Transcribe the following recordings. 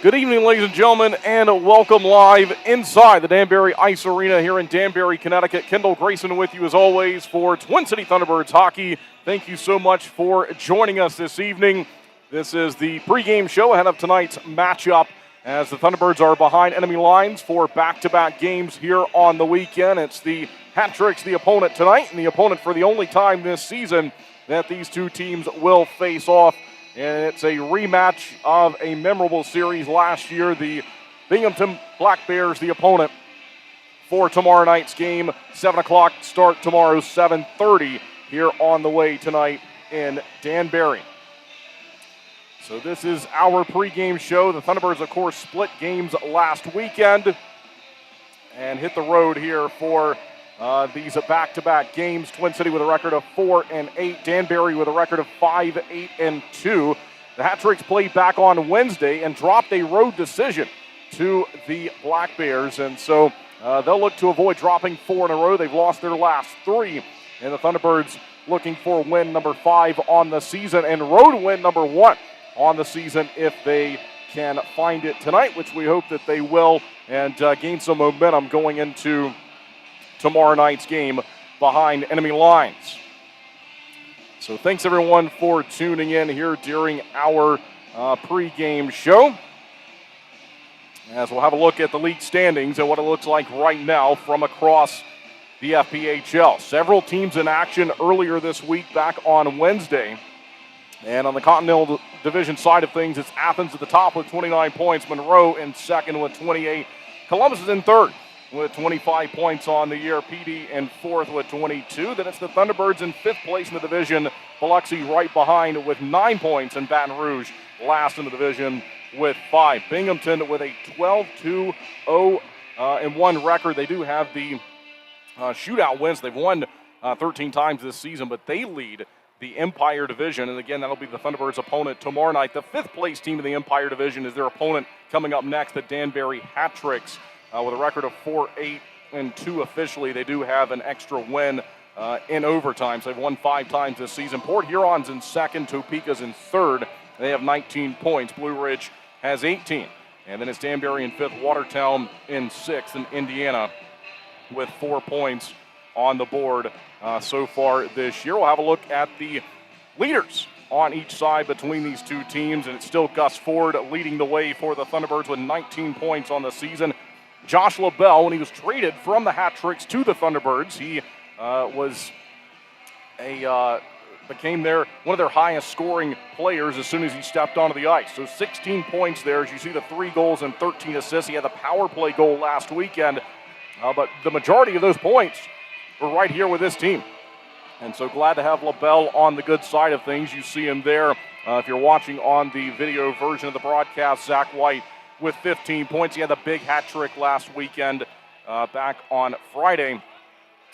Good evening, ladies and gentlemen, and welcome live inside the Danbury Ice Arena here in Danbury, Connecticut. Kendall Grayson with you as always for Twin City Thunderbirds hockey. Thank you so much for joining us this evening. This is the pregame show ahead of tonight's matchup as the Thunderbirds are behind enemy lines for back-to-back games here on the weekend. It's the Hat-Tricks, the opponent tonight, and the opponent for the only time this season that these two teams will face off. And it's a rematch of a memorable series last year. The Binghamton Black Bears, the opponent for tomorrow night's game. 7 o'clock start tomorrow, 7:30 here on the way tonight in Danbury. So this is our pregame show. The Thunderbirds, of course, split games last weekend and hit the road here for these back-to-back games. Twin City with a record of 4-8. Danbury with a record of 5-8-2. The Hat-Tricks played back on Wednesday and dropped a road decision to the Black Bears. And so they'll look to avoid dropping 4 in a row. They've lost their last 3. And the Thunderbirds looking for win number 5 on the season and road win number 1 on the season if they can find it tonight, which we hope that they will, and gain some momentum going into tomorrow night's game behind enemy lines. So thanks everyone for tuning in here during our pregame show, as we'll have a look at the league standings and what it looks like right now from across the FPHL. Several teams in action earlier this week back on Wednesday. And on the Continental Division side of things, it's Athens at the top with 29 points, Monroe in second with 28, Columbus is in third with 25 points on the year, PD in fourth with 22. Then it's the Thunderbirds in fifth place in the division, Biloxi right behind with 9 points, and Baton Rouge last in the division with 5. Binghamton with a 12-2-0-1 record. They do have the shootout wins. They've won 13 times this season, but they lead the Empire Division, and again, that'll be the Thunderbirds' opponent tomorrow night. The fifth place team in the Empire Division is their opponent coming up next, the Danbury Hat-Tricks. With a record of 4-8-2 officially. They do have an extra win in overtime, so they've won 5 times this season. Port Huron's in second, Topeka's in third. They have 19 points. Blue Ridge has 18. And then it's Danbury in fifth, Watertown in sixth, and Indiana with 4 points on the board so far this year. We'll have a look at the leaders on each side between these two teams, and it's still Gus Ford leading the way for the Thunderbirds with 19 points on the season. Josh LaBelle, when he was traded from the Hat-Tricks to the Thunderbirds, he became one of their highest scoring players as soon as he stepped onto the ice. So 16 points there, as you see the 3 goals and 13 assists. He had the power play goal last weekend, but the majority of those points were right here with this team. And so glad to have LaBelle on the good side of things. You see him there. If you're watching on the video version of the broadcast, Zach White with 15 points. He had the big hat trick last weekend back on Friday.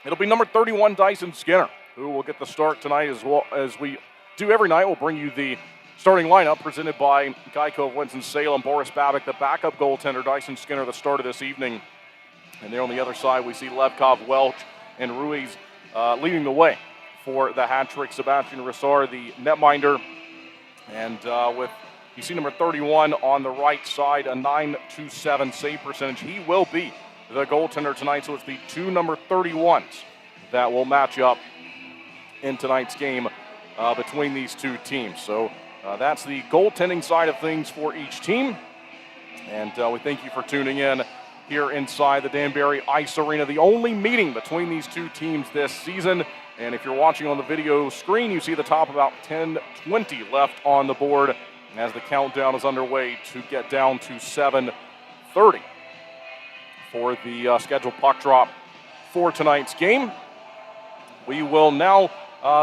It'll be number 31, Dyson Skinner, who will get the start tonight as well as we do every night. We'll bring you the starting lineup presented by Geico of Winston-Salem. Boris Babick, the backup goaltender. Dyson Skinner, the starter this evening. And there on the other side, we see Levkov, Welch, and Ruiz leading the way for the hat trick. Sebastian Rissar, the netminder, and with you see number 31 on the right side, a .927 save percentage. He will be the goaltender tonight, so it's the 2 number 31s that will match up in tonight's game between these two teams. So that's the goaltending side of things for each team. And we thank you for tuning in here inside the Danbury Ice Arena, the only meeting between these two teams this season. And if you're watching on the video screen, you see the top about 10:20 left on the board as the countdown is underway to get down to 7:30 for the scheduled puck drop for tonight's game. We will now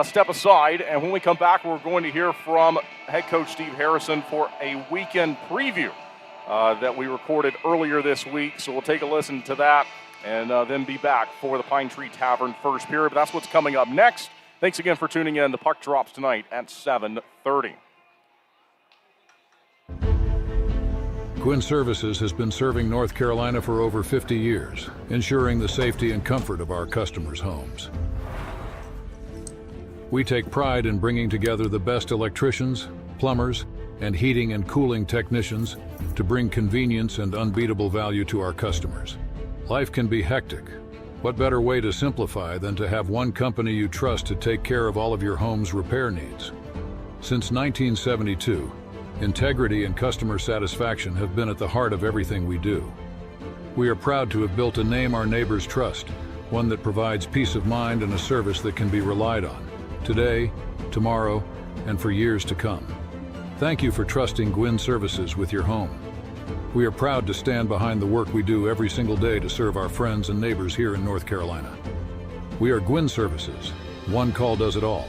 step aside, and when we come back, we're going to hear from head coach Steve Harrison for a weekend preview that we recorded earlier this week. So we'll take a listen to that and then be back for the Pine Tree Tavern first period. But that's what's coming up next. Thanks again for tuning in. The puck drops tonight at 7:30. Quinn Services has been serving North Carolina for over 50 years, ensuring the safety and comfort of our customers' homes. We take pride in bringing together the best electricians, plumbers, and heating and cooling technicians to bring convenience and unbeatable value to our customers. Life can be hectic. What better way to simplify than to have one company you trust to take care of all of your home's repair needs? Since 1972, integrity and customer satisfaction have been at the heart of everything we do. We are proud to have built a name our neighbors trust, one that provides peace of mind and a service that can be relied on, today, tomorrow, and for years to come. Thank you for trusting Gwynn Services with your home. We are proud to stand behind the work we do every single day to serve our friends and neighbors here in North Carolina. We are Gwynn Services. One call does it all.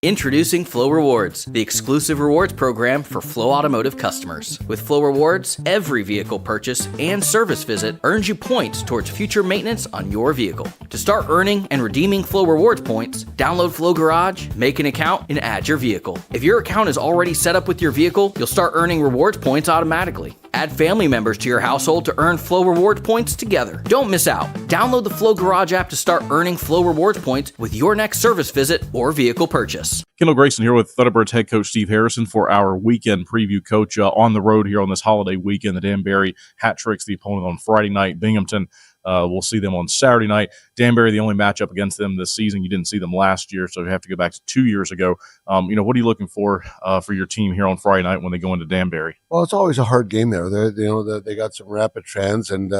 Introducing Flow Rewards, the exclusive rewards program for Flow Automotive customers. With Flow Rewards, every vehicle purchase and service visit earns you points towards future maintenance on your vehicle. To start earning and redeeming Flow Rewards points, download Flow Garage, make an account, and add your vehicle. If your account is already set up with your vehicle, you'll start earning rewards points automatically. Add family members to your household to earn Flow Rewards points together. Don't miss out. Download the Flow Garage app to start earning Flow Rewards points with your next service visit or vehicle purchase. Kendall Grayson here with Thunderbirds head coach Steve Harrison for our weekend preview. Coach, on the road here on this holiday weekend, the Danbury Hat Tricks, the opponent on Friday night. Binghamton, we'll see them on Saturday night. Danbury, the only matchup against them this season. You didn't see them last year, so you have to go back to 2 years ago. What are you looking for your team here on Friday night when they go into Danbury? Well, it's always a hard game there. They got some rapid trends, and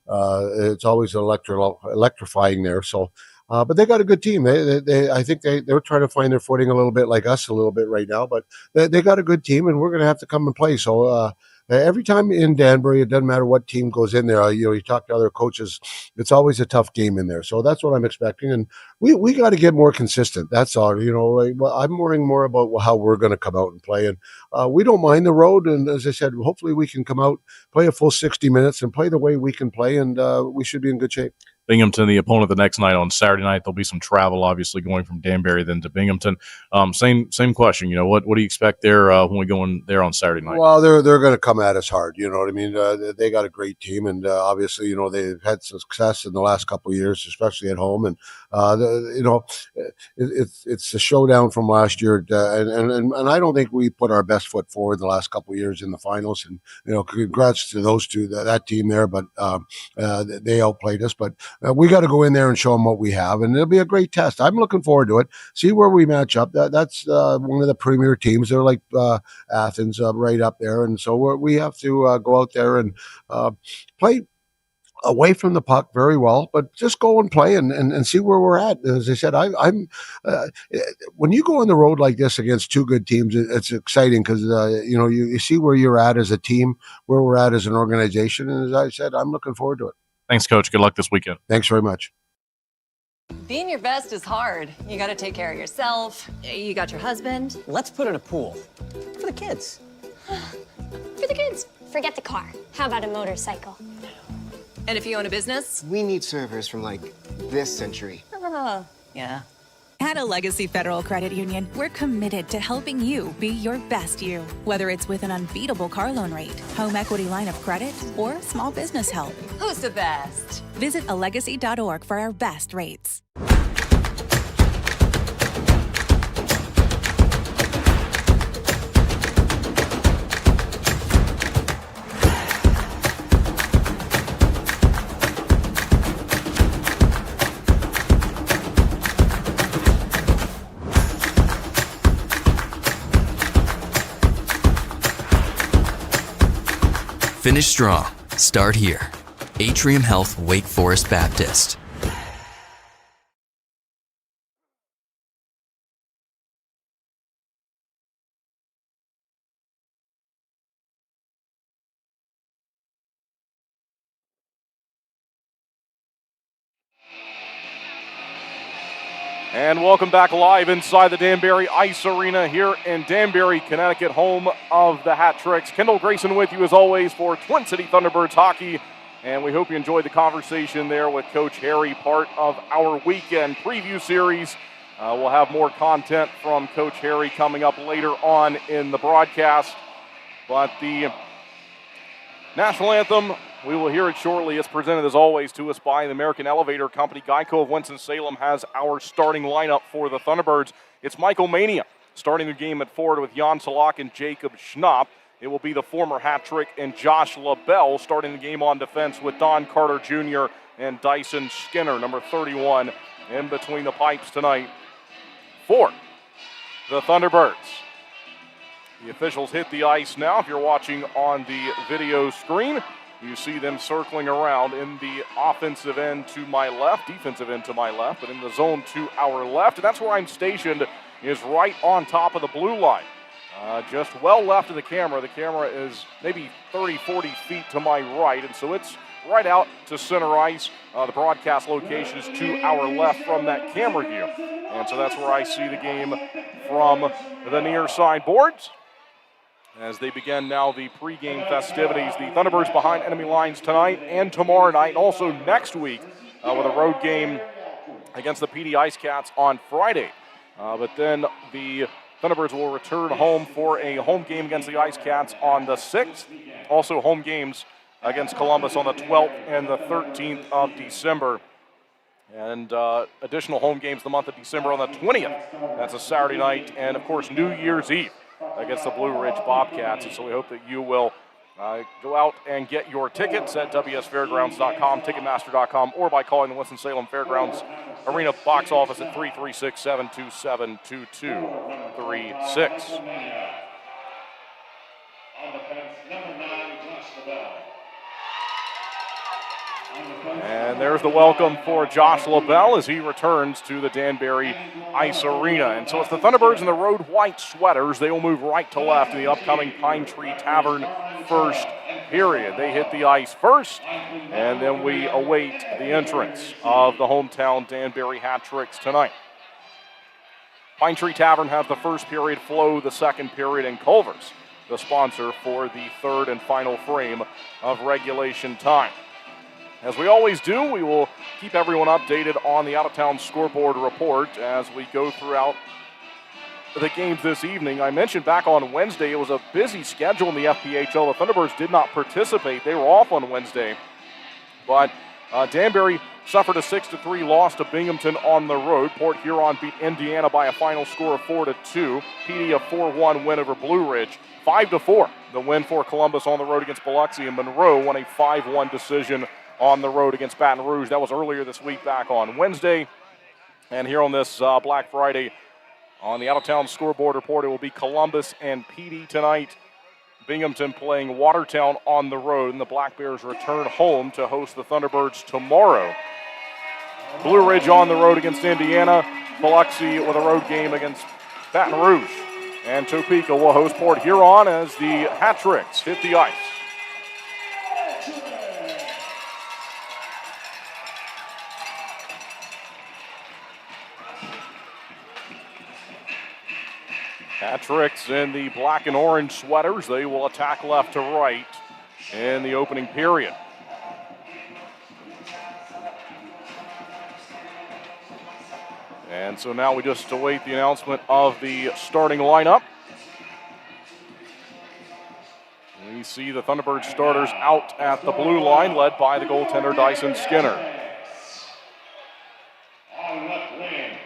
it's always electrifying there. So, but they got a good team. I think they're trying to find their footing a little bit like us a little bit right now. But they got a good team, and we're going to have to come and play. So every time in Danbury, it doesn't matter what team goes in there. You talk to other coaches, it's always a tough game in there. So that's what I'm expecting, and we got to get more consistent. That's all. I'm worrying more about how we're going to come out and play, and we don't mind the road. And as I said, hopefully we can come out, play a full 60 minutes, and play the way we can play, and we should be in good shape. Binghamton, the opponent the next night on Saturday night. There'll be some travel, obviously, going from Danbury then to Binghamton. Same question. What do you expect there when we go in there on Saturday night? Well, they're going to come at us hard. You know what I mean? They got a great team, and obviously, they've had success in the last couple of years, especially at home. And it's a showdown from last year, and I don't think we put our best foot forward the last couple of years in the finals. And congrats to those two, that team there, but they outplayed us. But we got to go in there and show them what we have, and it'll be a great test. I'm looking forward to it. See where we match up. That's one of the premier teams. They're like Athens, right up there, and so we have to go out there and play away from the puck very well, but just go and play and see where we're at. As I said, I'm when you go on the road like this against two good teams, it's exciting because you see where you're at as a team, where we're at as an organization, and as I said, I'm looking forward to it. Thanks, Coach. Good luck this weekend. Thanks very much. Being your best is hard. You got to take care of yourself. You got your husband. Let's put in a pool for the kids. For the kids. Forget the car. How about a motorcycle? And if you own a business? We need servers from this century. Yeah. At a Legacy Federal Credit Union, we're committed to helping you be your best you. Whether it's with an unbeatable car loan rate, home equity line of credit, or small business help. Who's the best? Visit alegacy.org for our best rates. Finish strong. Start here. Atrium Health Wake Forest Baptist. And welcome back live inside the Danbury Ice Arena here in Danbury, Connecticut, home of the Hat Tricks. Kendall Grayson with you as always for Twin City Thunderbirds hockey. And we hope you enjoyed the conversation there with Coach Harry, part of our weekend preview series. We'll have more content from Coach Harry coming up later on in the broadcast. But the national anthem We will hear it shortly. It's presented, as always, to us by the American Elevator Company. Geico of Winston-Salem has our starting lineup for the Thunderbirds. It's Michael Mania starting the game at forward with Jan Salak and Jacob Schnapp. It will be the former hat-trick and Josh LaBelle starting the game on defense with Don Carter Jr. and Dyson Skinner, number 31, in between the pipes tonight for the Thunderbirds. The officials hit the ice now. If you're watching on the video screen, you see them circling around in the offensive end to my left, defensive end to my left, but in the zone to our left. And that's where I'm stationed, is right on top of the blue line. Just well left of the camera. The camera is maybe 30, 40 feet to my right, and so it's right out to center ice. The broadcast location is to our left from that camera view. And so that's where I see the game from the near side boards. As they begin now the pregame festivities, the Thunderbirds behind enemy lines tonight and tomorrow night, and also next week with a road game against the PD Ice Cats on Friday. But then the Thunderbirds will return home for a home game against the Ice Cats on the 6th. Also home games against Columbus on the 12th and the 13th of December. And additional home games the month of December on the 20th. That's a Saturday night. And, of course, New Year's Eve against the Blue Ridge Bobcats. And so we hope that you will go out and get your tickets at WSFairgrounds.com, Ticketmaster.com, or by calling the Winston-Salem Fairgrounds Arena box office at 336-727-2236. And there's the welcome for Josh LaBelle as he returns to the Danbury Ice Arena. And so it's the Thunderbirds in the road white sweaters. They will move right to left in the upcoming Pine Tree Tavern first period. They hit the ice first, and then we await the entrance of the hometown Danbury Hat Tricks tonight. Pine Tree Tavern has the first period, Flow the second period, and Culver's the sponsor for the third and final frame of regulation time. As we always do, we will keep everyone updated on the out-of-town scoreboard report as we go throughout the games this evening. I mentioned back on Wednesday it was a busy schedule in the FPHL. The Thunderbirds did not participate. They were off on Wednesday. But Danbury suffered a 6-3 loss to Binghamton on the road. Port Huron beat Indiana by a final score of 4-2. PD a 4-1 win over Blue Ridge. 5-4, the win for Columbus on the road against Biloxi, and Monroe won a 5-1 decision on the road against Baton Rouge. That was earlier this week back on Wednesday. And here on this Black Friday on the out-of-town scoreboard report, it will be Columbus and PD tonight. Binghamton playing Watertown on the road, and the Black Bears return home to host the Thunderbirds tomorrow. Blue Ridge on the road against Indiana. Biloxi with a road game against Baton Rouge. And Topeka will host Port Huron as the Hat Tricks hit the ice. Hat Tricks in the black and orange sweaters. They will attack left to right in the opening period. And so now we just await the announcement of the starting lineup. We see the Thunderbird starters out at the blue line, led by the goaltender Dyson Skinner. On left wing,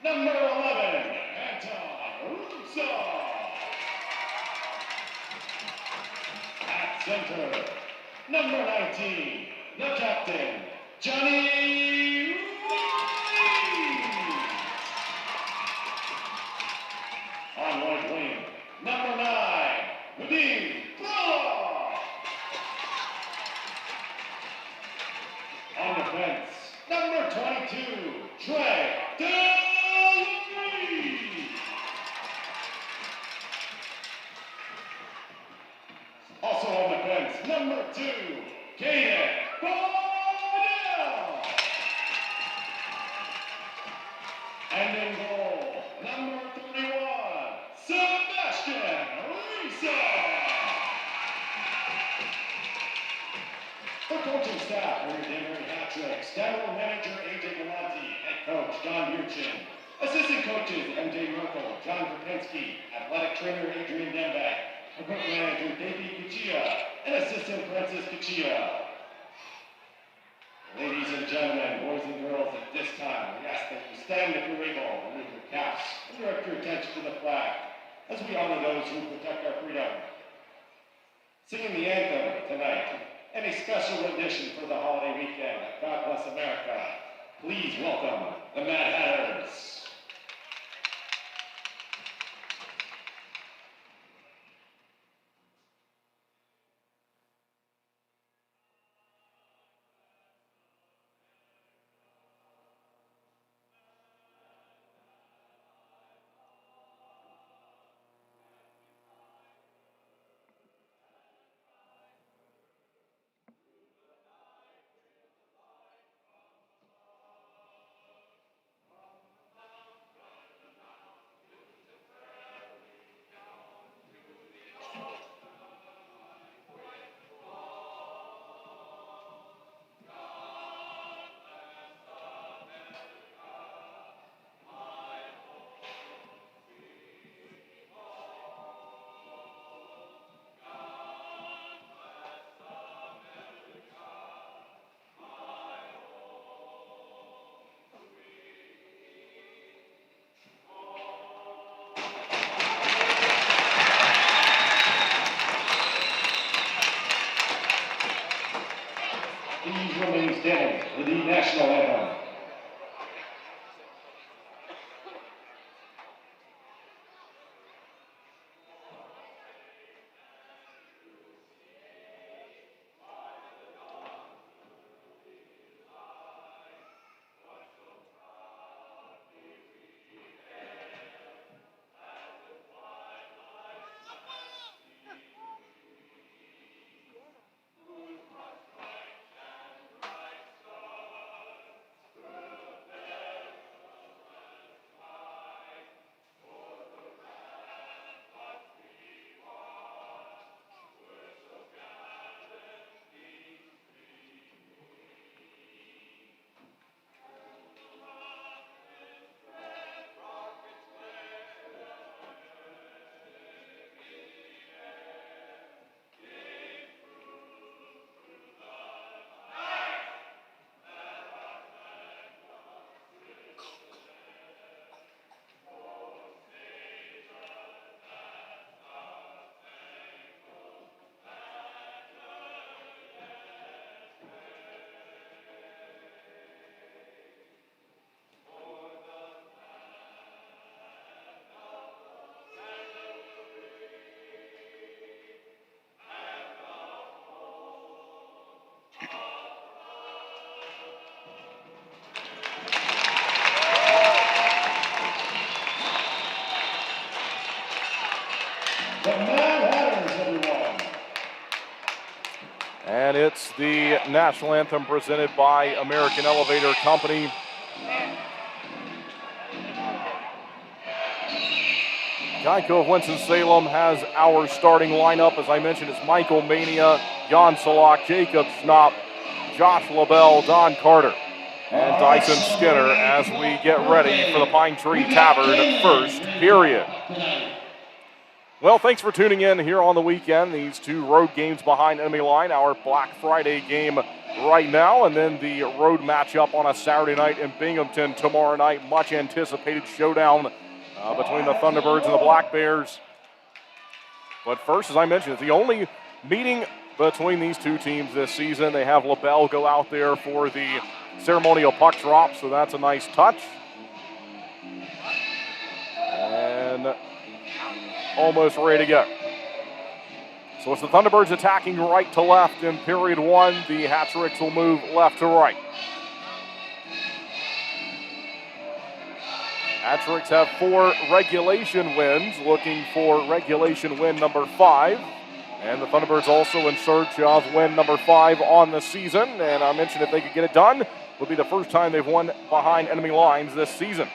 number 11, at center, number 19, the captain, Johnny Reed. On right wing, number 9, Vadim Blah. On defense, number 22, Trey Delary. Also on defense, number 2, Kaden Bonnell. And in goal, number 31, Sebastian Risa. The coaching staff for your Danbury Hat Tricks, General Manager AJ Galante, Head Coach Don Yurchin, Assistant Coaches MJ Merkel, John Krupinski, Athletic Trainer Adrian Dembeck, Equipment Manager Davey Cuccia, and Assistant Francis Cuccia. Ladies and gentlemen, boys and girls, at this time, we ask that you stand if you're able, remove your caps, and direct your attention to the flag, as we honor those who protect our freedom. Singing the anthem tonight, and a special rendition for the holiday weekend, God Bless America. Please welcome the Mad Hatters. Please remain standing for the national anthem. The Mad Hatters, everyone. And it's the national anthem presented by American Elevator Company. Geico of Winston-Salem has our starting lineup. As I mentioned, it's Michael Mania, Jan Salak, Jacob Schnapp, Josh LaBelle, Don Carter, and Dyson Skinner as we get ready for the Pine Tree Tavern first period. Well, thanks for tuning in here on the weekend. These two road games behind enemy line, our Black Friday game right now, and then the road matchup on a Saturday night in Binghamton tomorrow night. Much anticipated showdown between the Thunderbirds and the Black Bears. But first, as I mentioned, it's the only meeting between these two teams this season. They have LaBelle go out there for the ceremonial puck drop, so that's a nice touch. And almost ready to go. So it's the Thunderbirds attacking right to left in period one. The Hat-Tricks will move left to right. Hat-Tricks have 4 regulation wins, looking for regulation win number 5. And the Thunderbirds also in search of win number 5 on the season. And I mentioned if they could get it done, it would be the first time they've won behind enemy lines this season.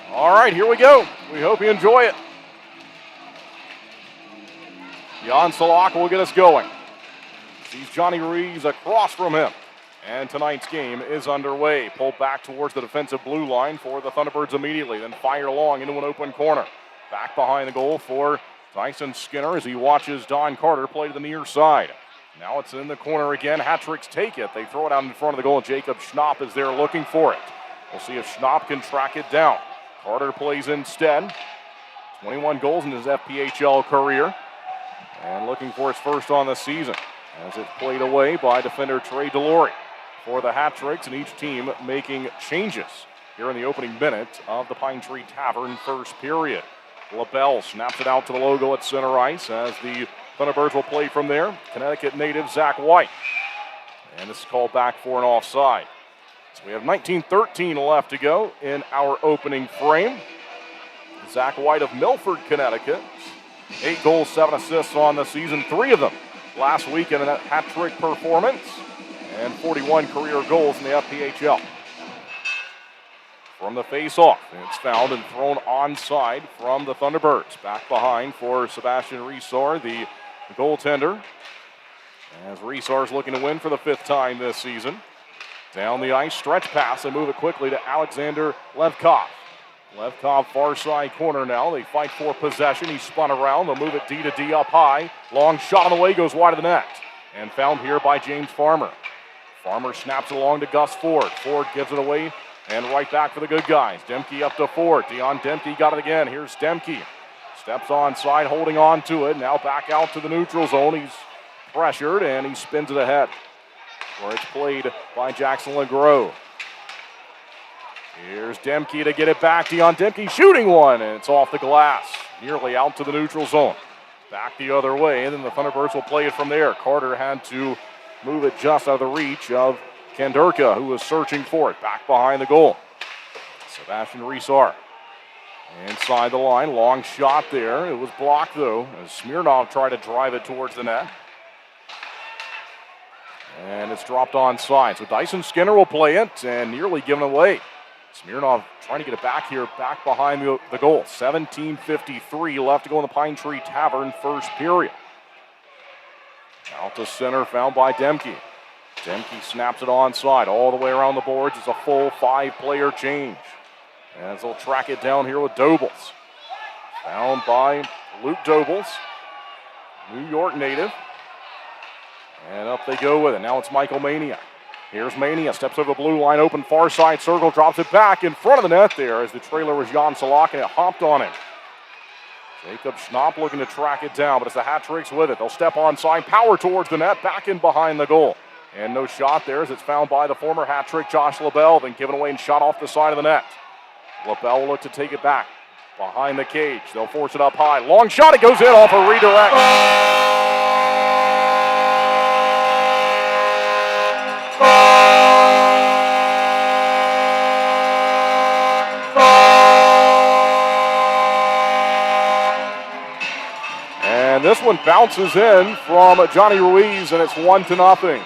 All right, here we go. We hope you enjoy it. Jan Salak will get us going. Sees Johnny Ruiz across from him. And tonight's game is underway. Pull back towards the defensive blue line for the Thunderbirds immediately, then fire long into an open corner. Back behind the goal for Dyson Skinner as he watches Don Carter play to the near side. Now it's in the corner again. Hat-tricks take it. They throw it out in front of the goal. Jacob Schnapp is there looking for it. We'll see if Schnapp can track it down. Carter plays instead. 21 goals in his FPHL career. And looking for his first on the season as it's played away by defender Trey Delory for the Hat-tricks, and each team making changes here in the opening minute of the Pine Tree Tavern first period. LaBelle snaps it out to the logo at center ice as the Thunderbirds will play from there. Connecticut native Zach White. And this is called back for an offside. So we have 19:13 left to go in our opening frame. Zach White of Milford, Connecticut. 8 goals, 7 assists on the season, 3 of them last week in a hat-trick performance, and 41 career goals in the FPHL. From the face-off, it's fouled and thrown onside from the Thunderbirds. Back behind for Sebastian Resar, the goaltender, as Resar's looking to win for the 5th time this season. Down the ice, stretch pass, and move it quickly to Alexander Levkov. Levkov far side corner now. They fight for possession. He spun around. They'll move it D to D up high. Long shot on the way, goes wide of the net. And found here by James Farmer. Farmer snaps it along to Gus Ford. Ford gives it away and right back for the good guys. Demke up to Ford. Dion Demke got it again. Here's Demke. Steps onside, holding on to it. Now back out to the neutral zone. He's pressured and he spins it ahead, where it's played by Jackson LeGros. Here's Demke to get it back. Dion Demke shooting one, and it's off the glass, nearly out to the neutral zone. Back the other way, and then the Thunderbirds will play it from there. Carter had to move it just out of the reach of Kandurka, who was searching for it. Back behind the goal. Sebastian Resar inside the line. Long shot there. It was blocked, though, as Smirnov tried to drive it towards the net. And it's dropped onside. So Dyson Skinner will play it, and nearly given away. Smirnov trying to get it back here, back behind the goal. 17:53 left to go in the Pine Tree Tavern first period. Out to center, found by Demke. Demke snaps it onside all the way around the boards. It's a full 5-player change. As they'll track it down here with Dobles. Found by Luke Dobles, New York native. And up they go with it. Now it's Michael Mania. Here's Mania, steps over the blue line, open far side circle, drops it back in front of the net there as the trailer was Jan Salak and it hopped on him. Jacob Schnapp looking to track it down, but it's the Hat-tricks with it. They'll step onside, power towards the net, back in behind the goal. And no shot there as it's found by the former Hat-trick Josh LaBelle, then given away and shot off the side of the net. LaBelle will look to take it back behind the cage. They'll force it up high. Long shot, it goes in off a redirect. And this one bounces in from Johnny Ruiz, and it's 1-0.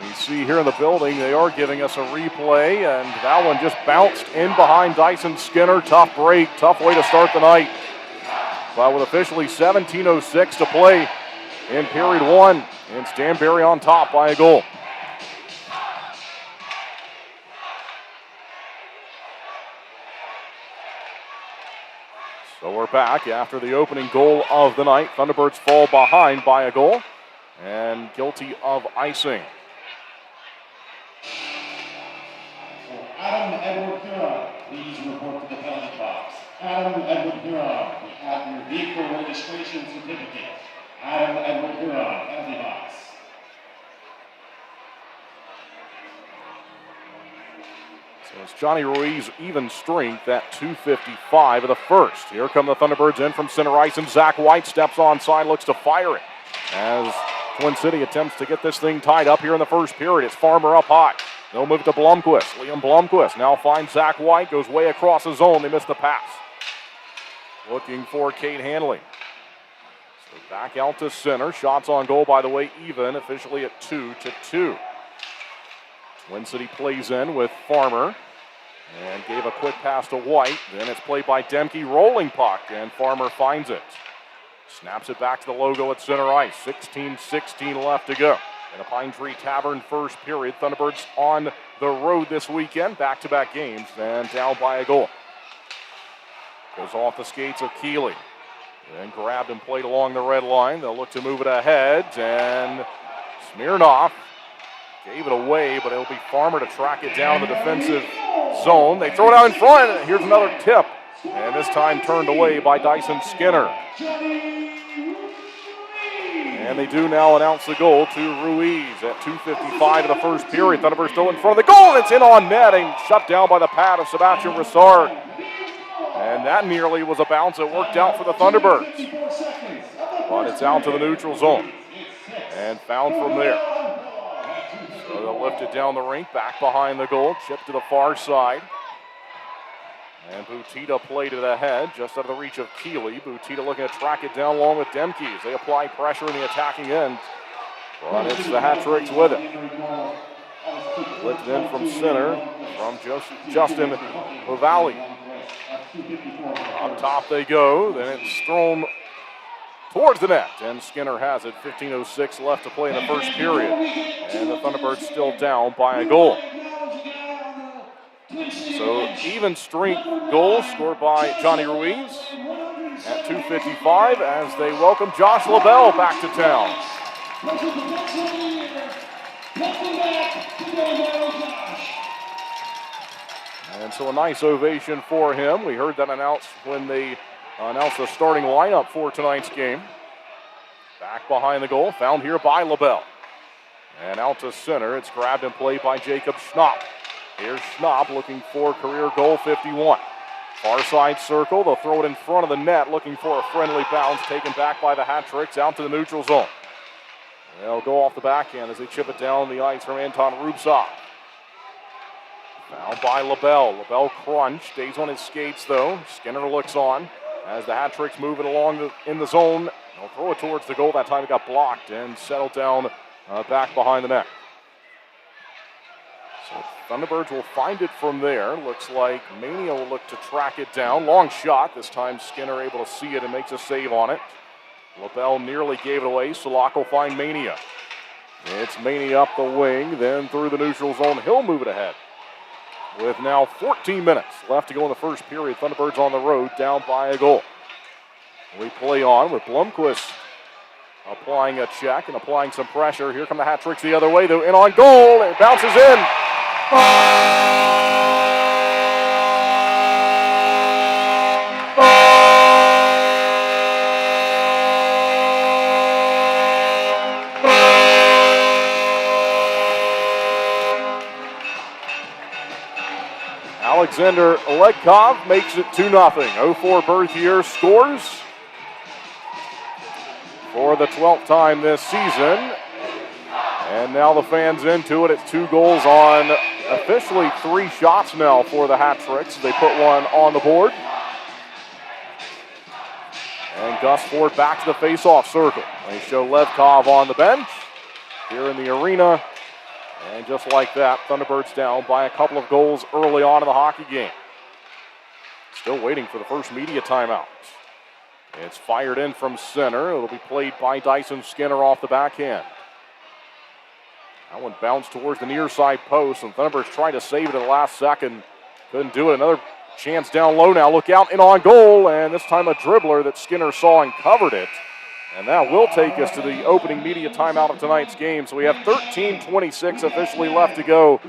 We see here in the building, they are giving us a replay, and that one just bounced in behind Dyson Skinner. Tough break, tough way to start the night. But with officially 17:06 to play in period 1, it's Danbury on top by a goal. So we're back after the opening goal of the night. Thunderbirds fall behind by a goal and guilty of icing. Adam Edward Huron, please report to the penalty box. Adam Edward Huron, we have your vehicle registration certificate. Adam Edward Huron, penalty box. So it's Johnny Ruiz even strength at 2:55 of the first. Here come the Thunderbirds in from center ice, and Zach White steps onside, looks to fire it as Twin City attempts to get this thing tied up here in the first period. It's Farmer up high. They'll move it to Blomquist. Liam Blomquist now finds Zach White, goes way across the zone. They missed the pass. Looking for Kate Hanley. So back out to center. Shots on goal, by the way, even, officially at 2-2. Twin City plays in with Farmer and gave a quick pass to White. Then it's played by Demke, rolling puck, and Farmer finds it. Snaps it back to the logo at center ice. 16-16 left to go. In a Pine Tree Tavern first period. Thunderbirds on the road this weekend. Back-to-back games and down by a goal. Goes off the skates of Keeley. Then grabbed and played along the red line. They'll look to move it ahead. And Smirnoff gave it away, but it'll be Farmer to track it down in the defensive zone. They throw it out in front, and here's another tip. And this time turned away by Dyson Skinner. And they do now announce the goal to Ruiz at 2:55 of the first period. Thunderbirds still in front of the goal, and it's in on net and shut down by the pad of Sebastian Rissard. And that nearly was a bounce that worked out for the Thunderbirds. But it's out to the neutral zone and found from there. So they'll lift it down the rink, back behind the goal, chip to the far side. And Butita played it ahead, just out of the reach of Keeley. Butita looking to track it down along with Demke as they apply pressure in the attacking end. But it's the Hat-Tricks with it. Lifted in from center from Justin Lavalley. Up top they go, then it's thrown towards the net, and Skinner has it. 15:06 left to play in the first period. And the Thunderbirds still down by a goal. So even strength goal scored by Johnny Ruiz at 2:55 as they welcome Josh LaBelle back to town. And so a nice ovation for him. We heard that announced when they announced the starting lineup for tonight's game. Back behind the goal, found here by LaBelle. And out to center, it's grabbed and played by Jacob Schnapp. Here's Schnapp looking for career goal 51. Far side circle, they'll throw it in front of the net, looking for a friendly bounce, taken back by the Hat-Tricks out to the neutral zone. They'll go off the backhand as they chip it down the ice from Anton Rubtsov. Fouled by LaBelle. LaBelle crunch, stays on his skates though. Skinner looks on as the Hat-Tricks move it along in the zone. They'll throw it towards the goal. That time it got blocked and settled down back behind the net. So Thunderbirds will find it from there. Looks like Mania will look to track it down. Long shot. This time Skinner able to see it and makes a save on it. LaBelle nearly gave it away. Sulak will find Mania. It's Mania up the wing, then through the neutral zone. He'll move it ahead. With now 14 minutes left to go in the first period. Thunderbirds on the road, down by a goal. We play on with Blomqvist applying a check and applying some pressure. Here come the Hat-Tricks the other way, though, in on goal. It bounces in. Alexander Ledkov makes it 2-0. 0-4 Berthier scores for the 12th time this season. And now the fans into it. It's 2 goals on officially 3 shots now for the Hat-Tricks. They put one on the board. And Gus Ford back to the face-off circle. They show Ledkov on the bench here in the arena. And just like that, Thunderbirds down by a couple of goals early on in the hockey game. Still waiting for the first media timeout. It's fired in from center. It'll be played by Dyson Skinner off the backhand. That one bounced towards the near side post, and Thunderbirds tried to save it at the last second. Couldn't do it. Another chance down low now. Look out, and on goal, and this time a dribbler that Skinner saw and covered it. And that will take us to the opening media timeout of tonight's game. So we have 13:26 officially left to go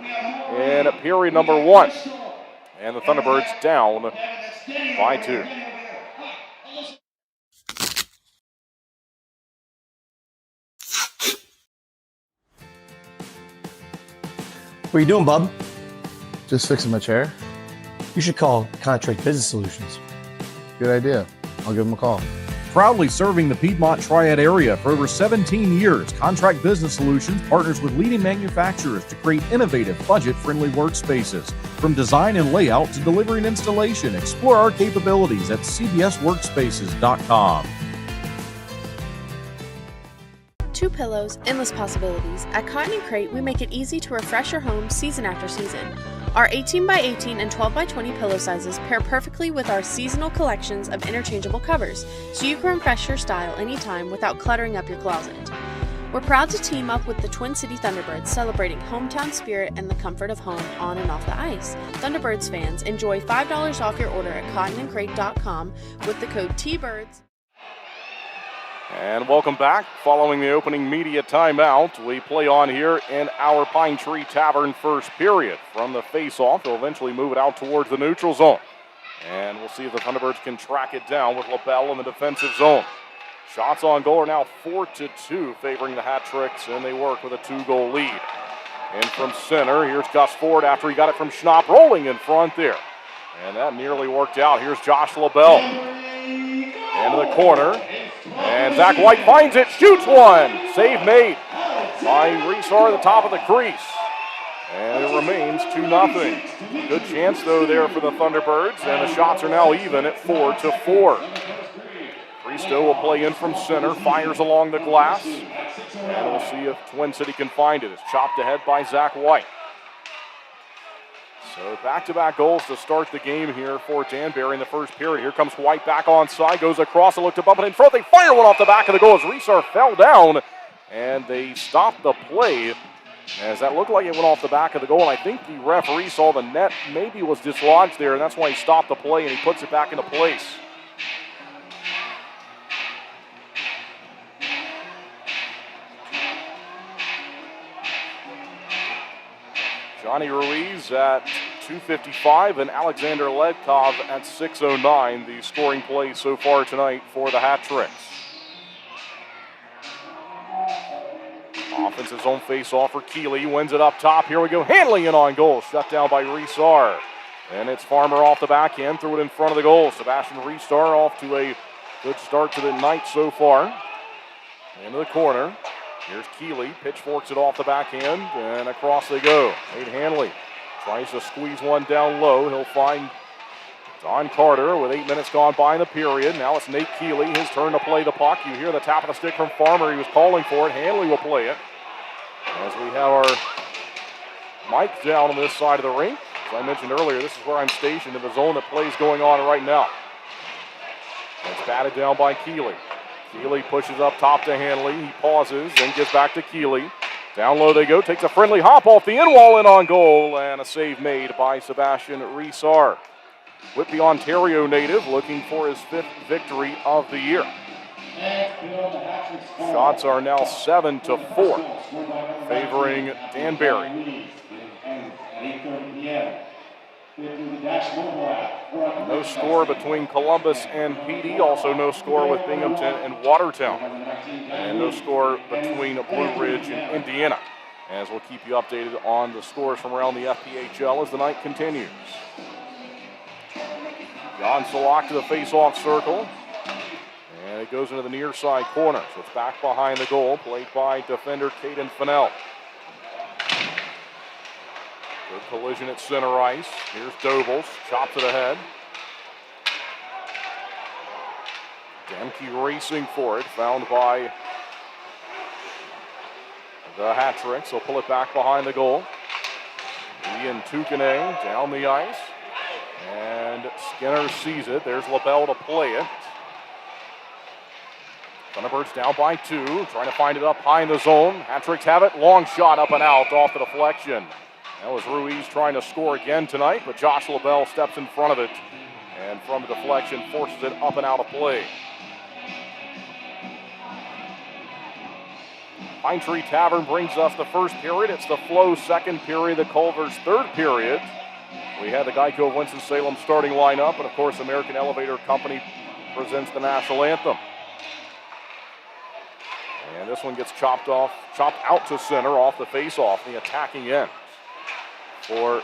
in period number 1. And the Thunderbirds down by 2. What are you doing, bub? Just fixing my chair. You should call Contract Business Solutions. Good idea. I'll give them a call. Proudly serving the Piedmont Triad area for over 17 years, Contract Business Solutions partners with leading manufacturers to create innovative, budget-friendly workspaces. From design and layout to delivery and installation, explore our capabilities at cbsworkspaces.com. 2 pillows, endless possibilities. At Cotton & Crate, we make it easy to refresh your home season after season. Our 18x18 and 12x20 pillow sizes pair perfectly with our seasonal collections of interchangeable covers, so you can refresh your style anytime without cluttering up your closet. We're proud to team up with the Twin City Thunderbirds, celebrating hometown spirit and the comfort of home on and off the ice. Thunderbirds fans, enjoy $5 off your order at cottonandcrate.com with the code TBIRDS. And welcome back. Following the opening media timeout, we play on here in our Pine Tree Tavern first period. From the face-off, they'll eventually move it out towards the neutral zone. And we'll see if the Thunderbirds can track it down with LaBelle in the defensive zone. Shots on goal are now 4-2, favoring the Hat Tricks, and they work with a 2-goal lead. In from center, here's Gus Ford after he got it from Schnapp, rolling in front there. And that nearly worked out. Here's Josh LaBelle. Into the corner. And Zach White finds it, shoots one. Save made by Reesar at the top of the crease. And it remains 2-0. Good chance, though, there for the Thunderbirds. And the shots are now even at 4-4. Cristo will play in from center, fires along the glass. And we'll see if Twin City can find it. It's chopped ahead by Zach White. So back-to-back goals to start the game here for Danbury in the first period. Here comes White back onside, goes across and looked to bump it in front. They fire one off the back of the goal as Reesar fell down, and they stopped the play as that looked like it went off the back of the goal. And I think the referee saw the net maybe was dislodged there, and that's why he stopped the play and he puts it back into place. Johnny Ruiz at 2:55 and Alexander Ledkov at 6:09. The scoring play so far tonight for the Hat Tricks. Offensive zone face-off for Keeley. Wins it up top. Here we go. Hanley in on goal. Shut down by Reesar. And it's Farmer off the backhand. Threw it in front of the goal. Sebastian Reesar off to a good start to the night so far. Into the corner. Here's Keeley, pitchforks it off the backhand, and across they go. Nate Hanley tries to squeeze one down low. He'll find Don Carter with 8 minutes gone by in the period. Now it's Nate Keeley, his turn to play the puck. You hear the tap of the stick from Farmer. He was calling for it. Hanley will play it. As we have our mic down on this side of the rink. As I mentioned earlier, this is where I'm stationed in the zone that plays going on right now. It's batted down by Keeley. Keeley pushes up top to Hanley. He pauses, then gets back to Keeley. Down low they go. Takes a friendly hop off the end wall, in on goal, and a save made by Sebastian Reesar. Whitby, Ontario native, looking for his 5th victory of the year. Shots are now 7-4, favoring Danbury. No score between Columbus and PD. Also no score with Binghamton and Watertown. And no score between Blue Ridge and Indiana. As we'll keep you updated on the scores from around the FPHL as the night continues. John Salak to the face-off circle. And it goes into the near side corner. So it's back behind the goal, played by defender Caden Fennell. Good collision at center ice. Here's Dobles, chops it ahead. Demke racing for it, found by the Hat Tricks. They'll pull it back behind the goal. Ian Tukane down the ice. And Skinner sees it. There's LaBelle to play it. Thunderbirds down by 2, trying to find it up high in the zone. Hat Tricks have it. Long shot up and out off the deflection. That was Ruiz trying to score again tonight, but Josh LaBelle steps in front of it and from the deflection forces it up and out of play. Pine Tree Tavern brings us the first period. It's the Flow second period, the Culver's third period. We had the Geico of Winston-Salem starting lineup, and of course American Elevator Company presents the national anthem. And this one gets chopped out to center off the face-off, the attacking end for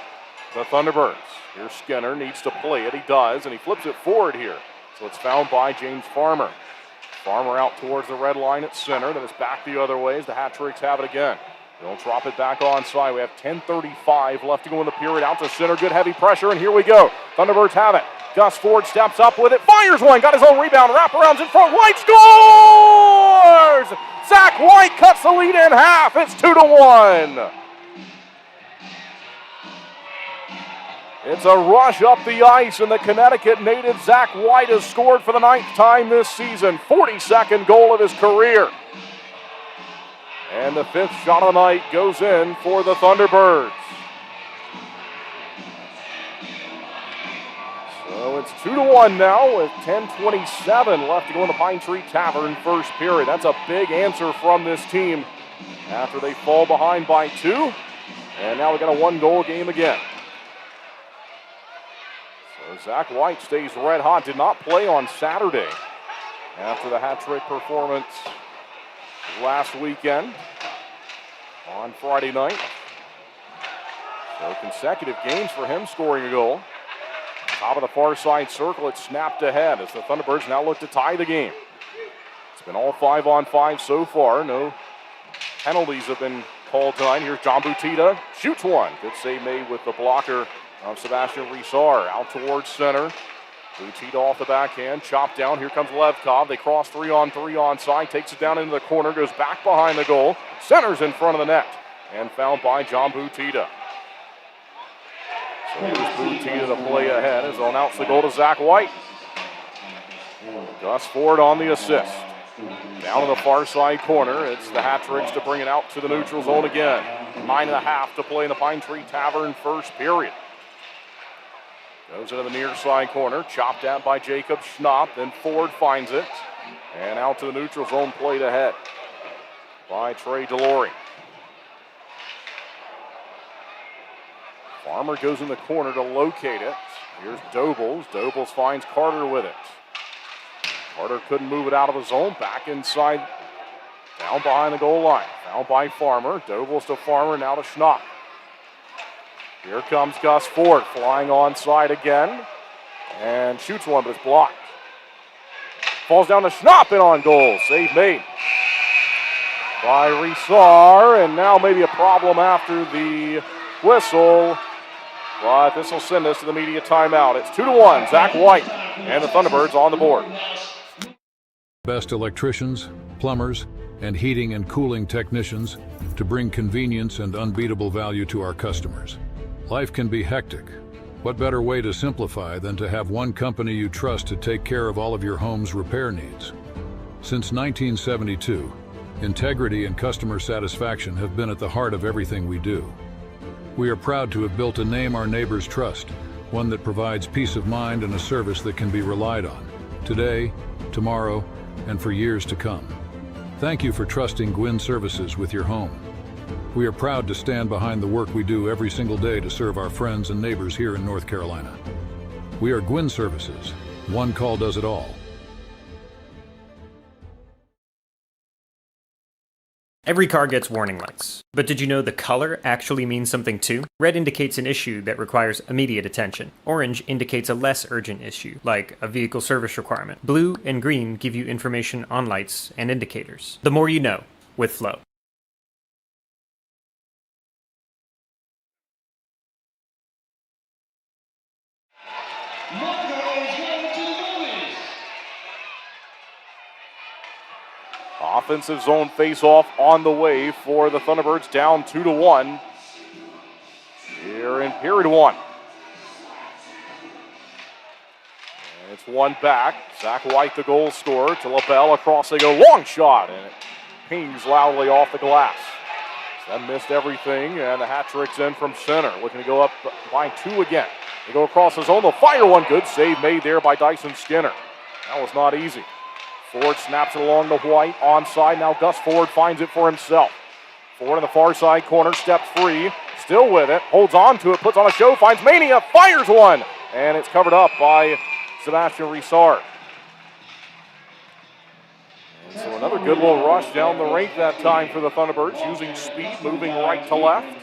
the Thunderbirds. Here's Skinner, needs to play it. He does, and he flips it forward here. So it's found by James Farmer. Farmer out towards the red line at center. Then it's back the other way as the Hat Tricks have it again. They'll drop it back onside. We have 10:35 left to go in the period. Out to center, good heavy pressure, and here we go. Thunderbirds have it. Gus Ford steps up with it, fires one, got his own rebound, wraparounds in front. White scores! Zach White cuts the lead in half. It's 2-1. It's a rush up the ice, and the Connecticut native Zach White has scored for the 9th time this season. 42nd goal of his career. And the 5th shot of the night goes in for the Thunderbirds. So it's 2-1 now with 10:27 left to go in the Pine Tree Tavern first period. That's a big answer from this team after they fall behind by 2. And now we got a 1-goal game again. So Zach White stays red hot. Did not play on Saturday after the hat-trick performance last weekend on Friday night. So consecutive games for him scoring a goal. Top of the far side circle, it's snapped ahead as the Thunderbirds now look to tie the game. It's been all 5-on-5 so far. No penalties have been called tonight. Here's John Butita, shoots one. Good save made with the blocker of Sebastian Risar. Out towards center. Butita off the backhand, chopped down. Here comes Levkov. They cross 3-on-3 onside. Takes it down into the corner, goes back behind the goal. Centers in front of the net and fouled by John Butita. So here's Butita to play ahead as they'll announce the goal to Zach White. Gus Ford on the assist. Down in the far side corner, it's the hat-tricks to bring it out to the neutral zone again. 9.5 to play in the Pine Tree Tavern first period. Goes into the near side corner, chopped at by Jacob Schnapp, then Ford finds it. And out to the neutral zone, played ahead by Trey Delory. Farmer goes in the corner to locate it. Here's Dobles. Dobles finds Carter with it. Carter couldn't move it out of the zone. Back inside, down behind the goal line. Fouled by Farmer. Dobles to Farmer, now to Schnapp. Here comes Gus Ford, flying onside again. And shoots one, but it's blocked. Falls down to Schnapp and on goal. Save made by Risar. And now maybe a problem after the whistle. But this will send us to the media timeout. It's 2-1. Zach White and the Thunderbirds on the board. Best electricians, plumbers, and heating and cooling technicians to bring convenience and unbeatable value to our customers. Life can be hectic. What better way to simplify than to have one company you trust to take care of all of your home's repair needs? Since 1972, integrity and customer satisfaction have been at the heart of everything we do. We are proud to have built a name our neighbors trust, one that provides peace of mind and a service that can be relied on, today, tomorrow, and for years to come. Thank you for trusting Gwynn Services with your home. We are proud to stand behind the work we do every single day to serve our friends and neighbors here in North Carolina. We are Gwynn Services. One call does it all. Every car gets warning lights, but did you know the color actually means something too? Red indicates an issue that requires immediate attention. Orange indicates a less urgent issue, like a vehicle service requirement. Blue and green give you information on lights and indicators. The more you know with Flow. Offensive zone face-off on the way for the Thunderbirds, down 2-1 here in period 1. And it's one back. Zach White, the goal scorer, to LaBelle. Across they go. Long shot, and it pings loudly off the glass. So that missed everything, and the hat-trick's in from center. Looking to go up by 2 again. They go across the zone. They'll fire one. Good save made there by Dyson Skinner. That was not easy. Ford snaps it along to White, onside. Now Gus Ford finds it for himself. Ford in the far side corner, steps free, still with it, holds on to it, puts on a show, finds Mania, fires one, and it's covered up by Sebastian Risar. And so another good little rush down the rink that time for the Thunderbirds, using speed, moving right to left.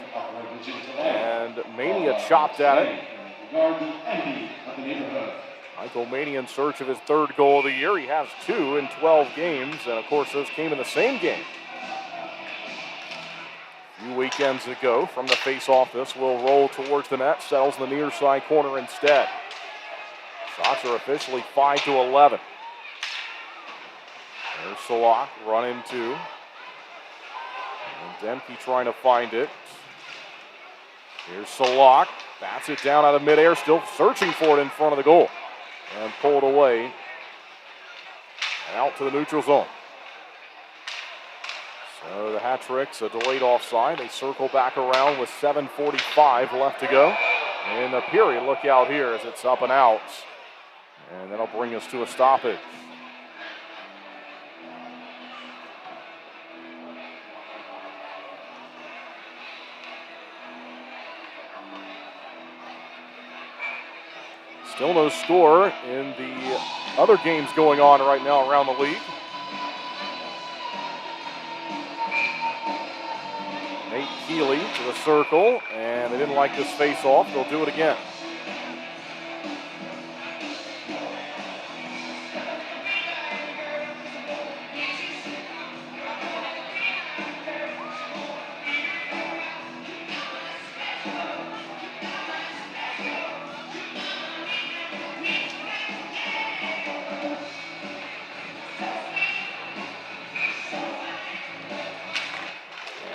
And Mania chopped at it. Michael Mania in search of his 3rd goal of the year. He has 2 in 12 games, and of course those came in the same game a few weekends ago. From the face-off, this will roll towards the net, settles in the near side corner instead. Shots are officially 5-11. There's Salak running 2. And Demke trying to find it. Here's Salak. Bats it down out of midair, still searching for it in front of the goal. And pulled away. And out to the neutral zone. So the Hat-Tricks, a delayed offside. They circle back around with 7:45 left to go. In the period, look out here as it's up and out. And that'll bring us to a stoppage. Still no score in the other games going on right now around the league. Nate Keeley to the circle, and they didn't like this face-off. They'll do it again.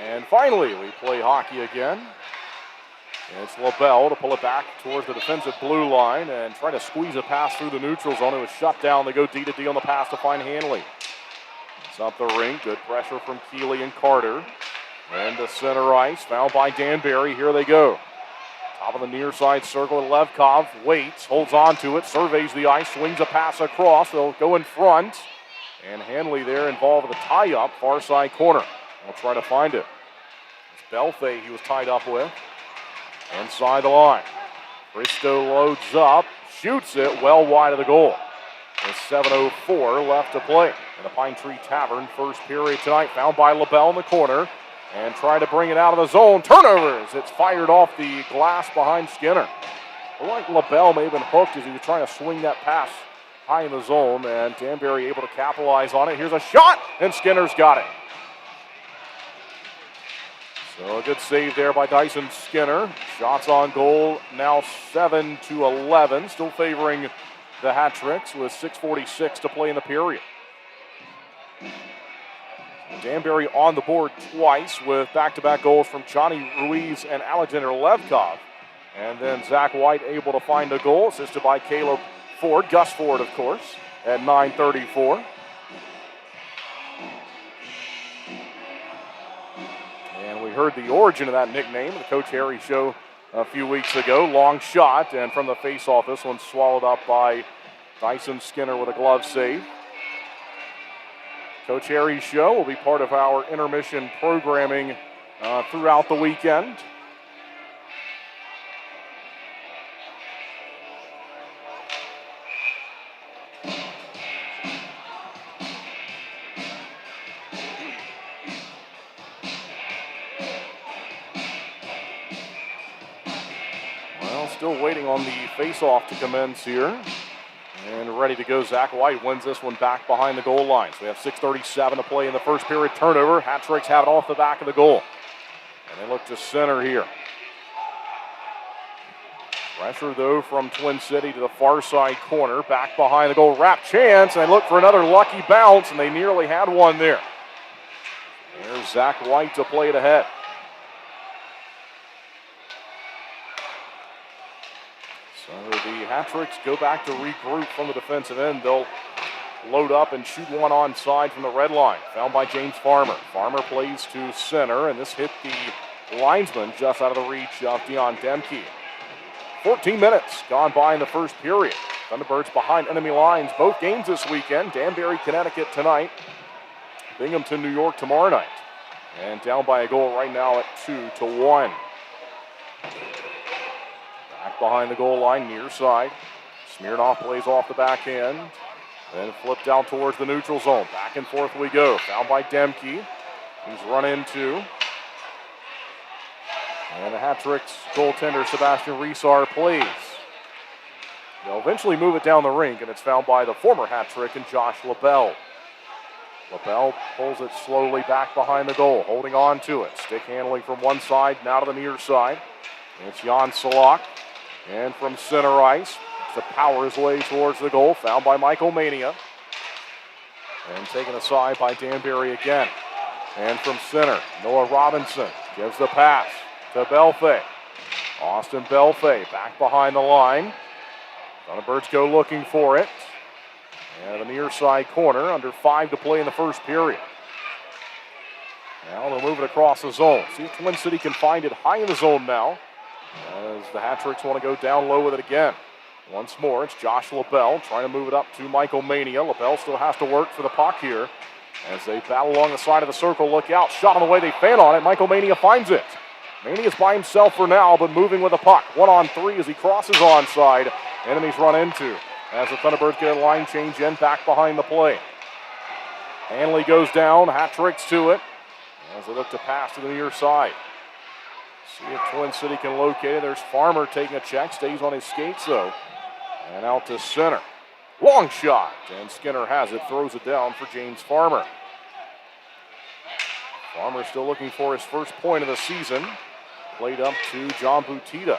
And finally, we play hockey again. And it's LaBelle to pull it back towards the defensive blue line and try to squeeze a pass through the neutral zone. It was shut down. They go D to D on the pass to find Hanley. It's up the rink. Good pressure from Keeley and Carter. And to center ice, fouled by Danbury. Here they go. Top of the near side circle. Levkov waits, holds on to it, surveys the ice, swings a pass across. They'll go in front. And Hanley there involved with a tie-up, far side corner. They'll try to find it. It's Belfay he was tied up with. Inside the line. Bristow loads up, shoots it well wide of the goal. There's 7:04 left to play in the Pine Tree Tavern. First period tonight, found by LaBelle in the corner. And trying to bring it out of the zone. Turnovers. It's fired off the glass behind Skinner. It looked like LaBelle may have been hooked as he was trying to swing that pass high in the zone. And Danbury able to capitalize on it. Here's a shot, and Skinner's got it. So a good save there by Dyson Skinner. Shots on goal now 7-11. Still favoring the Hat-Tricks with 6:46 to play in the period. Danbury on the board twice with back-to-back goals from Johnny Ruiz and Alexander Levkov. And then Zach White able to find a goal, assisted by Caleb Ford, Gus Ford, of course, at 9:34. And we heard the origin of that nickname, the Coach Harry show a few weeks ago. Long shot, and from the face-off, this one's swallowed up by Dyson Skinner with a glove save. Coach Harry's show will be part of our intermission programming throughout the weekend. Well, still waiting on the face-off to commence here. And ready to go. Zach White wins this one back behind the goal line. So we have 6:37 to play in the first period. Turnover. Hat-Tricks have it off the back of the goal. And they look to center here. Pressure, though, from Twin City to the far side corner. Back behind the goal. Wrap chance. And they look for another lucky bounce, and they nearly had one there. There's Zach White to play it ahead. So the Hat-Tricks go back to regroup from the defensive end. They'll load up and shoot one onside from the red line. Found by James Farmer. Farmer plays to center, and this hit the linesman just out of the reach of Dion Demke. 14 minutes gone by in the first period. Thunderbirds behind enemy lines both games this weekend. Danbury, Connecticut tonight. Binghamton, New York tomorrow night. And down by a goal right now at 2-1. Back behind the goal line, near side. Smirnoff plays off the backhand. Then flipped out towards the neutral zone. Back and forth we go. Found by Demke. He's run into. And the Hat-Tricks goaltender Sebastian Reesar plays. They'll eventually move it down the rink, and it's found by the former Hat-Trick and Josh LaBelle. LaBelle pulls it slowly back behind the goal, holding on to it. Stick handling from one side, now to the near side. And it's Jan Salak. And from center ice, to power his way towards the goal, found by Michael Mania. And taken aside by Danbury again. And from center, Noah Robinson gives the pass to Belfay. Austin Belfay back behind the line. Thunderbirds go looking for it. And the near side corner, under 5 to play in the first period. Now they'll move it across the zone. See if Twin City can find it high in the zone now, as the Hat-Tricks want to go down low with it again. Once more, it's Josh LaBelle trying to move it up to Michael Mania. LaBelle still has to work for the puck here as they battle along the side of the circle. Look out, shot on the way, they fan on it. Michael Mania finds it. Mania's by himself for now, but moving with the puck. 1-on-3 as he crosses onside. Enemies run into as the Thunderbirds get a line change in back behind the play. Hanley goes down, Hat-Tricks to it as they look to pass to the near side. See if Twin City can locate it. There's Farmer taking a check, stays on his skates though. And out to center. Long shot, and Skinner has it, throws it down for James Farmer. Farmer still looking for his first point of the season. Played up to John Butita.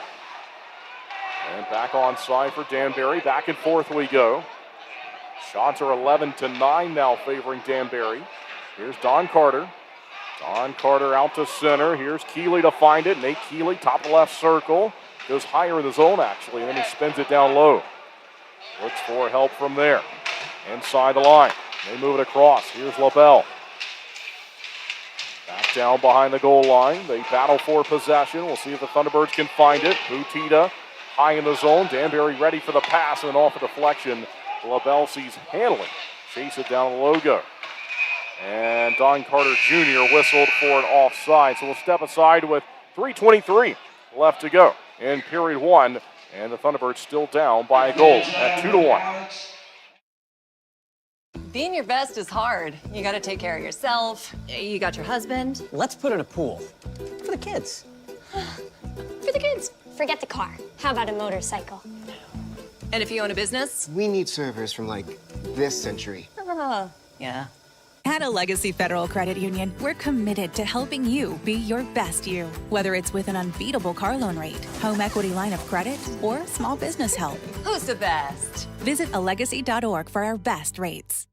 And back on side for Danbury. Back and forth we go. Shots are 11-9 now favoring Danbury. Here's Don Carter. Don Carter out to center. Here's Keeley to find it. Nate Keeley, top of the left circle. Goes higher in the zone actually, and then he spins it down low. Looks for help from there. Inside the line. They move it across. Here's LaBelle. Back down behind the goal line. They battle for possession. We'll see if the Thunderbirds can find it. Butita high in the zone. Danbury ready for the pass and then off a deflection. LaBelle sees Hanley chase it down the logo. And Don Carter Jr. whistled for an offside. So we'll step aside with 3:23 left to go in period 1. And the Thunderbirds still down by a goal at 2-1. Being your best is hard. You gotta take care of yourself. You got your husband. Let's put in a pool. For the kids. For the kids. Forget the car. How about a motorcycle? And if you own a business? We need servers from like this century. Yeah. At a Legacy Federal Credit Union, we're committed to helping you be your best you. Whether it's with an unbeatable car loan rate, home equity line of credit, or small business help. Who's the best? Visit alegacy.org for our best rates.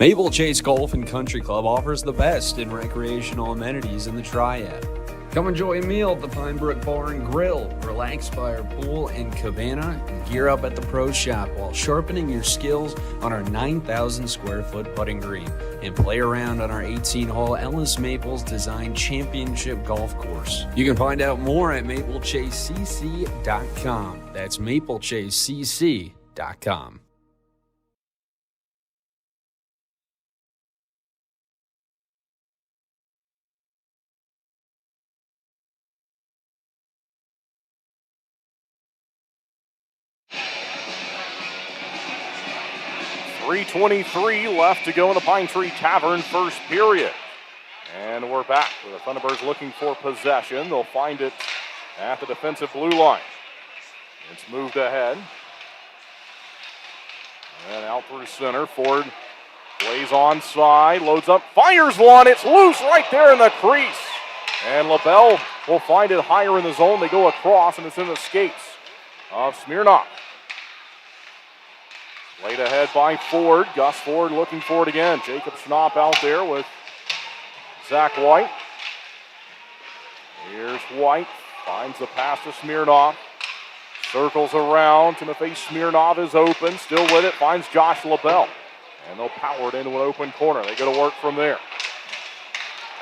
Maple Chase Golf and Country Club offers the best in recreational amenities in the Triad. Come enjoy a meal at the Pinebrook Bar and Grill, relax by our pool and cabana, and gear up at the Pro Shop while sharpening your skills on our 9,000 square foot putting green and play around on our 18-hole Ellis Maples Design Championship Golf Course. You can find out more at maplechasecc.com. That's maplechasecc.com. .323 left to go in the Pine Tree Tavern first period. And we're back with the Thunderbirds looking for possession. They'll find it at the defensive blue line. It's moved ahead. And out through center. Ford plays onside, loads up, fires one. It's loose right there in the crease. And LaBelle will find it higher in the zone. They go across, and it's in the skates of Smirnoff. Laid ahead by Ford. Gus Ford looking for it again. Jacob Schnapp out there with Zach White. Here's White. Finds the pass to Smirnoff. Circles around. Timothy Smirnoff is open. Still with it. Finds Josh LaBelle. And they'll power it into an open corner. They go to work from there.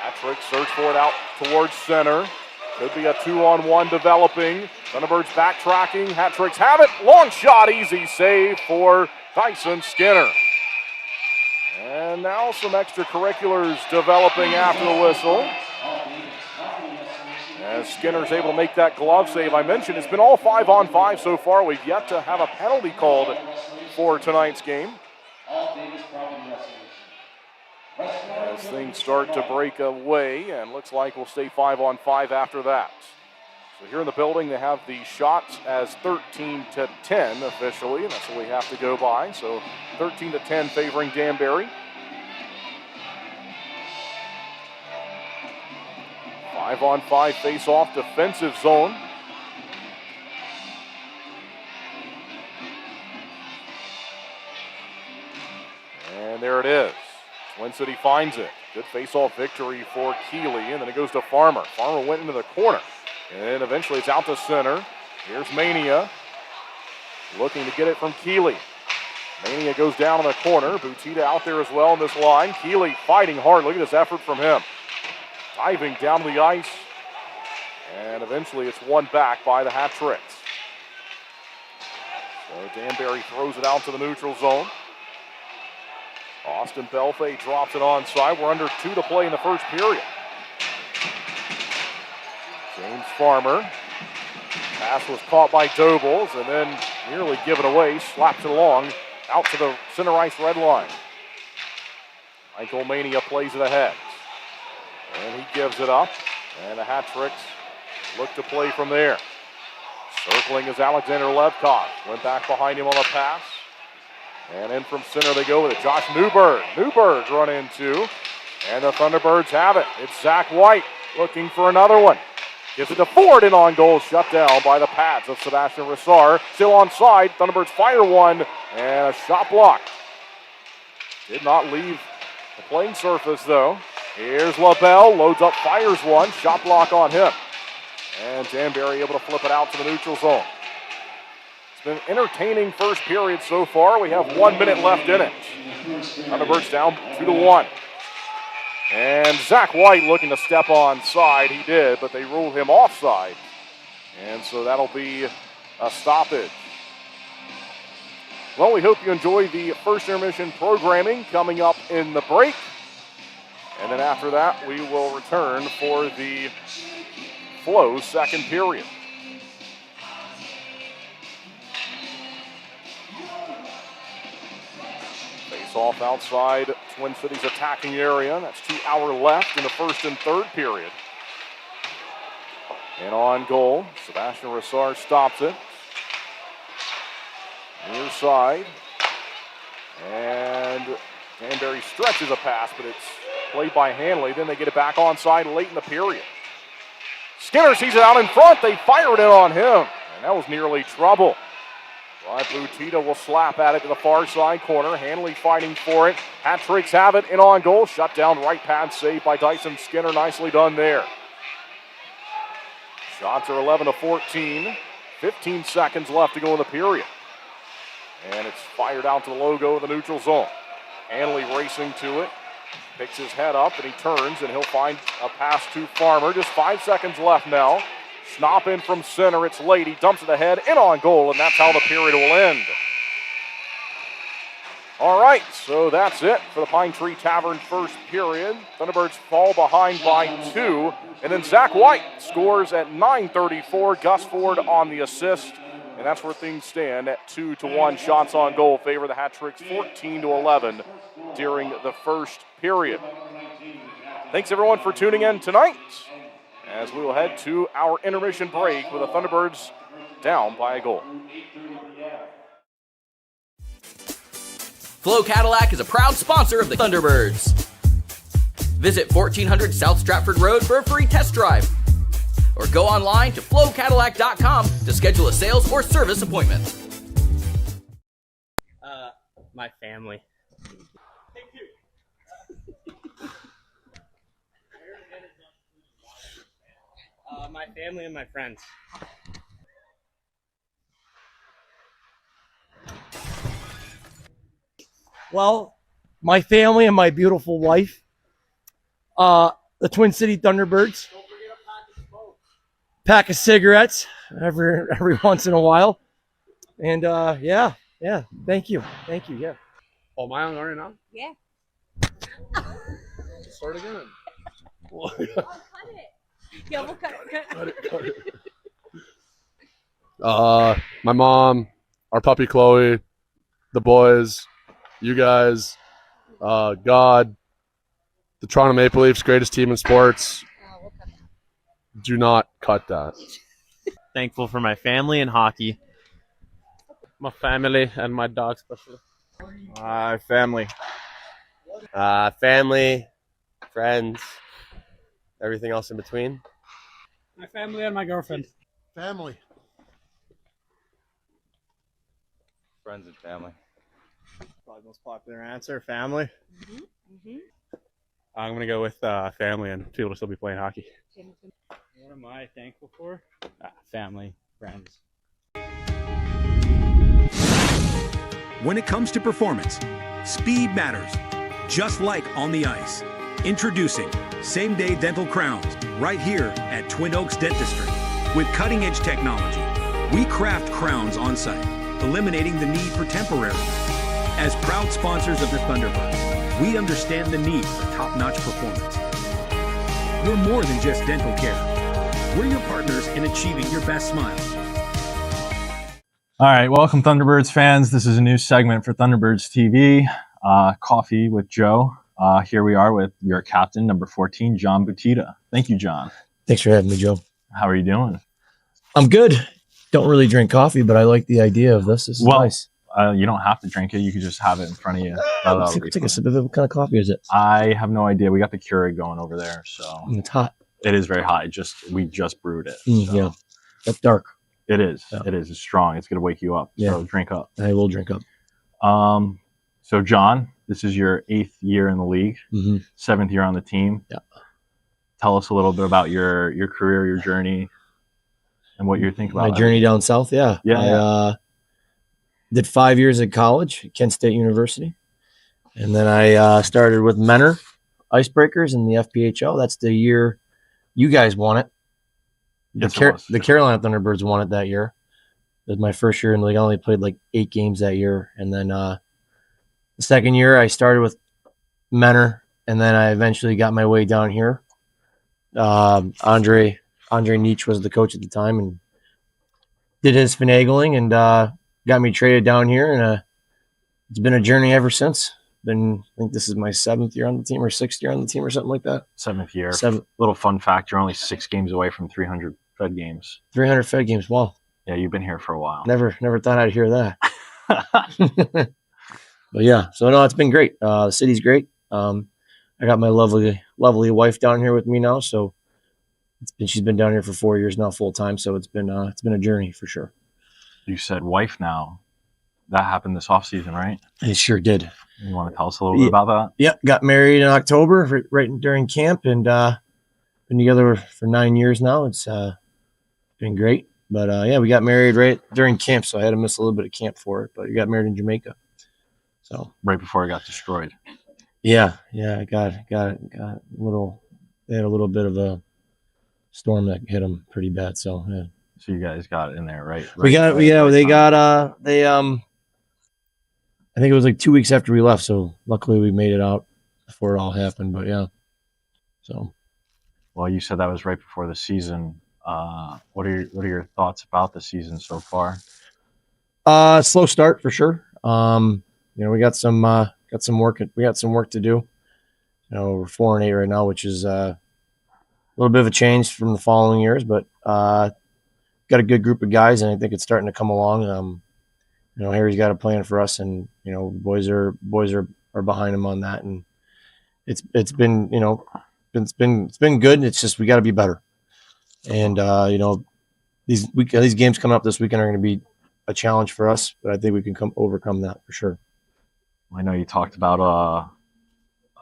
Hat-Tricks search for it out towards center. Could be a 2-on-1 developing. Thunderbirds backtracking. Hat-Tricks have it. Long shot. Easy save for Tyson Skinner. And now some extracurriculars developing after the whistle. As Skinner's able to make that glove save. I mentioned it's been all 5-on-5 so far. We've yet to have a penalty called for tonight's game. As things start to break away, and looks like we'll stay 5-on-5 after that. So here in the building, they have the shots as 13-10 officially, and that's what we have to go by. So 13-10 favoring Danbury. 5-on-5 face-off defensive zone. And there it is. Twin City finds it. Good face-off victory for Keeley, and then it goes to Farmer. Farmer went into the corner, and eventually it's out to center. Here's Mania, looking to get it from Keeley. Mania goes down in the corner. Butita out there as well in this line. Keeley fighting hard. Look at this effort from him. Diving down the ice, and eventually it's won back by the Hat Tricks. So Danbury throws it out to the neutral zone. Austin Belfay drops it onside. We're under 2 to play in the first period. James Farmer. Pass was caught by Dobles and then nearly given away. Slaps it along out to the center ice red line. Michael Mania plays it ahead. And he gives it up. And the Hat Tricks look to play from there. Circling is Alexander Levkov. Went back behind him on the pass. And in from center they go with it. Josh Newberg. Newberg run into. And the Thunderbirds have it. It's Zach White looking for another one. Gives it to Ford and on goal. Shut down by the pads of Sebastian Rissar. Still onside. Thunderbirds fire one. And a shot blocked. Did not leave the playing surface though. Here's LaBelle. Loads up, fires one. Shot block on him. And Danbury able to flip it out to the neutral zone. It's been entertaining first period so far. We have 1 minute left in it. Thunderbirds down 2-1. And Zach White looking to step onside. He did, but they ruled him offside. And so that'll be a stoppage. Well, we hope you enjoy the first intermission programming coming up in the break. And then after that, we will return for the Flow's second period. Face off outside Twin City's attacking area. That's 2 hours left in the first and third period. And on goal, Sebastian Rissar stops it. Near side. And Danbury stretches a pass, but it's played by Hanley. Then they get it back onside late in the period. Skinner sees it out in front. They fire it in on him. And that was nearly trouble. Ryan Butita will slap at it to the far side corner. Hanley fighting for it. Hat Tricks have it in on goal. Shut down right pad save by Dyson Skinner. Nicely done there. Shots are 11-14. 15 seconds left to go in the period. And it's fired out to the logo of the neutral zone. Hanley racing to it. Picks his head up and he turns and he'll find a pass to Farmer. Just 5 seconds left now. Schnapp in from center. It's late. He dumps it ahead in on goal, and that's how the period will end. All right, so that's it for the Pine Tree Tavern first period. Thunderbirds fall behind by 2. And then Zach White scores at 9:34. Gus Ford on the assist. And that's where things stand at 2-1. Shots on goal favor the Hat Tricks 14-11 during the first period. Thanks everyone for tuning in tonight as we will head to our intermission break with the Thunderbirds down by a goal. Flow Cadillac is a proud sponsor of the Thunderbirds. Visit 1400 South Stratford Road for a free test drive. Or go online to flowcadillac.com to schedule a sales or service appointment. My family. My family and my friends. Well, my family and my beautiful wife, the Twin City Thunderbirds. Pack of cigarettes every once in a while, and yeah. Thank you. Yeah. Oh, am I on right now? Yeah. Start again. I'll cut it. Yeah, we'll cut it. My mom, our puppy Chloe, the boys, you guys, God, the Toronto Maple Leafs, greatest team in sports. Do not cut that. Thankful for my family and hockey. My family and my dog especially. Family. Family, friends, everything else in between. My family and my girlfriend. Family. Friends and family. Probably most popular answer, family. I'm gonna go with family and people to still be playing hockey. What am I thankful for? Family, friends. When it comes to performance, speed matters, just like on the ice. Introducing same-day dental crowns right here at Twin Oaks Dentistry. With cutting-edge technology, we craft crowns on site, eliminating the need for temporaries. As proud sponsors of the Thunderbirds, we understand the need for top-notch performance. We're more than just dental care. We're your partners in achieving your best smile. All right, welcome Thunderbirds fans. This is a new segment for Thunderbirds TV, Coffee with Joe. Here we are with your captain, number 14, John Butita. Thank you, John. Thanks for having me, Joe. How are you doing? I'm good. Don't really drink coffee, but I like the idea of this. This is nice. You don't have to drink it. You could just have it in front of you. Take a sip of it. What kind of coffee is it? I have no idea. We got the Keurig going over there, so It's hot. it is very hot. We just brewed it. So. Yeah, that's dark. It is. Yeah. It is. It's strong. It's gonna wake you up. Yeah. So drink up. I will drink up. So John, this is your 8th year in the league, 7th year on the team. Yeah. Tell us a little bit about your career, your journey, and what you're thinking about. My journey down south. Yeah. Yeah. I did 5 years at college at Kent State University, and then I started with Menor Icebreakers in the FPHL. That's the year you guys won it. The Carolina Thunderbirds won it that year. It was my first year in the league. I only played like 8 games that year. And then the second year I started with Menor, and then I eventually got my way down here. Andre Nietzsche was the coach at the time and did his finagling and got me traded down here. And it's been a journey ever since. I think this is my 7th year on the team or 6th year on the team or something like that. 7th year. 7th. Little fun fact, you're only 6 games away from 300 Fed games. 300 Fed games. Wow. Yeah, you've been here for a while. Never thought I'd hear that. But yeah, so no, it's been great. The city's great. I got my lovely wife down here with me now. So she's been down here for 4 years now, full time. So it's been a journey for sure. You said wife now. That happened this off season, right? It sure did. You want to tell us a little bit about that? Yep, got married in October, right during camp, and been together for 9 years now. It's been great. But yeah, we got married right during camp, so I had to miss a little bit of camp for it. But we got married in Jamaica, so right before it got destroyed. Yeah, I got a little. They had a little bit of a storm that hit them pretty bad. So yeah. So you guys got it in there, right? They got I think it was like 2 weeks after we left, so luckily we made it out before it all happened. But yeah, so. Well, you said that was right before the season. What are your thoughts about the season so far? Slow start for sure. We got some work. We got some work to do. We're 4-8 right now, which is a little bit of a change from the following years, but got a good group of guys, and I think it's starting to come along. Harry's got a plan for us, and boys are behind him on that, and it's been good. It's just we got to be better, and these games coming up this weekend are going to be a challenge for us, but I think we can overcome that for sure. I know you talked about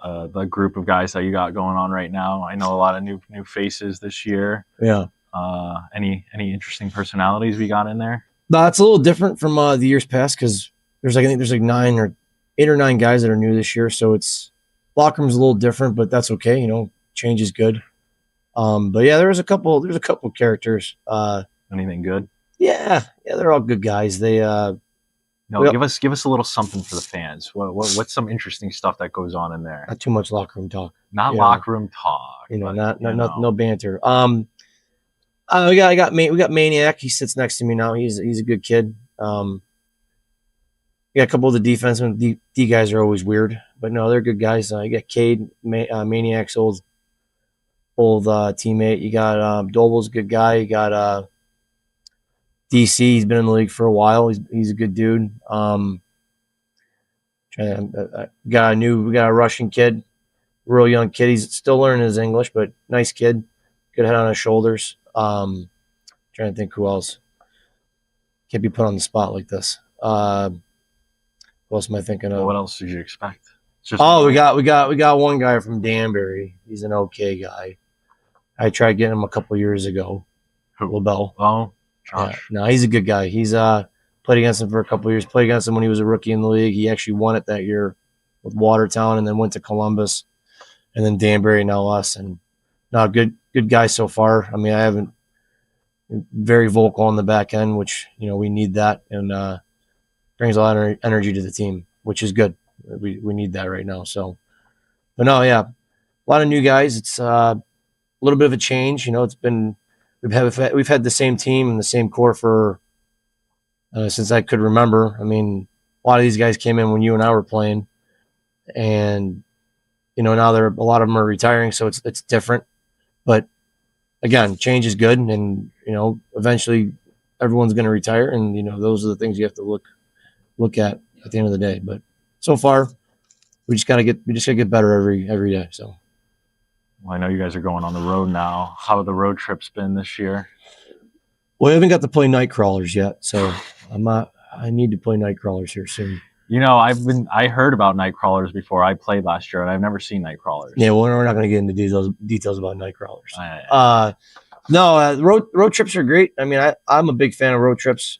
the group of guys that you got going on right now. I know a lot of new faces this year. Yeah. Any interesting personalities we got in there? No, it's a little different from the years past because I think there's like 8 or 9 guys that are new this year. So it's locker room's a little different, but that's okay. Change is good. But yeah, there's a couple characters. Anything good? Yeah, they're all good guys. They give us a little something for the fans. What's some interesting stuff that goes on in there? Not too much locker room talk. Not locker room talk. No banter. We got Maniac. He sits next to me now. He's a good kid. We got a couple of the defensemen. D guys are always weird, but no, they're good guys. You got Cade, Maniac's old teammate. You got Doble's a good guy. You got DC. He's been in the league for a while. He's a good dude. We got a Russian kid, real young kid. He's still learning his English, but nice kid. Good head on his shoulders. Trying to think who else. Can't be put on the spot like this. What else am I thinking of? What else did you expect? We got one guy from Danbury. He's an okay guy. I tried getting him a couple years ago. LaBelle. Oh, yeah. No, he's a good guy. He's played against him for a couple years. Played against him when he was a rookie in the league. He actually won it that year with Watertown, and then went to Columbus, and then Danbury, now us. And no, good guy so far. I mean, I haven't very vocal on the back end, which we need that, and brings a lot of energy to the team, which is good. We need that right now. So, but no, yeah, a lot of new guys. It's a little bit of a change. It's been we've had the same team and the same core for since I could remember. I mean, a lot of these guys came in when you and I were playing, and now a lot of them are retiring, so it's different. But again, change is good, and eventually everyone's going to retire, and those are the things you have to look at the end of the day. But so far, we just gotta get better every day. So, well, I know you guys are going on the road now. How have the road trips been this year? Well, I haven't got to play night crawlers yet, so I need to play night crawlers here soon. I heard about night crawlers before. I played last year, and I've never seen night crawlers. Yeah, well, we're not going to get into details about night crawlers. Road trips are great. I mean, I'm a big fan of road trips.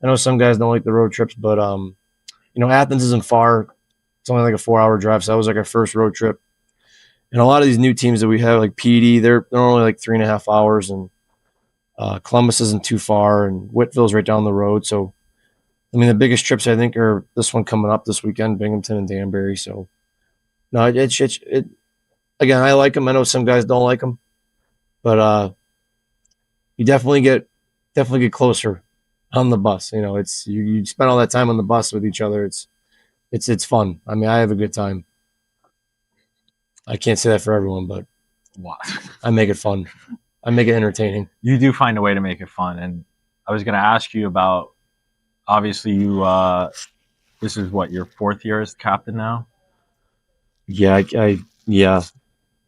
I know some guys don't like the road trips, but Athens isn't far. It's only like a 4-hour drive, so that was like our first road trip. And a lot of these new teams that we have, like PD, they're only like 3.5 hours, and Columbus isn't too far, and Whitville's right down the road. So, I mean, the biggest trips I think are this one coming up this weekend, Binghamton and Danbury. So, no, it again, I like them. I know some guys don't like them, but you definitely get closer on the bus. It's you spend all that time on the bus with each other. It's fun. I mean, I have a good time. I can't say that for everyone, but I make it fun. I make it entertaining. You do find a way to make it fun. And I was going to ask you about, obviously you, this is what, your 4th year as captain now? Yeah, yeah.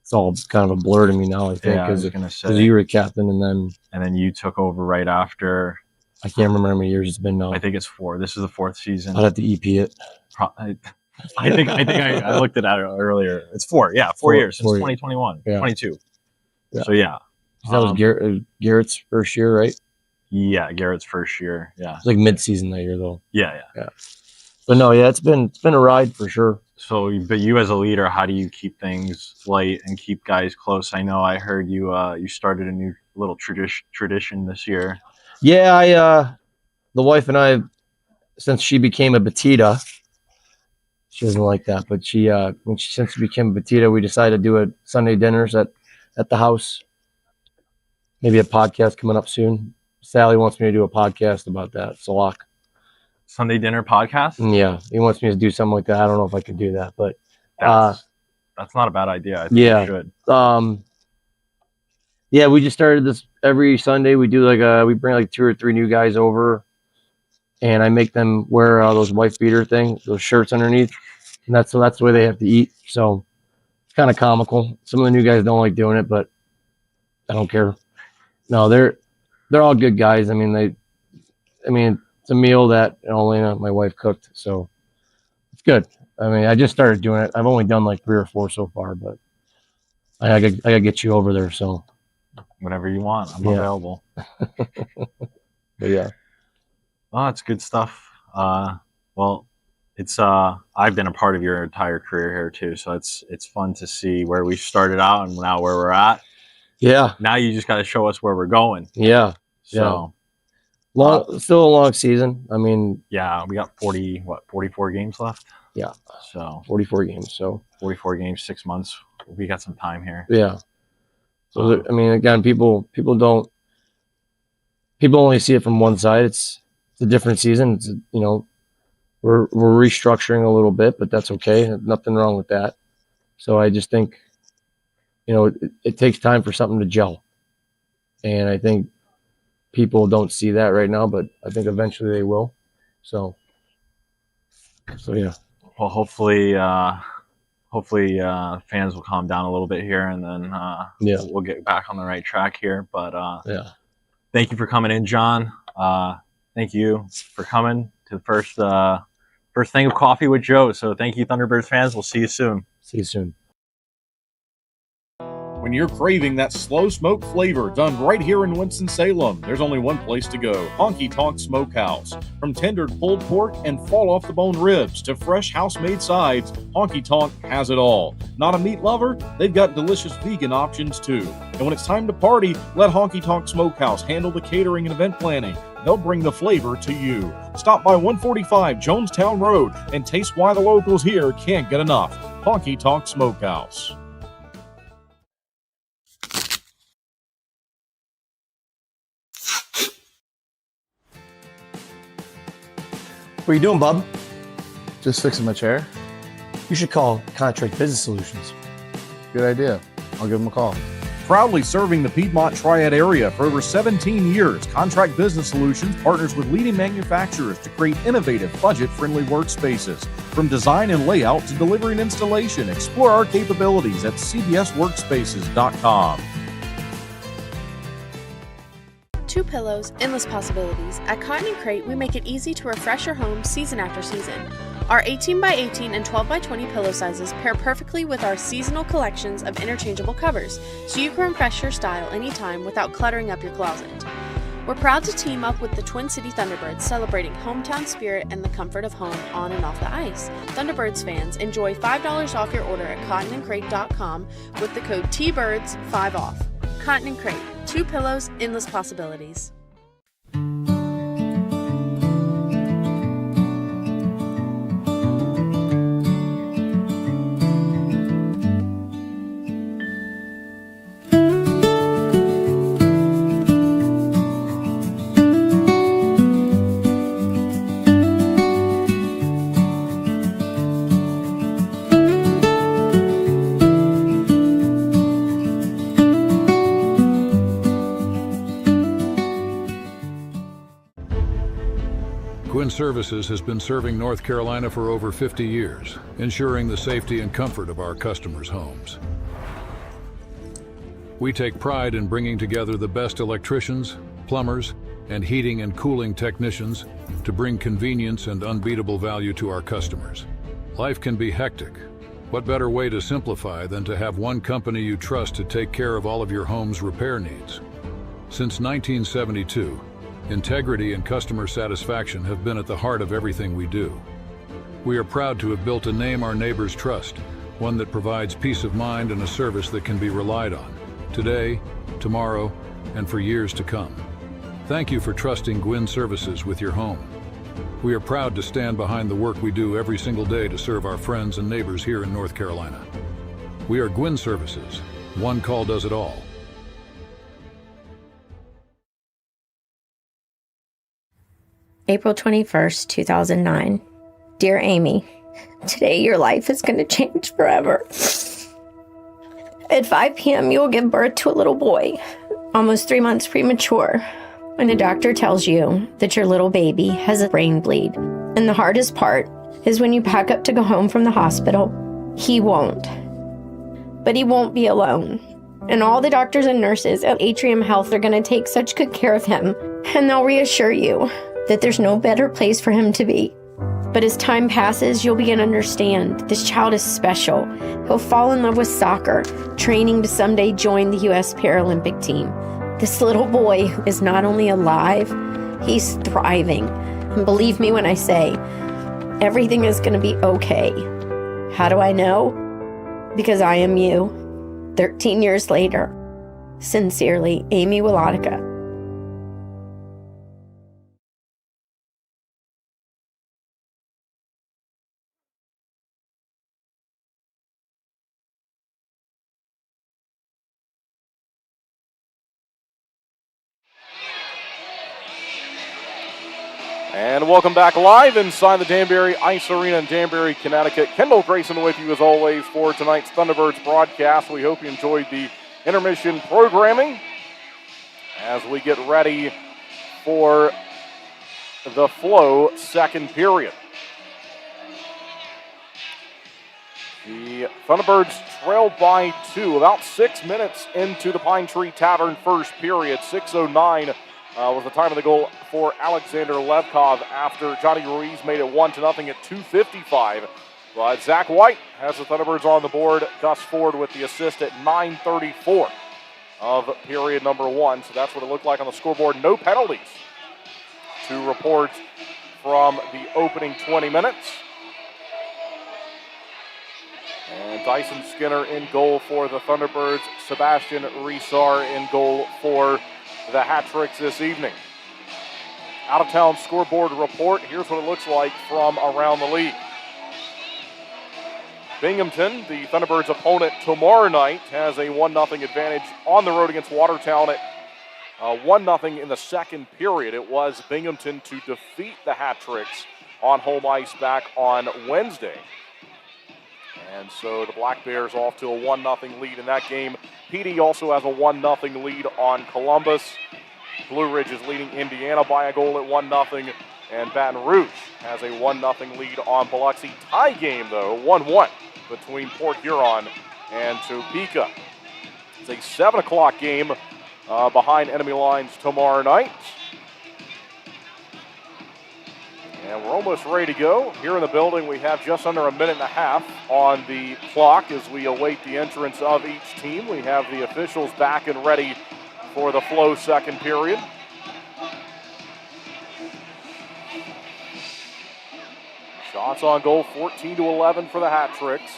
It's all kind of a blur to me now, I think. Yeah, I was going to say. Because you were captain, and then you took over right after. I can't remember how many years it's been now. I think it's 4. This is the 4th season. I'd have to EP it. I think I looked at it earlier. It's 4. Yeah, 4 years since 2021, 22. Yeah. So yeah, that was Garrett's first year, right? Yeah, Garrett's first year. Yeah, it's like mid-season that year though. Yeah. But no, yeah, it's been a ride for sure. So, but you as a leader, how do you keep things light and keep guys close? I know I heard you started a new little tradition this year. Yeah, the wife and I, since she became a Batita, she doesn't like that, but since she became a Batita, we decided to do a Sunday dinners at the house. Maybe a podcast coming up soon. Sally wants me to do a podcast about that. Salak. Sunday dinner podcast? Yeah, he wants me to do something like that. I don't know if I could do that, but that's not a bad idea. I think you should. Yeah, we just started this every Sunday. We do we bring like 2 or 3 new guys over, and I make them wear those wife beater things, those shirts underneath, and that's the way they have to eat. So it's kind of comical. Some of the new guys don't like doing it, but I don't care. No, they're all good guys. I mean, it's a meal that Elena, my wife, cooked, so it's good. I mean, I just started doing it. I've only done like 3 or 4 so far, but I gotta get you over there. So whenever you want, I'm available. But yeah. Oh, that's good stuff. Well, it's I've been a part of your entire career here too, so it's fun to see where we started out and now where we're at. Yeah. Now you just got to show us where we're going. Yeah. So still a long season. I mean, yeah, we got 44 games left. Yeah. So 44 games. So 44 games, 6 months. We got some time here. Yeah. So I mean, again, people only see it from one side. It's a different season. It's we're restructuring a little bit, but that's okay. Nothing wrong with that. So I just think, it takes time for something to gel, and I think people don't see that right now, but I think eventually they will. So yeah. Well, hopefully fans will calm down a little bit here, and then we'll get back on the right track here. But thank you for coming in, John. Thank you for coming to the first thing of coffee with Joe. So thank you, Thunderbirds fans. We'll see you soon. See you soon. When you're craving that slow smoke flavor done right here in Winston-Salem, there's only one place to go, Honky Tonk Smokehouse. From tendered pulled pork and fall-off-the-bone ribs to fresh house-made sides, Honky Tonk has it all. Not a meat lover? They've got delicious vegan options too. And when it's time to party, let Honky Tonk Smokehouse handle the catering and event planning. They'll bring the flavor to you. Stop by 145 Jonestown Road and taste why the locals here can't get enough. Honky Tonk Smokehouse. What are you doing, bub? Just fixing my chair. You should call Contract Business Solutions. Good idea. I'll give them a call. Proudly serving the Piedmont Triad area for over 17 years, Contract Business Solutions partners with leading manufacturers to create innovative, budget-friendly workspaces. From design and layout to delivery and installation, explore our capabilities at cbsworkspaces.com. Two pillows, endless possibilities. At Cotton & Crate, we make it easy to refresh your home season after season. Our 18x18 and 12x20 pillow sizes pair perfectly with our seasonal collections of interchangeable covers, so you can refresh your style anytime without cluttering up your closet. We're proud to team up with the Twin City Thunderbirds, celebrating hometown spirit and the comfort of home on and off the ice. Thunderbirds fans, enjoy $5 off your order at cottonandcrate.com with the code TBIRDS5OFF. Cotton & Crate, two pillows, endless possibilities. Gwin Services has been serving North Carolina for over 50 years, ensuring the safety and comfort of our customers' homes. We take pride in bringing together the best electricians, plumbers, and heating and cooling technicians to bring convenience and unbeatable value to our customers. Life can be hectic. What better way to simplify than to have one company you trust to take care of all of your home's repair needs? Since 1972, integrity and customer satisfaction have been at the heart of everything we do. We are proud to have built a name our neighbors trust, one that provides peace of mind and a service that can be relied on, today, tomorrow, and for years to come. Thank you for trusting Gwin Services with your home. We are proud to stand behind the work we do every single day to serve our friends and neighbors here in North Carolina. We are Gwin Services. One call does it all. April 21st, 2009. Dear Amy, today your life is going to change forever. At 5 p.m., you will give birth to a little boy, almost 3 months premature. When the doctor tells you that your little baby has a brain bleed. And the hardest part is when you pack up to go home from the hospital, he won't. But he won't be alone. And all the doctors and nurses at Atrium Health are going to take such good care of him. And they'll reassure you that there's no better place for him to be. But as time passes, you'll begin to understand this child is special. He'll fall in love with soccer, training to someday join the U.S. Paralympic team. This little boy is not only alive, he's thriving. And believe me when I say, everything is going to be okay. How do I know? Because I am you. 13 years later. Sincerely, Amy Wilotica. And welcome back live inside the Danbury Ice Arena in Danbury, Connecticut. Kendall Grayson with you as always for tonight's Thunderbirds broadcast. We hope you enjoyed the intermission programming as we get ready for the Flow second period. The Thunderbirds trail by 2, about 6 minutes into the Pine Tree Tavern first period. 6:09 was the time of the goal for Alexander Levkov after Johnny Ruiz made it 1-0 at 2:55. But Zach White has the Thunderbirds on the board. Gus Ford with the assist at 9:34 of period number 1. So that's what it looked like on the scoreboard. No penalties to report from the opening 20 minutes. And Dyson Skinner in goal for the Thunderbirds. Sebastian Risar in goal for the hat-tricks this evening. Out-of-town scoreboard report. Here's what it looks like from around the league. Binghamton, the Thunderbirds' opponent tomorrow night, has a 1-0 advantage on the road against Watertown at 1-0 in the second period. It was Binghamton to defeat the hat-tricks on home ice back on Wednesday. And so the Black Bears off to a 1-0 lead in that game. PD also has a 1-0 lead on Columbus. Blue Ridge is leading Indiana by a goal at 1-0. And Baton Rouge has a 1-0 lead on Biloxi. Tie game, though, 1-1 between Port Huron and Topeka. It's a 7 o'clock game behind enemy lines tomorrow night. And we're almost ready to go. Here in the building, we have just under a minute and a half on the clock as we await the entrance of each team. We have the officials back and ready for the Flow second period. Shots on goal, 14-11 for the hat-tricks.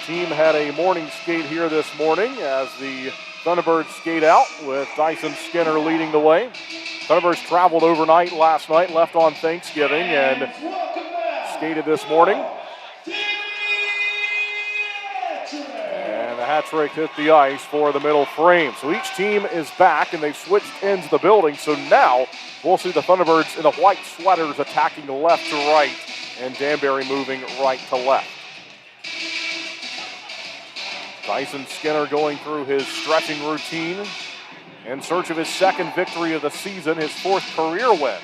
Team had a morning skate here this morning as the Thunderbirds skate out with Dyson Skinner leading the way. Thunderbirds traveled overnight last night, left on Thanksgiving, and skated this morning. And the hat-trick hit the ice for the middle frame. So each team is back, and they've switched ends of the building. So now we'll see the Thunderbirds in the white sweaters attacking left to right, and Danbury moving right to left. Dyson Skinner going through his stretching routine in search of his second victory of the season, his 4th career win.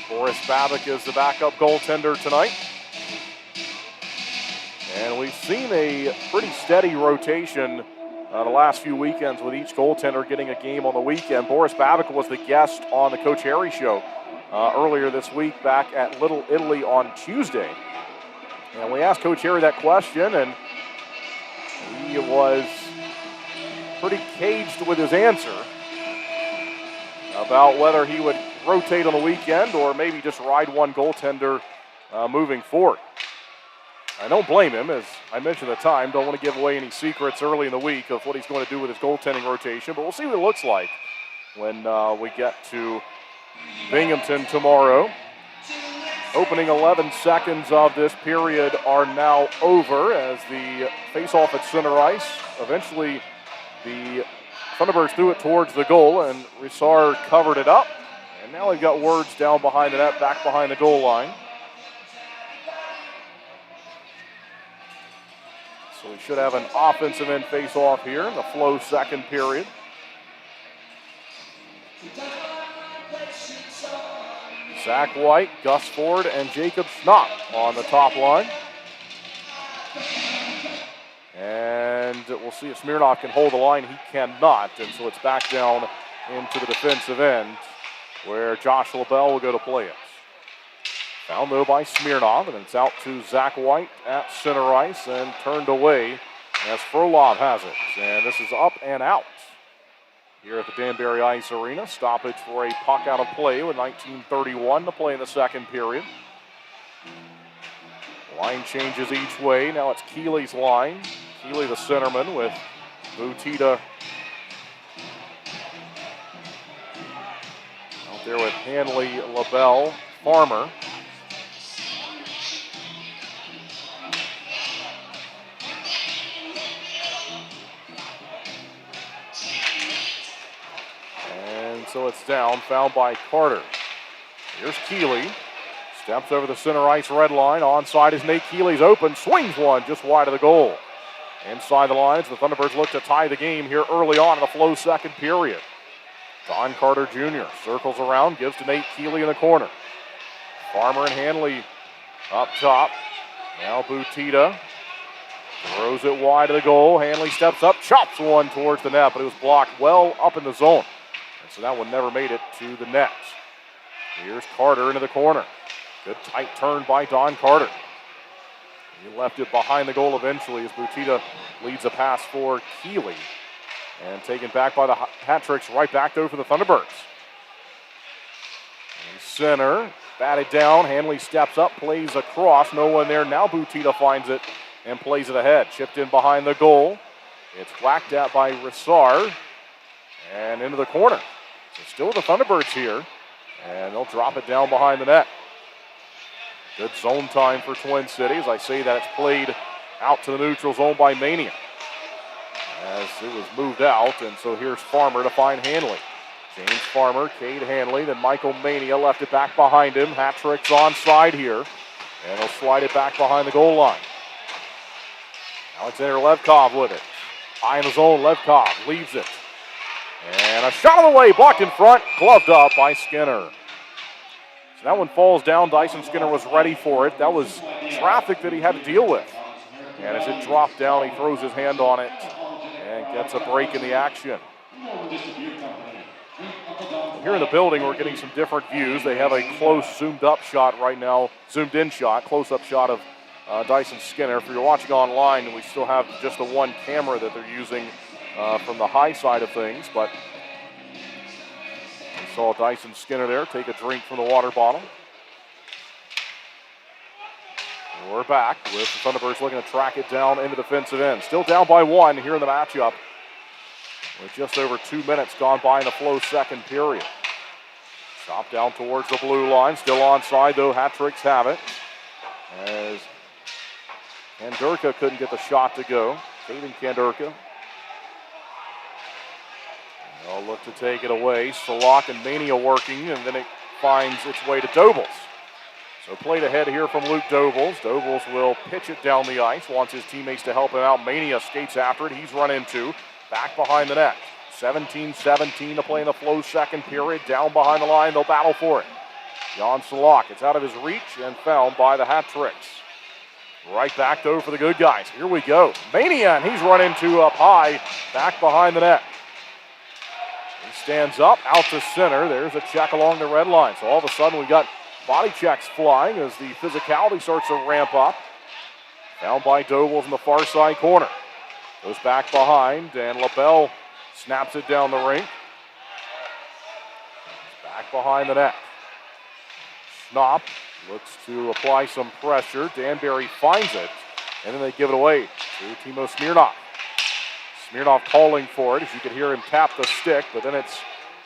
Boris Babick is the backup goaltender tonight. And we've seen a pretty steady rotation the last few weekends with each goaltender getting a game on the weekend. Boris Babick was the guest on the Coach Harry Show earlier this week back at Little Italy on Tuesday. And we asked Coach Harry that question, and he was pretty caged with his answer about whether he would rotate on the weekend or maybe just ride one goaltender moving forward. I don't blame him, as I mentioned at the time. Don't want to give away any secrets early in the week of what he's going to do with his goaltending rotation, but we'll see what it looks like when we get to Binghamton tomorrow. Opening 11 seconds of this period are now over as the face-off at center ice. Eventually, the Thunderbirds threw it towards the goal, and Risar covered it up. And now we've got words down behind the net, back behind the goal line. So we should have an offensive end face-off here in the Flow second period. Zach White, Gus Ford, and Jacob Schnapp on the top line. And we'll see if Smirnov can hold the line. He cannot, and so it's back down into the defensive end where Josh LaBelle will go to play it. Found, though, by Smirnov, and it's out to Zach White at center ice and turned away as Frolov has it. And this is up and out here at the Danbury Ice Arena. Stoppage for a puck out of play with 19:31 to play in the second period. Line changes each way. Now it's Keeley's line. Keeley, the centerman, with Butita out there with Hanley, LaBelle, Farmer. So it's down, fouled by Carter. Here's Keeley. Steps over the center ice red line. Onside is Nate Keeley's open. Swings one just wide of the goal. Inside the lines, the Thunderbirds look to tie the game here early on in the Flow second period. Don Carter Jr. circles around, gives to Nate Keeley in the corner. Farmer and Hanley up top. Now Butita throws it wide of the goal. Hanley steps up, chops one towards the net, but it was blocked well up in the zone. And so that one never made it to the net. Here's Carter into the corner. Good tight turn by Don Carter. He left it behind the goal eventually as Butita leads a pass for Keeley. And taken back by the Hat Tricks, right back though for the Thunderbirds. And center, batted down. Hanley steps up, plays across. No one there. Now Butita finds it and plays it ahead. Chipped in behind the goal. It's whacked at by Rissar. And into the corner. So still the Thunderbirds here. And they'll drop it down behind the net. Good zone time for Twin City. As I say that, it's played out to the neutral zone by Mania. As it was moved out, and so here's Farmer to find Hanley. James Farmer, Cade Hanley, then Michael Mania left it back behind him. Hat Tricks onside here, and he'll slide it back behind the goal line. Alexander Levkov with it. High in the zone, Levkov leaves it. And a shot on the way, blocked in front, gloved up by Skinner. So that one falls down. Dyson Skinner was ready for it. That was traffic that he had to deal with. And as it dropped down, he throws his hand on it and gets a break in the action. Here in the building, we're getting some different views. They have a close zoomed-up shot right now, zoomed-in shot, close-up shot of Dyson Skinner. If you're watching online, we still have just the one camera that they're using from the high side of things, but we saw Dyson Skinner there take a drink from the water bottle. And we're back with the Thunderbirds looking to track it down into the defensive end. Still down by one here in the matchup with just over 2 minutes gone by in the Flow second period. Chop down towards the blue line. Still onside, though. Hat Tricks have it. As Kandurka couldn't get the shot to go. Caden Kandurka. They'll look to take it away. Salak and Mania working, and then it finds its way to Dobles. So played ahead here from Luke Dobles. Dobles will pitch it down the ice. Wants his teammates to help him out. Mania skates after it. He's run into. Back behind the net. 17-17 to play in the Flow second period. Down behind the line. They'll battle for it. Jan Salak. It's out of his reach and found by the Hat Tricks. Right back, though, for the good guys. Here we go. Mania, and he's run into up high. Back behind the net. He stands up, out to center. There's a check along the red line. So all of a sudden we got body checks flying as the physicality starts to ramp up. Down by Dobles in the far side corner. Goes back behind, and LaBelle snaps it down the rink. Back behind the net. Schnapp looks to apply some pressure. Danbury finds it, and then they give it away to Timo Smirnov. Smirnov calling for it, as you can hear him tap the stick, but then it's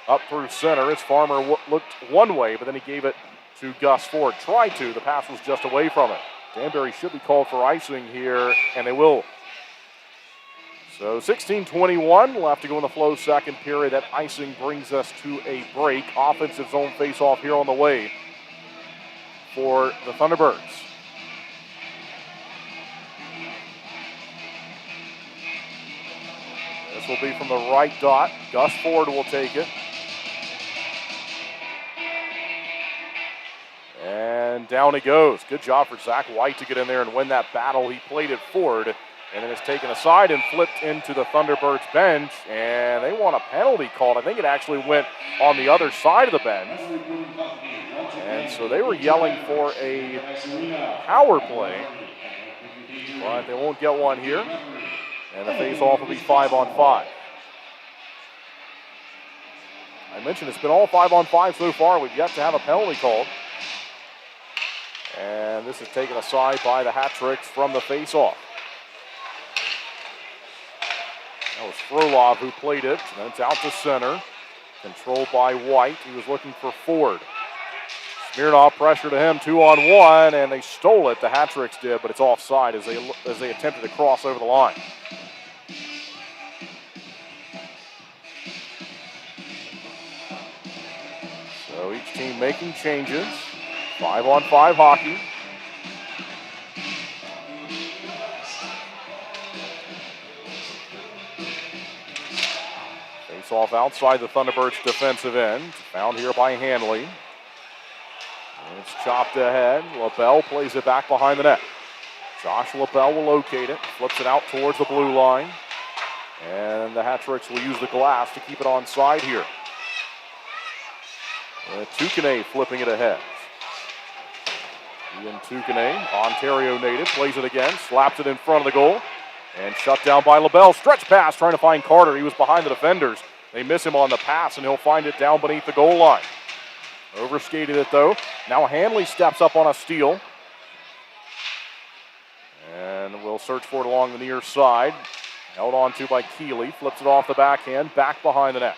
up through center. As Farmer looked one way, but then he gave it to Gus Ford. Tried to, the pass was just away from it. Danbury should be called for icing here, and they will. So 16:21 left to go in the Flow second period. That icing brings us to a break. Offensive zone face-off here on the way for the Thunderbirds. This will be from the right dot. Gus Ford will take it. And down he goes. Good job for Zach White to get in there and win that battle. He played it forward, and then it's taken aside and flipped into the Thunderbirds bench, and they want a penalty called. I think it actually went on the other side of the bench. And so they were yelling for a power play, but they won't get one here. And the face-off will be 5-on-5. I mentioned it's been all 5-on-5 so far. We've yet to have a penalty called. And this is taken aside by the Hat Tricks from the face-off. That was Frolov who played it. And it's out to center. Controlled by White. He was looking for Ford. Smirnov pressure to him, 2-on-1, and they stole it. The Hat Tricks did, but it's offside as they attempted to cross over the line. So each team making changes. 5-on-5 hockey. Face off outside the Thunderbirds' defensive end. Found here by Hanley. It's chopped ahead. LaBelle plays it back behind the net. Josh LaBelle will locate it. Flips it out towards the blue line. And the Hat-Tricks will use the glass to keep it onside here. Tukane flipping it ahead. Ian Tukane, Ontario native, plays it again. Slaps it in front of the goal. And shut down by LaBelle. Stretch pass trying to find Carter. He was behind the defenders. They miss him on the pass, and he'll find it down beneath the goal line. Overskated it, though. Now Hanley steps up on a steal. And we'll search for it along the near side. Held on to by Keeley. Flips it off the backhand, back behind the net.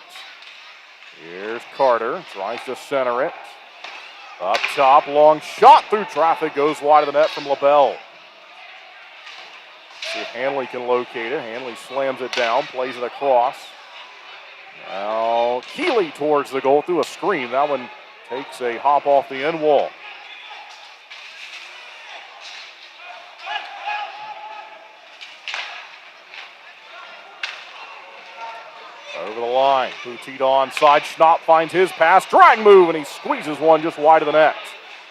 Here's Carter. Tries to center it. Up top, long shot through traffic. Goes wide of the net from LaBelle. See if Hanley can locate it. Hanley slams it down, plays it across. Now Keeley towards the goal through a screen. That one takes a hop off the end wall. Over the line, Boutique onside. Schnapp finds his pass. Drag move, and he squeezes one just wide of the net.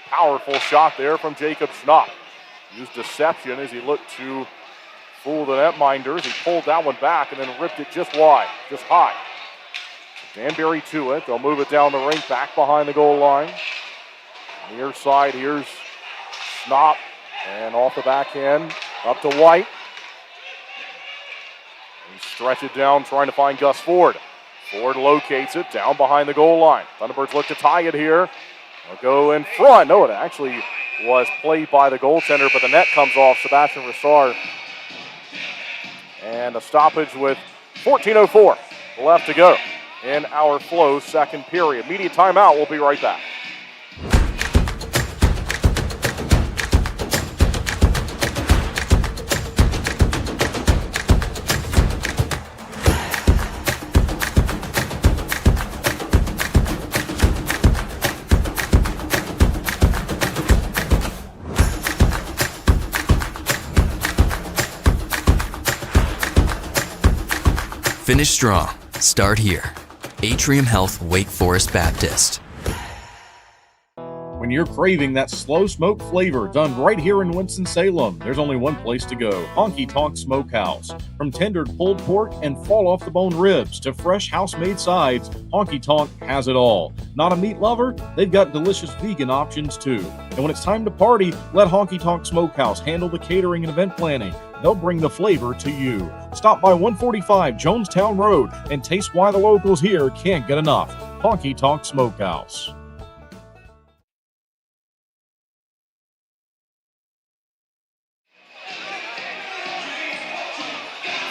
Powerful shot there from Jacob Schnapp. Used deception as he looked to fool the netminders. He pulled that one back and then ripped it just wide, just high. Danbury to it. They'll move it down the rink, back behind the goal line. Near side, here's Schnapp. And off the backhand, up to White. And stretch it down, trying to find Gus Ford. Ford locates it down behind the goal line. Thunderbirds look to tie it here. They'll go in front. No, it actually was played by the goaltender, but the net comes off. Sebastian Rissard. And a stoppage with 14:04 left to go in our Flow second period. Media timeout. We'll be right back. Finish strong. Start here. Atrium Health Wake Forest Baptist. When you're craving that slow smoke flavor done right here in Winston-Salem, there's only one place to go, Honky Tonk Smokehouse. From tendered pulled pork and fall-off-the-bone ribs to fresh house-made sides, Honky Tonk has it all. Not a meat lover? They've got delicious vegan options too. And when it's time to party, let Honky Tonk Smokehouse handle the catering and event planning. They'll bring the flavor to you. Stop by 145 Jonestown Road and taste why the locals here can't get enough. Honky Tonk Smokehouse.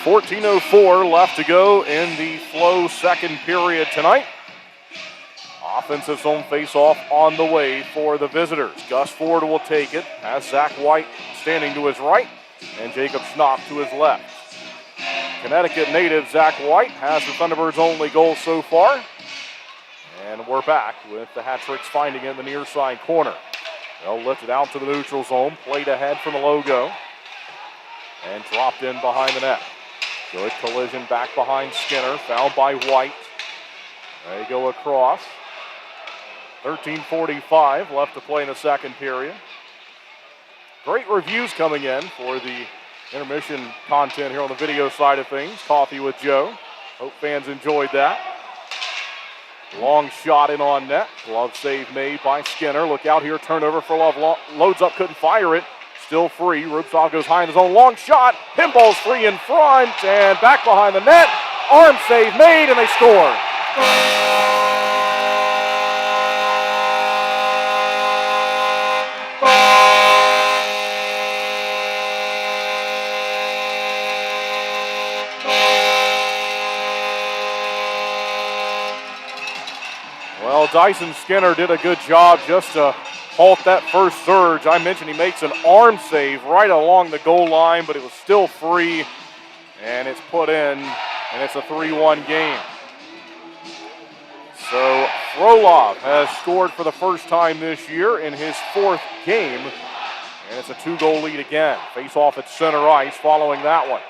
$14:04 left to go in the Flow second period tonight. Offensive zone face-off on the way for the visitors. Gus Ford will take it, has Zach White standing to his right, and Jacob Schnapp to his left. Connecticut native Zach White has the Thunderbirds' only goal so far. And we're back with the Hat-Tricks finding it in the near side corner. They'll lift it out to the neutral zone, played ahead from the logo, and dropped in behind the net. Good collision back behind Skinner, fouled by White. They go across. 13:45 left to play in the second period. Great reviews coming in for the intermission content here on the video side of things. Coffee with Joe. Hope fans enjoyed that. Long shot in on net. Glove save made by Skinner. Look out here, turnover for Love. Loads up, couldn't fire it. Still free. Rubtsov goes high in his own. Long shot. Pinball's free in front and back behind the net. Arm save made and they score. Well, Dyson Skinner did a good job just to halt that first surge. I mentioned he makes an arm save right along the goal line, but it was still free, and it's put in, and it's a 3-1 game. So Frolov has scored for the first time this year in his 4th game. And it's a 2-goal lead again. Face off at center ice following that one.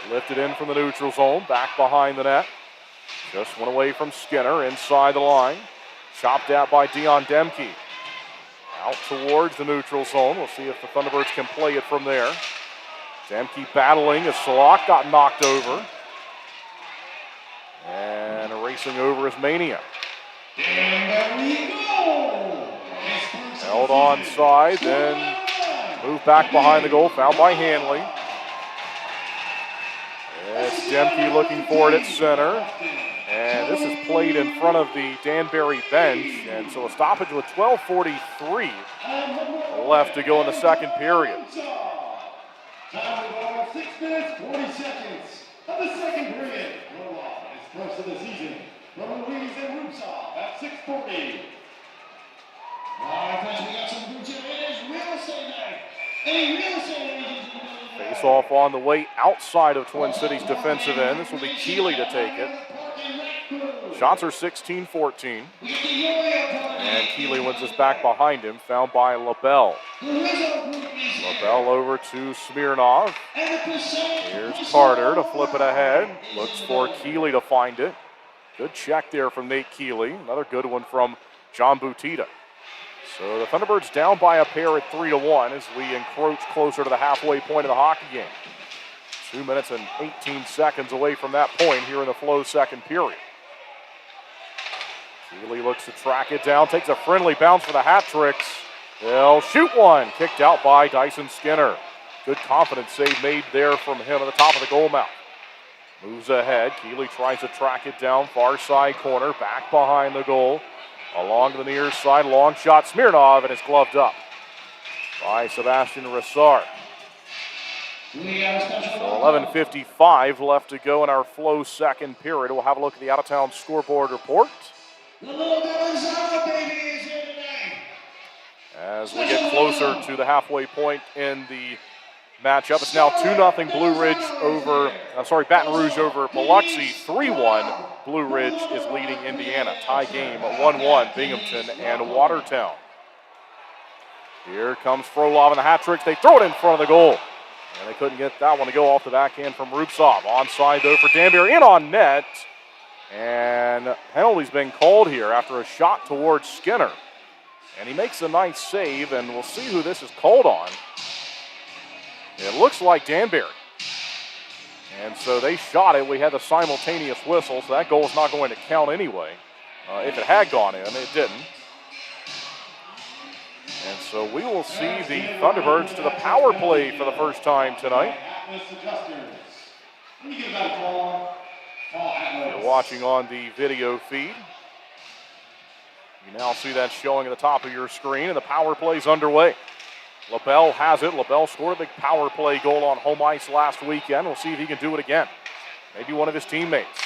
Lifted in from the neutral zone, back behind the net. Just went away from Skinner inside the line. Chopped out by Dion Demke. Out towards the neutral zone. We'll see if the Thunderbirds can play it from there. Demke battling as Salak got knocked over. And racing over is Mania. Held onside, then moved back behind the goal, found by Hanley. It's Demke looking for it at center. And this is played in front of the Danbury bench. And so a stoppage with 12:43 left to go in the second period. 6 minutes, 40 seconds of the second period. Frolov is first of the season from Louise and Rupsov at 6:40. All right, friends, we got some good shit. It is real estate night. Any real estate agents? Face off on the way outside of Twin City's defensive end. This will be Keeley to take it. Shots are 16-14. And Keeley wins this back behind him, found by LaBelle. LaBelle over to Smirnov. Here's Carter to flip it ahead. Looks for Keeley to find it. Good check there from Nate Keeley. Another good one from John Butita. So the Thunderbirds down by a pair at 3-1 as we encroach closer to the halfway point of the hockey game. 2 minutes and 18 seconds away from that point here in the Flow second period. Keeley looks to track it down, takes a friendly bounce for the hat tricks. They'll shoot one, kicked out by Dyson Skinner. Good confidence save made there from him at the top of the goal mouth. Moves ahead, Keeley tries to track it down, far side corner, back behind the goal. Along to the near side, long shot, Smirnov, and it's gloved up by Sebastian Rissard. So 11:55 left to go in our Flow second period. We'll have a look at the out-of-town scoreboard report. As we get closer to the halfway point in the matchup, it's now 2-0 Blue Ridge over, Baton Rouge over Biloxi. 3-1 Blue Ridge is leading Indiana. Tie game 1-1 Binghamton and Watertown. Here comes Frolov and the hat tricks. They throw it in front of the goal. And they couldn't get that one to go off the backhand from Rupsov. Onside though for Danbury, in on net. And penalty's been called here after a shot towards Skinner. And he makes a nice save, and we'll see who this is called on. It looks like Danbury. And so they shot it. We had the simultaneous whistle, so that goal is not going to count anyway. If it had gone in, it didn't. And so we will see the Thunderbirds to the power play for the first time tonight. You're watching on the video feed. You now see that showing at the top of your screen, and the power play's underway. LaBelle has it. LaBelle scored a big power play goal on home ice last weekend. We'll see if he can do it again. Maybe one of his teammates.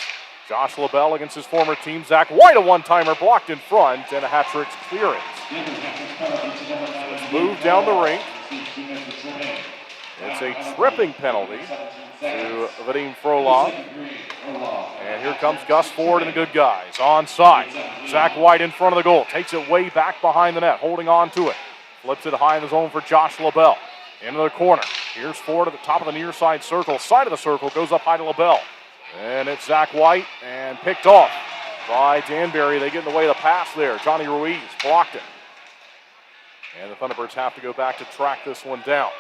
Josh LaBelle against his former team. Zach White, a one-timer blocked in front, and a hat-trick's clearance. It's moved down the rink. It's a tripping penalty to Vadim Frolov. And here comes Gus Ford and the good guys. Onside. Zach White in front of the goal. Takes it way back behind the net, holding on to it. Flips it high in the zone for Josh LaBelle. Into the corner. Here's Ford at the top of the near side circle. Side of the circle goes up high to LaBelle. And it's Zach White, and picked off by Danbury. They get in the way of the pass there. Johnny Ruiz blocked it. And the Thunderbirds have to go back to track this one down.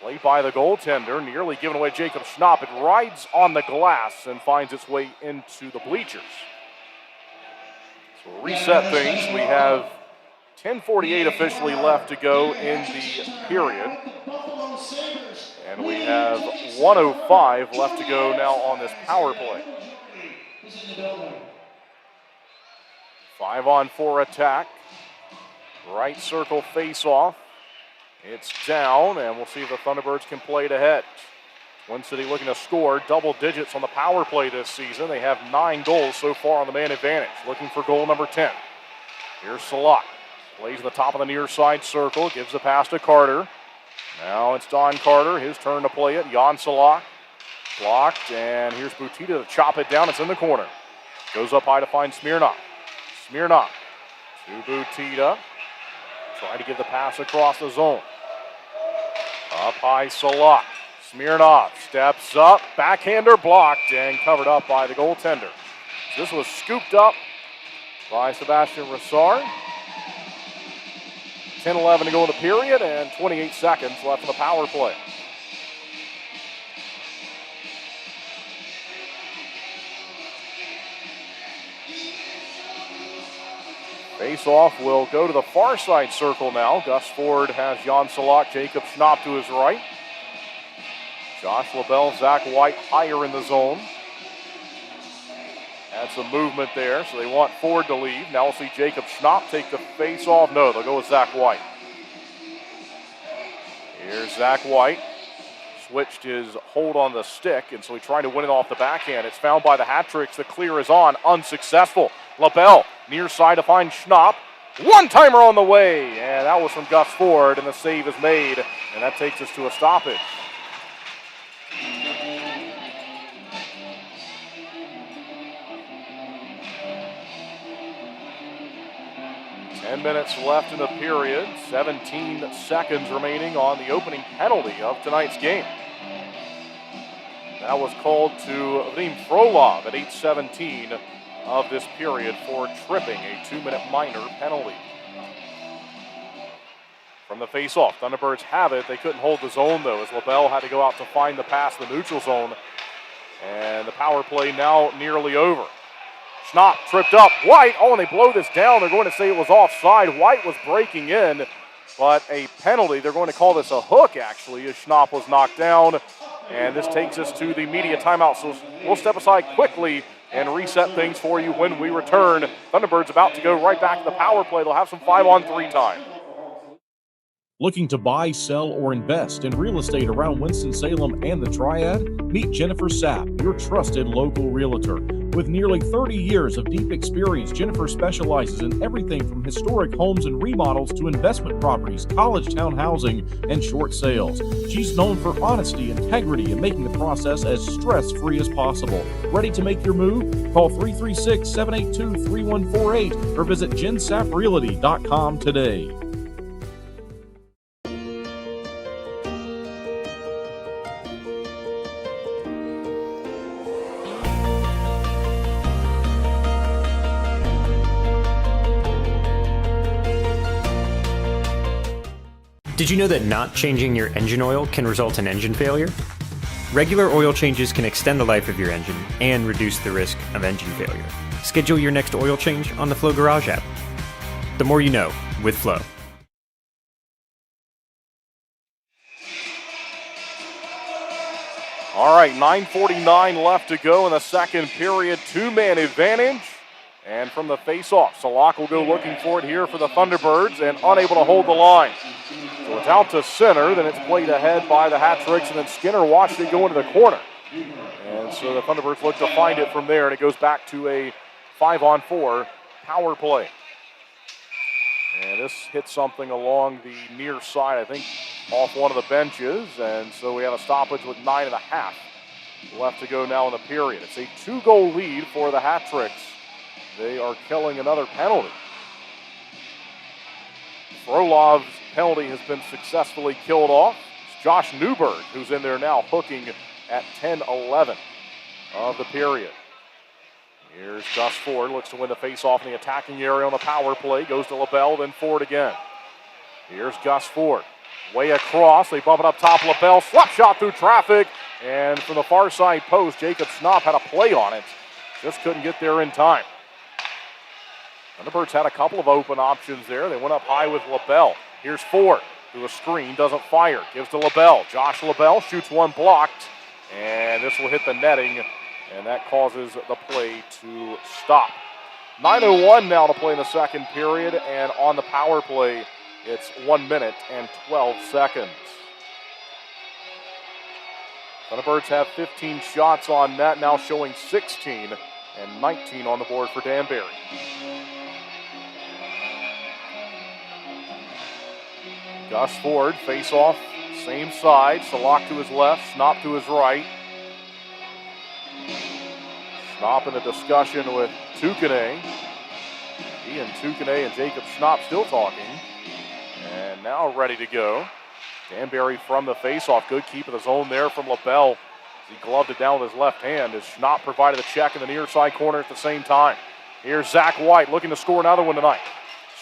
Play by the goaltender, nearly giving away Jacob Schnapp. It rides on the glass and finds its way into the bleachers. So we'll reset things. We have 10:48 officially left to go in the period. And we have 1:05 left to go now on this power play. 5-on-4 attack. Right circle face-off. It's down, and we'll see if the Thunderbirds can play it ahead. Twin City looking to score double digits on the power play this season. They have 9 goals so far on the man advantage. Looking for goal number 10. Here's Salak. Plays in the top of the near side circle. Gives the pass to Carter. Now it's Don Carter. His turn to play it. Jan Salak blocked, and here's Butita to chop it down. It's in the corner. Goes up high to find Smirnov. Smirnov to Butita. Trying to give the pass across the zone. Up high, Salak. Smirnov steps up. Backhander blocked and covered up by the goaltender. This was scooped up by Sebastian Rissard. 10-11 to go in the period and 28 seconds left in the power play. Face-off will go to the far side circle now. Gus Ford has Jan Salak, Jacob Schnapp to his right. Josh LaBelle, Zach White higher in the zone. Had some movement there, so they want Ford to leave. Now we'll see Jacob Schnapp take the face-off. No, they'll go with Zach White. Here's Zach White. Switched his hold on the stick, and so he tried to win it off the backhand. It's found by the Hat-Tricks. The clear is on. Unsuccessful. LaBelle near side to find Schnapp. One-timer on the way, and that was from Gus Ford, and the save is made, and that takes us to a stoppage. Ten minutes left in the period. 17 seconds remaining on the opening penalty of tonight's game. That was called to Vadim Frolov at 8:17 of this period for tripping, a 2-minute minor penalty. From the face-off, Thunderbirds have it. They couldn't hold the zone, though, as LaBelle had to go out to find the pass in the neutral zone. And the power play now nearly over. Schnapp tripped up. White, and they blow this down. They're going to say it was offside. White was breaking in, but a penalty. They're going to call this a hook, actually, as Schnapp was knocked down. And this takes us to the media timeout. So we'll step aside quickly and reset things for you when we return. Thunderbirds about to go right back to the power play. They'll have some 5-on-3 time. Looking to buy, sell, or invest in real estate around Winston-Salem and the Triad? Meet Jennifer Sapp, your trusted local realtor. With nearly 30 years of deep experience, Jennifer specializes in everything from historic homes and remodels to investment properties, college town housing, and short sales. She's known for honesty, integrity, and making the process as stress-free as possible. Ready to make your move? Call 336-782-3148 or visit jensapprealty.com today. Did you know that not changing your engine oil can result in engine failure? Regular oil changes can extend the life of your engine and reduce the risk of engine failure. Schedule your next oil change on the Flow Garage app. The more you know with Flow. All right, 9:49 left to go in the second period. Two-man advantage. And from the face-off, Salak will go looking for it here for the Thunderbirds and unable to hold the line. So it's out to center, then it's played ahead by the Hat-Tricks, and then Skinner watched it go into the corner. And so the Thunderbirds look to find it from there, and it goes back to a 5-on-4 power play. And this hits something along the near side, I think, off one of the benches. And so we have a stoppage with 9.5 left to go now in the period. It's a 2-goal lead for the Hat-Tricks. They are killing another penalty. Frolov's penalty has been successfully killed off. It's Josh Newberg who's in there now, hooking at 10-11 of the period. Here's Gus Ford, looks to win the face-off in the attacking area on the power play. Goes to LaBelle, then Ford again. Here's Gus Ford. Way across, they bump it up top. LaBelle, slap shot through traffic. And from the far side post, Jacob Schnapp had a play on it. Just couldn't get there in time. Thunderbirds had a couple of open options there. They went up high with LaBelle. Here's Ford through a screen, doesn't fire. Gives to LaBelle. Josh LaBelle shoots one blocked, and this will hit the netting, and that causes the play to stop. 9:01 now to play in the second period, and on the power play, it's 1 minute and 12 seconds. Thunderbirds have 15 shots on net, now showing 16 and 19 on the board for Danbury. Gus Ford, face off, same side. Salak to his left, Schnapp to his right. Schnapp in a discussion with Tukane. He and Tukane and Jacob Schnapp still talking. And now ready to go. Danbury from the faceoff. Good keep of the zone there from LaBelle. He gloved it down with his left hand as Schnapp provided the check in the near side corner at the same time. Here's Zach White looking to score another one tonight.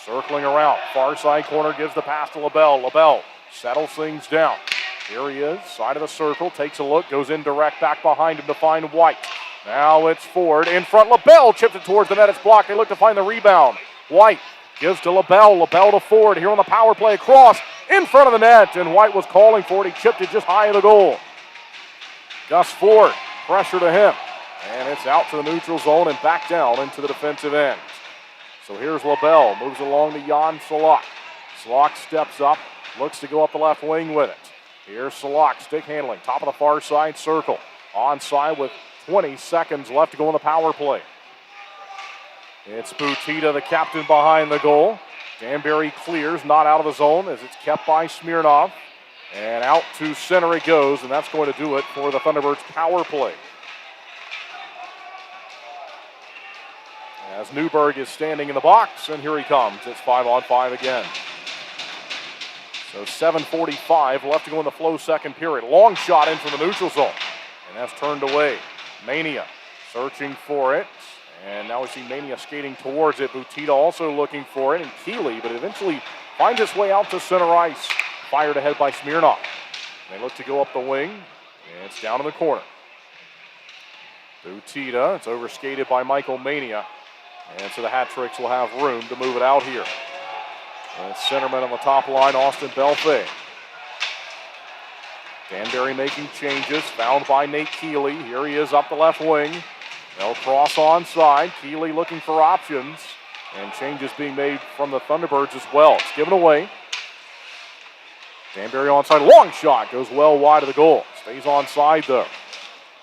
Circling around. Far side corner gives the pass to LaBelle. LaBelle settles things down. Here he is, side of the circle, takes a look, goes in direct, back behind him to find White. Now it's Ford in front. LaBelle chips it towards the net. It's blocked. They look to find the rebound. White gives to LaBelle. LaBelle to Ford here on the power play across in front of the net, and White was calling for it. He chipped it just high of the goal. Gus Ford, pressure to him, and it's out to the neutral zone and back down into the defensive end. So here's LaBelle, moves along to Jan Salak. Salak steps up, looks to go up the left wing with it. Here's Salak, stick handling, top of the far side circle. Onside with 20 seconds left to go on the power play. It's Butita, the captain, behind the goal. Danbury clears, not out of the zone as it's kept by Smirnov. And out to center it goes, and that's going to do it for the Thunderbirds power play. As Newberg is standing in the box, and here he comes. It's 5-on-5 again. So 7:45 left to go in the Flow second period. Long shot in from the neutral zone, and that's turned away. Mania searching for it, and now we see Mania skating towards it. Butita also looking for it, and Keeley, but eventually finds its way out to center ice. Fired ahead by Smirnov. They look to go up the wing, and it's down in the corner. Butita, it's overskated by Michael Mania, and so the Hat Tricks will have room to move it out here. And centerman on the top line, Austin Belfay. Danbury making changes, found by Nate Keeley. Here he is up the left wing. They'll cross onside. Keeley looking for options, and changes being made from the Thunderbirds as well. It's given away. Danbury onside, long shot, goes well wide of the goal. Stays onside though.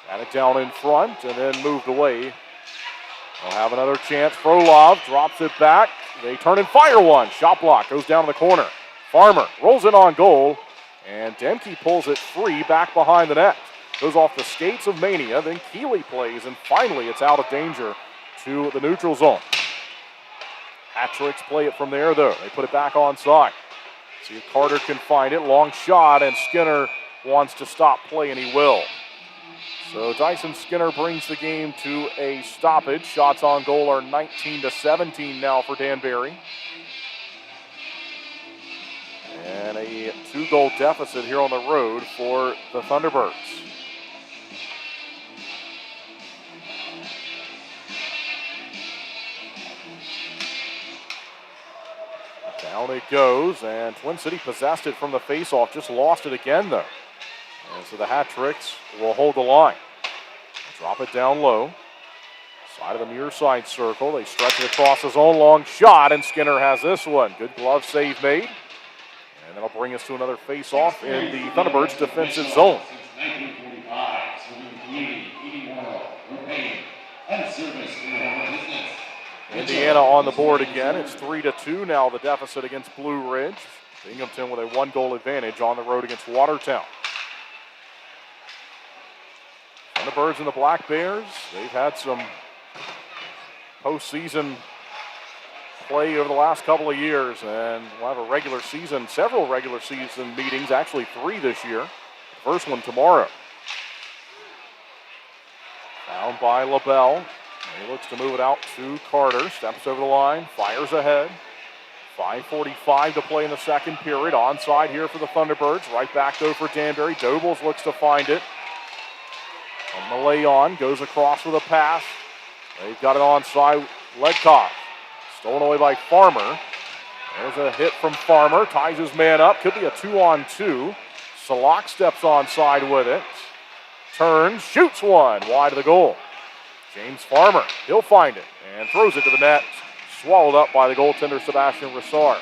Got it down in front and then moved away. They'll have another chance. Frolov drops it back. They turn and fire one. Shot block goes down in the corner. Farmer rolls it on goal, and Demke pulls it free back behind the net. Goes off the skates of Mania, then Keeley plays, and finally it's out of danger to the neutral zone. Hat Tricks play it from there though. They put it back onside. See if Carter can find it. Long shot, and Skinner wants to stop play, and he will. So Dyson Skinner brings the game to a stoppage. Shots on goal are 19-17 now for Danbury. And a 2-goal deficit here on the road for the Thunderbirds. Down it goes, and Twin City possessed it from the faceoff, just lost it again though. And so the Hat Tricks will hold the line. Drop it down low. Side of the near side circle. They stretch it across his own long shot, and Skinner has this one. Good glove save made. And that'll bring us to another face-off in the Thunderbirds' defensive zone. Indiana on the board again. It's 3-2 now, the deficit against Blue Ridge. Binghamton with a 1-goal advantage on the road against Watertown. Thunderbirds and the Black Bears, they've had some postseason play over the last couple of years, and we'll have a regular season, several regular season meetings, actually 3 this year. The first one tomorrow. Found by LaBelle. He looks to move it out to Carter. Steps over the line, fires ahead. 5:45 to play in the second period. Onside here for the Thunderbirds. Right back though for Danbury. Dobles looks to find it. And Malayon goes across with a pass. They've got it onside. Ledkov. Stolen away by Farmer. There's a hit from Farmer. Ties his man up. Could be a 2-on-2. Salak steps onside with it. Turns, shoots one wide of the goal. James Farmer, he'll find it and throws it to the net. Swallowed up by the goaltender, Sebastian Rissard.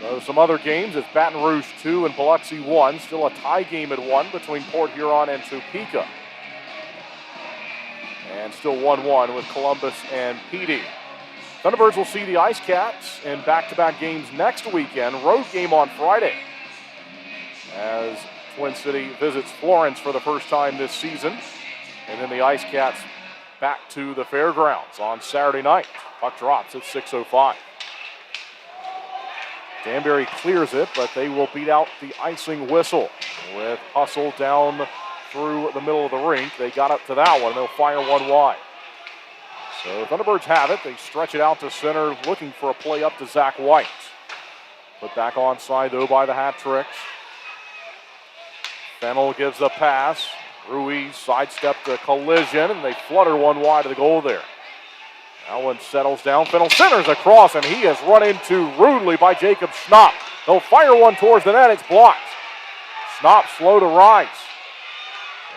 So some other games, it's Baton Rouge 2 and Biloxi 1. Still a tie game at 1 between Port Huron and Topeka. And still 1-1 with Columbus and PD. Thunderbirds will see the Ice Cats in back-to-back games next weekend. Road game on Friday as Twin City visits Florence for the first time this season. And then the Ice Cats back to the fairgrounds on Saturday night. Puck drops at 6:05. Danbury clears it, but they will beat out the icing whistle with hustle down through the middle of the rink. They got up to that one. They'll fire one wide. So Thunderbirds have it. They stretch it out to center, looking for a play up to Zach White. Put back onside, though, by the Hat Tricks. Fennell gives the pass. Ruiz sidestepped the collision, and they flutter one wide of the goal there. That one settles down. Fennell centers across, and he is run into rudely by Jacob Schnapp. They'll fire one towards the net. It's blocked. Schnapp slow to rise.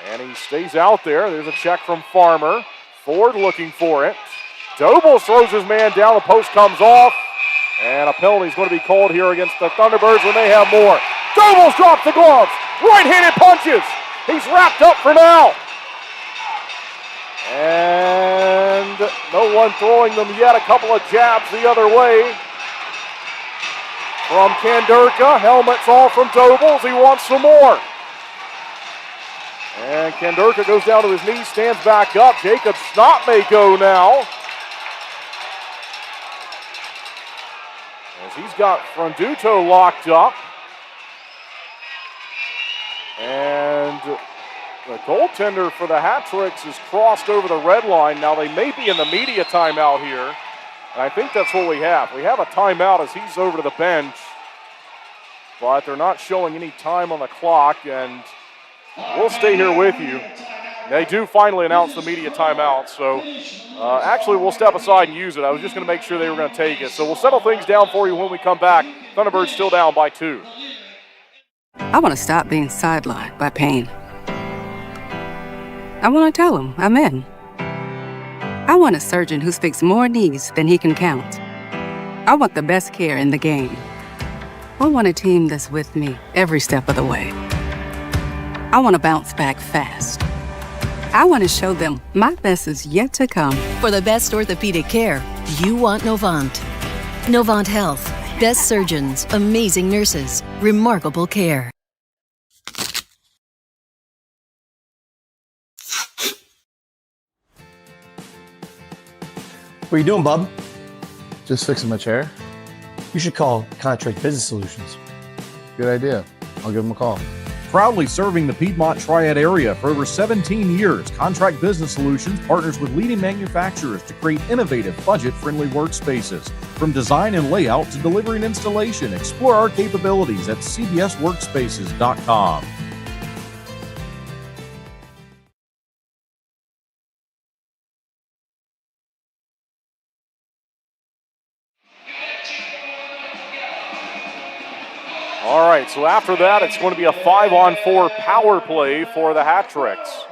And he stays out there. There's a check from Farmer. Ford looking for it. Dobles throws his man down. The post comes off. And a penalty is going to be called here against the Thunderbirds when they have more. Dobles drops the gloves. Right-handed punches. He's wrapped up for now. And no one throwing them yet. A couple of jabs the other way from Kandurka. Helmets off from Dobles. He wants some more. And Kandurka goes down to his knees, stands back up. Jacob Schnapp may go now. As he's got Fronduto locked up. And the goaltender for the Hat Tricks is crossed over the red line. Now they may be in the media timeout here. And I think that's what we have. We have a timeout as he's over to the bench. But they're not showing any time on the clock. And we'll stay here with you. They do finally announce the media timeout. So actually we'll step aside and use it. I was just going to make sure they were going to take it. So we'll settle things down for you when we come back. Thunderbirds still down by 2. I want to stop being sidelined by pain. I want to tell him I'm in. I want a surgeon who speaks more knees than he can count. I want the best care in the game. I want a team that's with me every step of the way. I want to bounce back fast. I want to show them my best is yet to come. For the best orthopedic care, you want Novant. Novant Health. Best surgeons, amazing nurses, remarkable care. What are you doing, bub? Just fixing my chair. You should call Contract Business Solutions. Good idea. I'll give them a call. Proudly serving the Piedmont Triad area for over 17 years, Contract Business Solutions partners with leading manufacturers to create innovative, budget-friendly workspaces. From design and layout to delivery and installation, explore our capabilities at cbsworkspaces.com. All right, so after that, it's going to be a 5-on-4 power play for the Hat Tricks.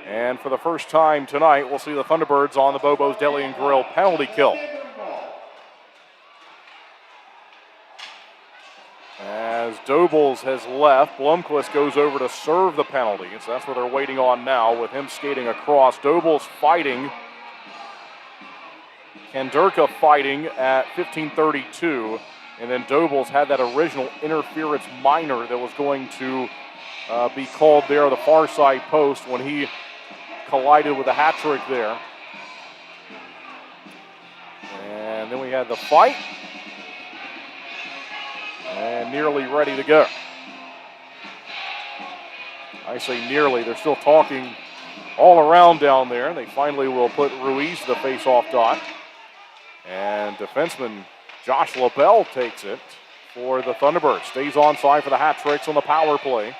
And for the first time tonight, we'll see the Thunderbirds on the Bobo's Deli and Grill penalty kill. As Dobles has left, Blomquist goes over to serve the penalty. So that's what they're waiting on now with him skating across. Dobles fighting. Kandurka fighting at 15:32. And then Dobles had that original interference minor that was going to be called there on the far side post when he collided with the Hat Trick there. And then we had the fight. And nearly ready to go. I say nearly. They're still talking all around down there. They finally will put Ruiz to the face-off dot. And defenseman Josh LaBelle takes it for the Thunderbirds. Stays on side for the Hat Tricks on the power play.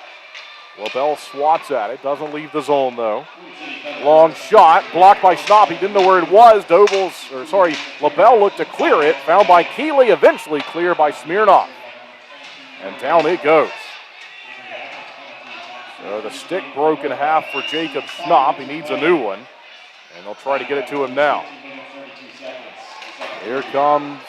LaBelle swats at it. Doesn't leave the zone, though. Long shot. Blocked by Schnapp. He didn't know where it was. LaBelle looked to clear it. Found by Keeley. Eventually cleared by Smirnoff. And down it goes. So the stick broke in half for Jacob Schnapp. He needs a new one. And they'll try to get it to him now. Here comes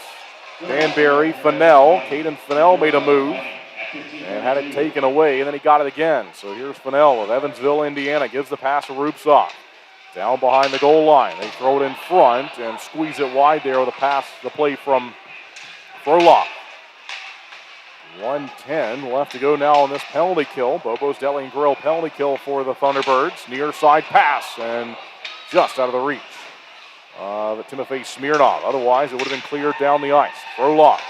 Danbury, Fennell. Caden Fennell made a move and had it taken away, and then he got it again. So here's Fennell of Evansville, Indiana. Gives the pass to Rupsoff. Down behind the goal line. They throw it in front and squeeze it wide there with a pass, the play from Froloff. 1:10 left to go now on this penalty kill. Bobo's Deli and Grill penalty kill for the Thunderbirds. Near side pass and just out of the reach of Timofey Smirnov. Otherwise, it would have been cleared down the ice. Throw lock.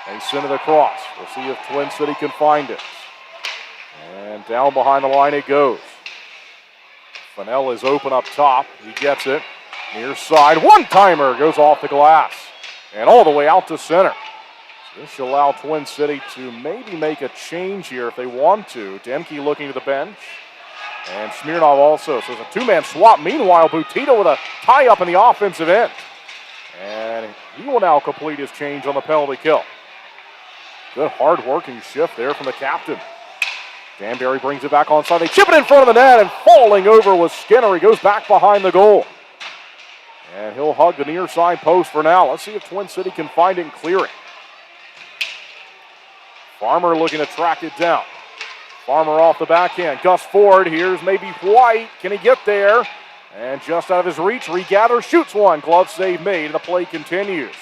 They send it across. We'll see if Twin City can find it. And down behind the line it goes. Fennell is open up top. He gets it. Near side. One-timer goes off the glass. And all the way out to center. This should allow Twin City to maybe make a change here if they want to. Demke looking to the bench. And Smirnov also. So it's a two-man swap. Meanwhile, Butita with a tie-up in the offensive end. And he will now complete his change on the penalty kill. Good hard-working shift there from the captain. Danbury brings it back onside. They chip it in front of the net, and falling over was Skinner. He goes back behind the goal. And he'll hug the near side post for now. Let's see if Twin City can find it and clear it. Farmer looking to track it down. Farmer off the backhand. Gus Ford, here's maybe White. Can he get there? And just out of his reach, regathers, shoots one. Glove save made, and the play continues.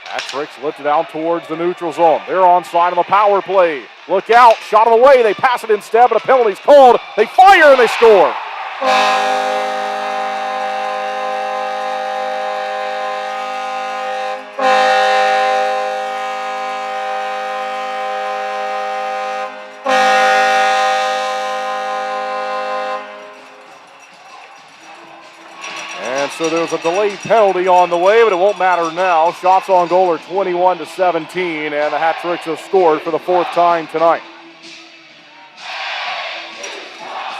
Patrick's lifted out towards the neutral zone. They're onside on the power play. Look out, shot on the way. They pass it instead, but a penalty's called. They fire and they score. So there's a delayed penalty on the way, but it won't matter now. Shots on goal are 21-17, and the Hat Tricks have scored for the fourth time tonight.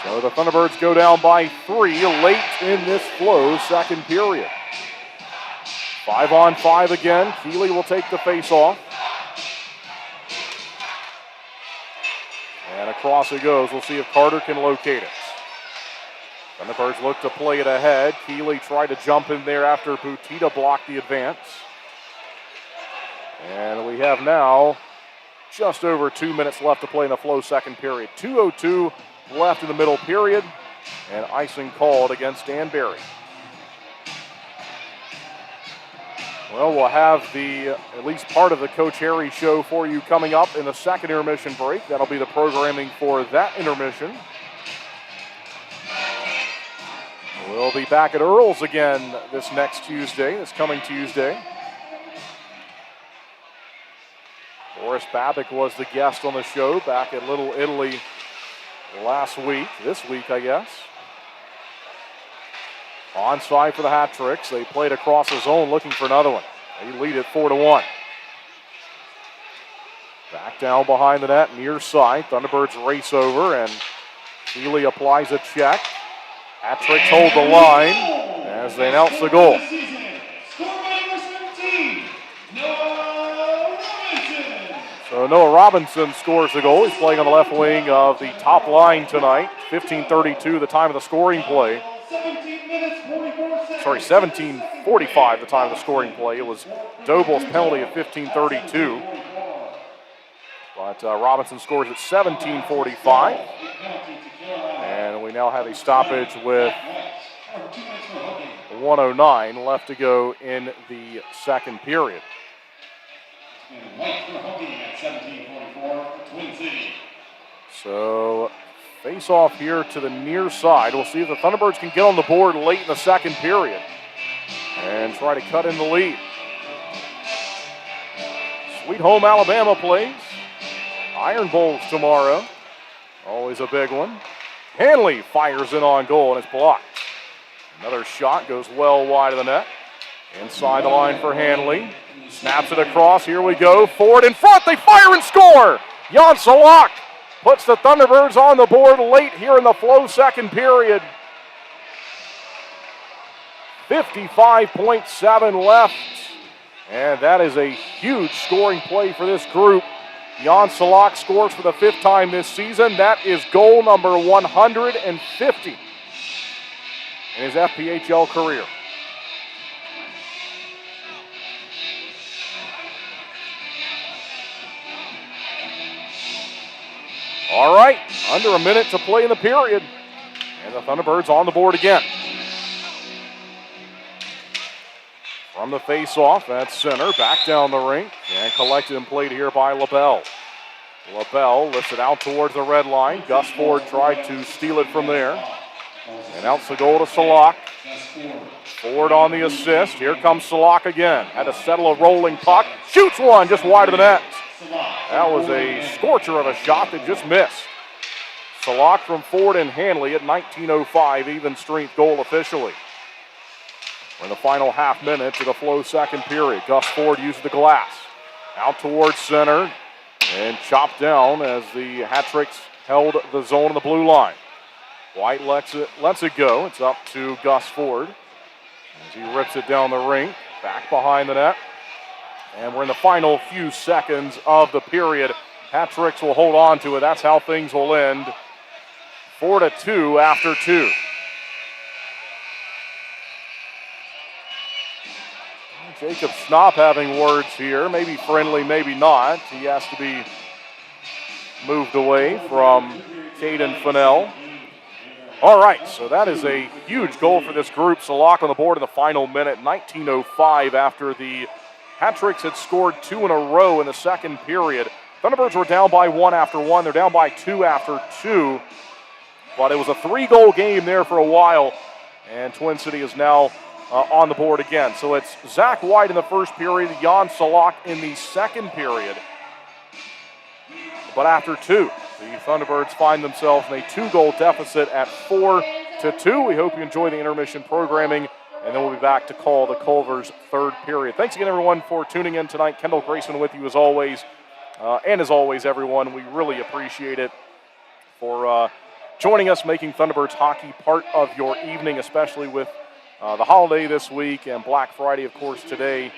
So the Thunderbirds go down by 3 late in this flow second period. 5-on-5 again. Keeley will take the face-off. And across it goes. We'll see if Carter can locate it. Thunderbirds look to play it ahead. Keeley tried to jump in there after Butita blocked the advance. And we have now just over 2 minutes left to play in the flow second period. 2:02 left in the middle period, and icing called against Danbury. Well, we'll have at least part of the Coach Harry show for you coming up in the second intermission break. That'll be the programming for that intermission. We'll be back at Earl's again this coming Tuesday. Boris Babick was the guest on the show back at Little Italy this week, I guess. Onside for the Hat Tricks. They played across the zone looking for another one. They lead it 4-1. Back down behind the net, near side. Thunderbirds race over, and Keeley applies a check. Hat Tricks hold the line as they announce the goal. So Noah Robinson scores the goal. He's playing on the left wing of the top line tonight. 15:32 the time of the scoring play. 17:45 the time of the scoring play. It was Doble's penalty at 15:32. But Robinson scores at 17:45. And we now have a stoppage with 1:09 left to go in the second period. So face off here to the near side. We'll see if the Thunderbirds can get on the board late in the second period and try to cut in the lead. Sweet Home Alabama plays. Iron Bowls tomorrow. Always a big one. Hanley fires in on goal, and it's blocked. Another shot goes well wide of the net. Inside the line for Hanley. Snaps it across. Here we go. Ford in front. They fire and score. Jan Salak puts the Thunderbirds on the board late here in the flow second period. 55.7 left. And that is a huge scoring play for this group. Jan Salak scores for the 5th time this season. That is goal number 150 in his FPHL career. All right, under a minute to play in the period. And the Thunderbirds on the board again. From the face-off, that's center, back down the rink, and collected and played here by LaBelle. LaBelle lifts it out towards the red line. Gus Ford tried to steal it from there. And out the goal to Salak. Ford on the assist. Here comes Salak again. Had to settle a rolling puck. Shoots one just wide of the net. That was a scorcher of a shot that just missed. Salak from Ford and Hanley at 19:05, even strength goal officially. We're in the final half minute to the Flow second period. Gus Ford uses the glass. Out towards center and chopped down as the Hat-Tricks held the zone on the blue line. White lets it go. It's up to Gus Ford as he rips it down the rink, back behind the net. And we're in the final few seconds of the period. Hat-Tricks will hold on to it. That's how things will end. 4-2 after 2. Jacob Schnapp having words here. Maybe friendly, maybe not. He has to be moved away from Caden Fennell. All right, so that is a huge goal for this group. Salak on the board in the final minute, 19:05 after the Hat-Tricks had scored 2 in a row in the second period. Thunderbirds were down by 1 after 1. They're down by 2 after 2. But it was a 3-goal game there for a while, and Twin City is now on the board again. So it's Zach White in the first period, Jan Salak in the second period. But after 2, the Thunderbirds find themselves in a 2-goal deficit at 4-2. We hope you enjoy the intermission programming, and then we'll be back to call the Culver's third period. Thanks again, everyone, for tuning in tonight. Kendall Grayson with you as always. And as always, everyone, we really appreciate it for joining us, making Thunderbirds hockey part of your evening, especially with the holiday this week and Black Friday, of course, today.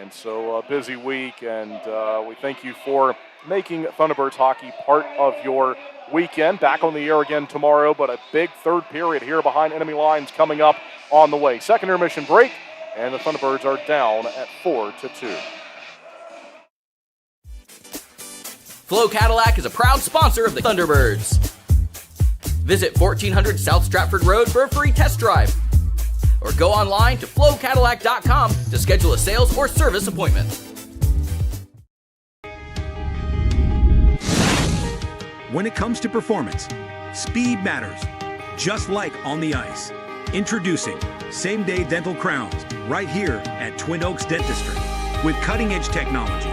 And so a busy week, and we thank you for making Thunderbirds hockey part of your weekend. Back on the air again tomorrow, but a big third period here behind enemy lines coming up on the way. Second intermission break, and the Thunderbirds are down at 4-2. Flow Cadillac is a proud sponsor of the Thunderbirds. Visit 1400 South Stratford Road for a free test drive. Or go online to flowcadillac.com to schedule a sales or service appointment. When it comes to performance, speed matters, just like on the ice. Introducing same-day dental crowns right here at Twin Oaks Dentistry. With cutting-edge technology,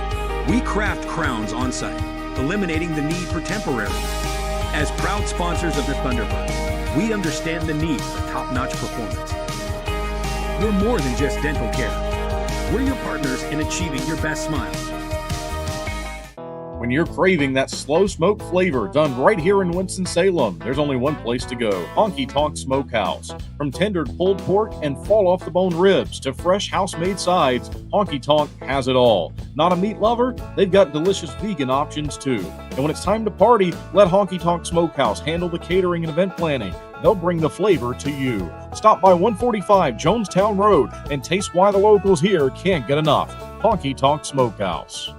we craft crowns on site, eliminating the need for temporary. As proud sponsors of the Thunderbirds, we understand the need for top-notch performance. We're more than just dental care. We're your partners in achieving your best smile. When you're craving that slow smoke flavor done right here in Winston-Salem, there's only one place to go, Honky Tonk Smokehouse. From tendered pulled pork and fall-off-the-bone ribs to fresh house-made sides, Honky Tonk has it all. Not a meat lover? They've got delicious vegan options too. And when it's time to party, let Honky Tonk Smokehouse handle the catering and event planning. They'll bring the flavor to you. Stop by 145 Jonestown Road and taste why the locals here can't get enough. Honky Tonk Smokehouse.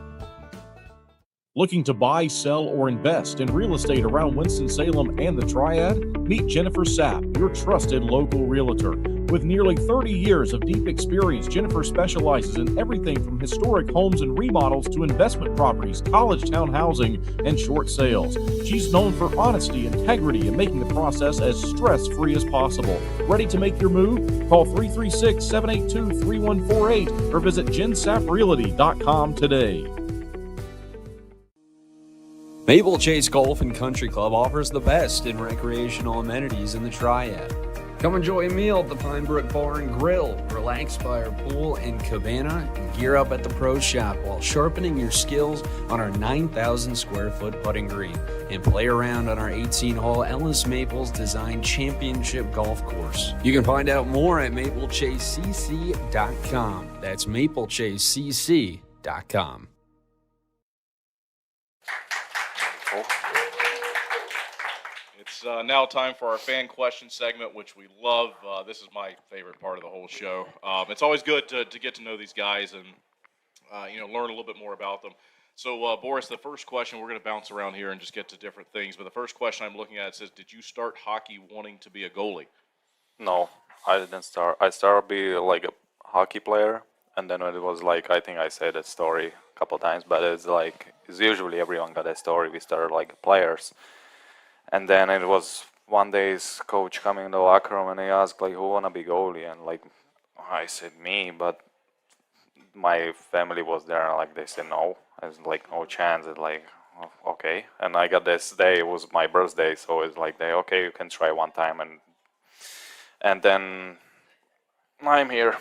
Looking to buy, sell, or invest in real estate around Winston-Salem and the Triad? Meet Jennifer Sapp, your trusted local realtor. With nearly 30 years of deep experience, Jennifer specializes in everything from historic homes and remodels to investment properties, college town housing, and short sales. She's known for honesty, integrity, and making the process as stress-free as possible. Ready to make your move? Call 336-782-3148 or visit jensapprealty.com today. Maple Chase Golf and Country Club offers the best in recreational amenities in the Triad. Come enjoy a meal at the Pine Brook Bar and Grill, relax by our pool and cabana, and gear up at the Pro Shop while sharpening your skills on our 9,000 square foot putting green and play around on our 18-hole Ellis Maples designed championship golf course. You can find out more at maplechasecc.com. That's maplechasecc.com. It's now time for our fan question segment, which we love. This is my favorite part of the whole show. It's always good to get to know these guys and learn a little bit more about them. So, Boris, the first question, we're going to bounce around here and just get to different things. But the first question I'm looking at says, did you start hockey wanting to be a goalie? No, I didn't start. I started to be like a hockey player And then it was like, I think I said that story a couple times, but it's like, it's usually everyone got a story. We started like players. And then it was one day's coach coming in the locker room and he asked like, who wanna be goalie? And like, I said me, but my family was there and like they said no. It's like no chance. It's like, okay. And I got this day, it was my birthday, so it's like okay, you can try one time, and then I'm here.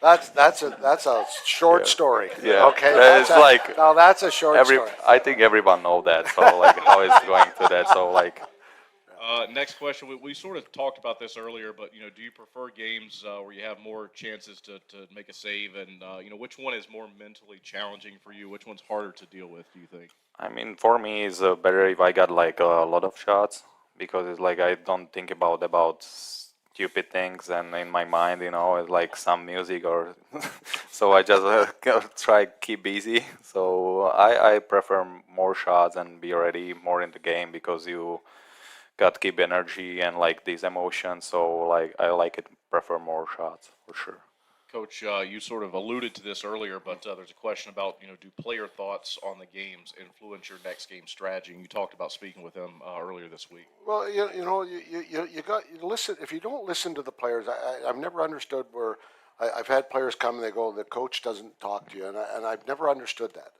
That's a short story. Yeah. Okay. It's like now that's a short story. I think everyone know that. So like how it's going to that. So like. Next question. We sort of talked about this earlier, but do you prefer games where you have more chances to make a save, and which one is more mentally challenging for you? Which one's harder to deal with? Do you think? I mean, for me, it's better if I got like a lot of shots because it's like I don't think about stupid things, and in my mind, it's like some music or so I just try keep busy. So I prefer more shots and be ready more in the game because you got to keep energy and like these emotions. So like I like it, prefer more shots for sure. Coach, you sort of alluded to this earlier, but there's a question about, do player thoughts on the games influence your next game strategy? And you talked about speaking with them earlier this week. Well, you got to listen. If you don't listen to the players, I've never understood where I've had players come and they go, the coach doesn't talk to you, and I've never understood that.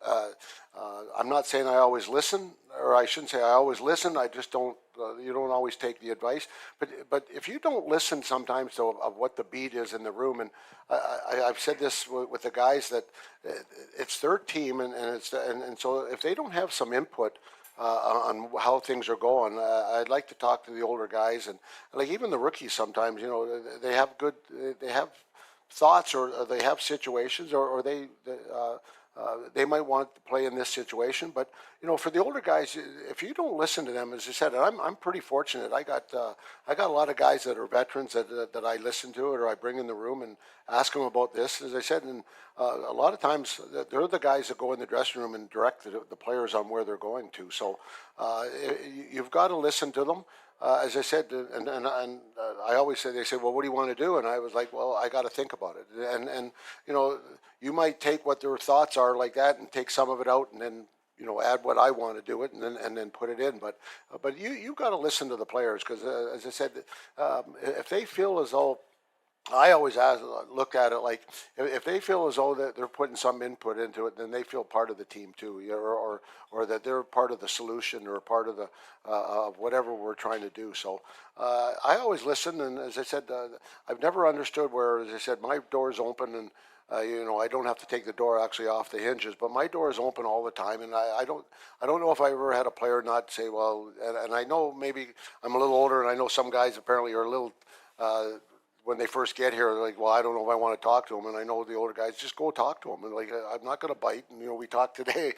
I'm not saying I always listen, or I shouldn't say I always listen. I just don't. You don't always take the advice, but if you don't listen sometimes of what the beat is in the room, and I've said this with the guys that it's their team, and so if they don't have some input on how things are going, I'd like to talk to the older guys, and like even the rookies sometimes, they have thoughts, or they have situations, or they might want to play in this situation. But for the older guys, if you don't listen to them, as I said, and I'm pretty fortunate. I got a lot of guys that are veterans that I listen to, or I bring in the room and ask them about this. As I said, and a lot of times they're the guys that go in the dressing room and direct the players on where they're going to. So you've got to listen to them. As I said, and I always say, they say, well, what do you want to do? And I was like, well, I got to think about it. And you might take what their thoughts are like that and take some of it out, and then add what I want to do it, and then put it in. But you've got to listen to the players, because as I said, if they feel as though, I always look at it like, if they feel as though that they're putting some input into it, then they feel part of the team too, or that they're part of the solution, or part of the of whatever we're trying to do. So I always listen, and as I said, I've never understood where, as I said, my door's open, and I don't have to take the door actually off the hinges, but my door is open all the time, and I don't know if I ever had a player not say, well, and I know maybe I'm a little older, and I know some guys apparently are a little. When they first get here, they're like, well, I don't know if I want to talk to them. And I know the older guys, just go talk to them. And like, I'm not going to bite. And, we talked today.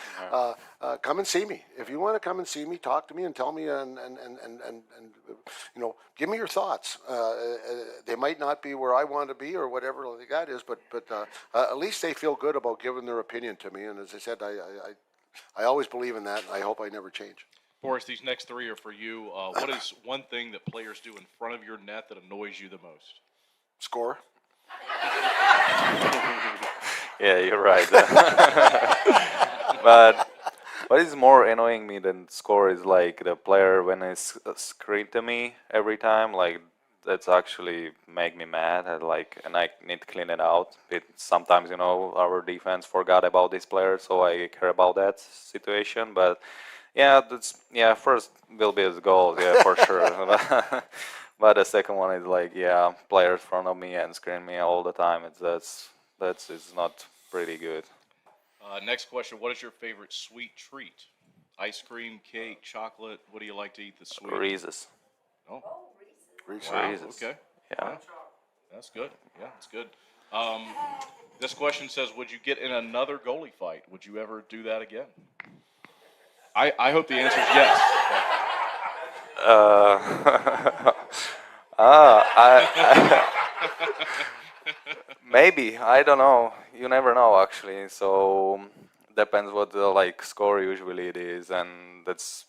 Come and see me. If you want to come and see me, talk to me and tell me, and give me your thoughts. They might not be where I want to be, or whatever like that is, but at least they feel good about giving their opinion to me. And as I said, I always believe in that, and I hope I never change. Forrest, these next three are for you. What is one thing that players do in front of your net that annoys you the most? Score. Yeah, you're right. But what is more annoying me than score is like the player when it's screened to me every time. Like that's actually make me mad. And I need to clean it out. Sometimes our defense forgot about this player, so I care about that situation. But first will be his goal, for sure. But the second one is like, players in front of me and screen me all the time. It's not pretty good. Next question: what is your favorite sweet treat? Ice cream, cake, chocolate. What do you like to eat that's sweet? Reese's. Oh, Reese's. Wow. Reese's. Okay. Yeah. That's good. Yeah, that's good. This question says, would you get in another goalie fight? Would you ever do that again? I hope the answer is yes. Maybe, I don't know. You never know, actually. So depends what the score usually it is, and that's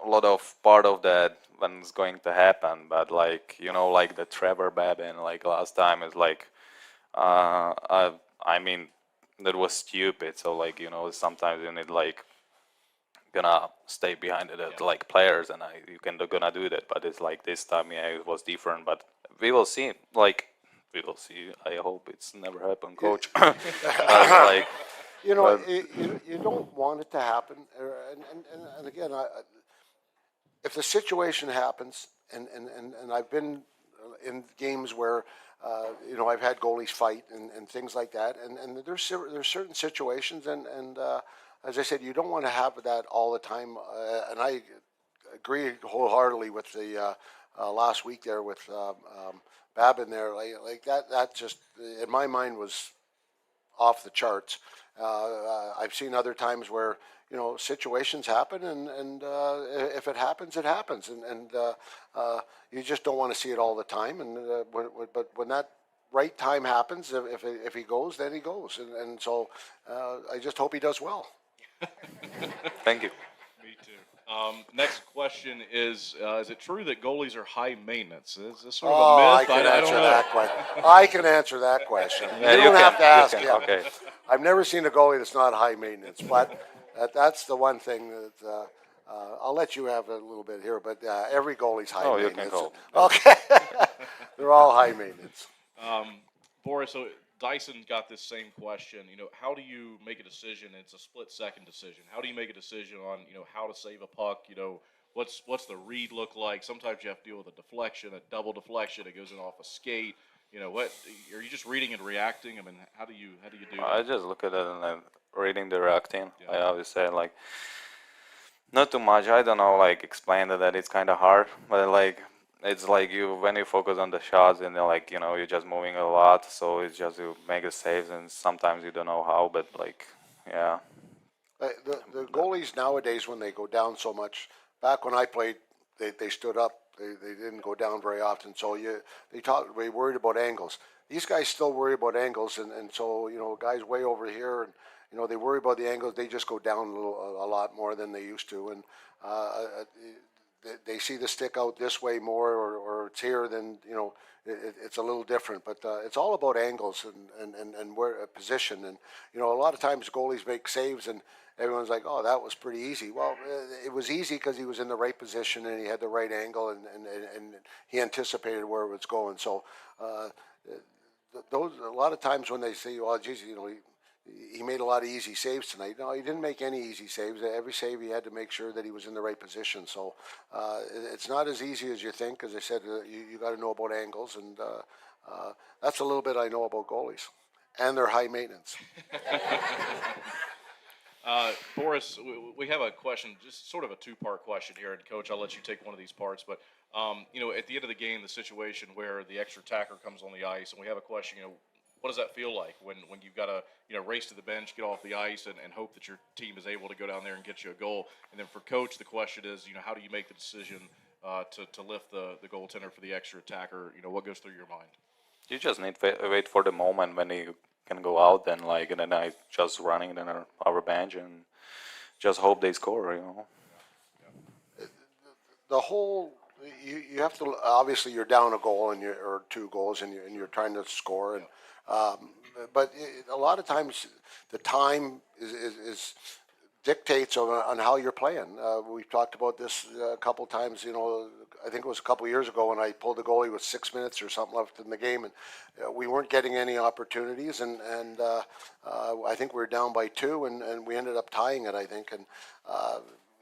a lot of part of that when it's going to happen. But like, you know, like the Trevor Babin, like last time is like, I mean, that was stupid. So like, you know, sometimes you need like gonna stay behind it like players, and you can gonna do that. But it's like this time, yeah, it was different. But we will see. Like we will see. I hope it's never happen, coach. But, like, You know, but- you don't want it to happen. And again, if the situation happens, and I've been in games where, you know, I've had goalies fight and things like that, and there's certain situations, and as I said, you don't want to have that all the time. And I agree wholeheartedly with the last week there with Babin there, like that just in my mind was off the charts. I've seen other times where, you know, situations happen, and if it happens, it happens, and you just don't want to see it all the time. And but when that right time happens, if he goes, then he goes, and so I just hope he does well. Thank you. Me too. Next question is it true that goalies are high maintenance? Is this sort of a myth? I can answer don't know. that question. I can answer that question. Yeah, you you don't have can, to ask you can, him. okay. I've never seen a goalie that's not high maintenance, but that's the one thing that I'll let you have a little bit here. But every goalie's high Oh, you can maintenance. go. Okay, they're all high maintenance. Boris, so Dyson got this same question. You know, how do you make a decision? It's a split-second decision. How do you make a decision on, you know, how to save a puck? You know, what's the read look like? Sometimes you have to deal with a deflection, a double deflection. It goes in off a skate. You know, what are you just reading and reacting? I mean, how do you do I that? just look at it and I'm reading the reacting. I always say like, not too much. I don't know, like explain that it's kind of hard, but like it's like when you focus on the shots and like, you know, you're just moving a lot, so it's just you make the saves and sometimes you don't know how, but like, yeah. The goalies nowadays, when they go down so much, back when I played, they stood up. They didn't go down very often. So they worried about angles. These guys still worry about angles, and so, you know, guys way over here, and, you know, they worry about the angles. They just go down a lot more than they used to, and they see the stick out this way more, or it's here, then, you know, it's a little different. But it's all about angles and where position. And, you know, a lot of times goalies make saves and everyone's like, oh, that was pretty easy. Well, it was easy because he was in the right position and he had the right angle, and he anticipated where it was going. So those, a lot of times when they say, well, geez, you know, he made a lot of easy saves tonight. No, he didn't make any easy saves. Every save he had to make sure that he was in the right position. So it's not as easy as you think. As I said, you got to know about angles, and that's a little bit I know about goalies, and they're high maintenance. Boris, we have a question, just sort of a two-part question here, and Coach, I'll let you take one of these parts. But you know, at the end of the game, the situation where the extra attacker comes on the ice, and we have a question, you know, what does that feel like when you've got to, you know, race to the bench, get off the ice, and hope that your team is able to go down there and get you a goal? And then for Coach, the question is, you know, how do you make the decision to lift the goaltender for the extra attacker? You know, what goes through your mind? You just need to wait for the moment when you can go out, and like, and then I just running in our bench and just hope they score, you know. The whole, you have to, obviously you're down a goal or two goals, and you're trying to score, and but a lot of times the time is dictates on how you're playing. We've talked about this a couple times. You know, I think it was a couple years ago when I pulled the goalie with 6 minutes or something left in the game, and we weren't getting any opportunities, and I think we were down by 2, and we ended up tying it, I think, and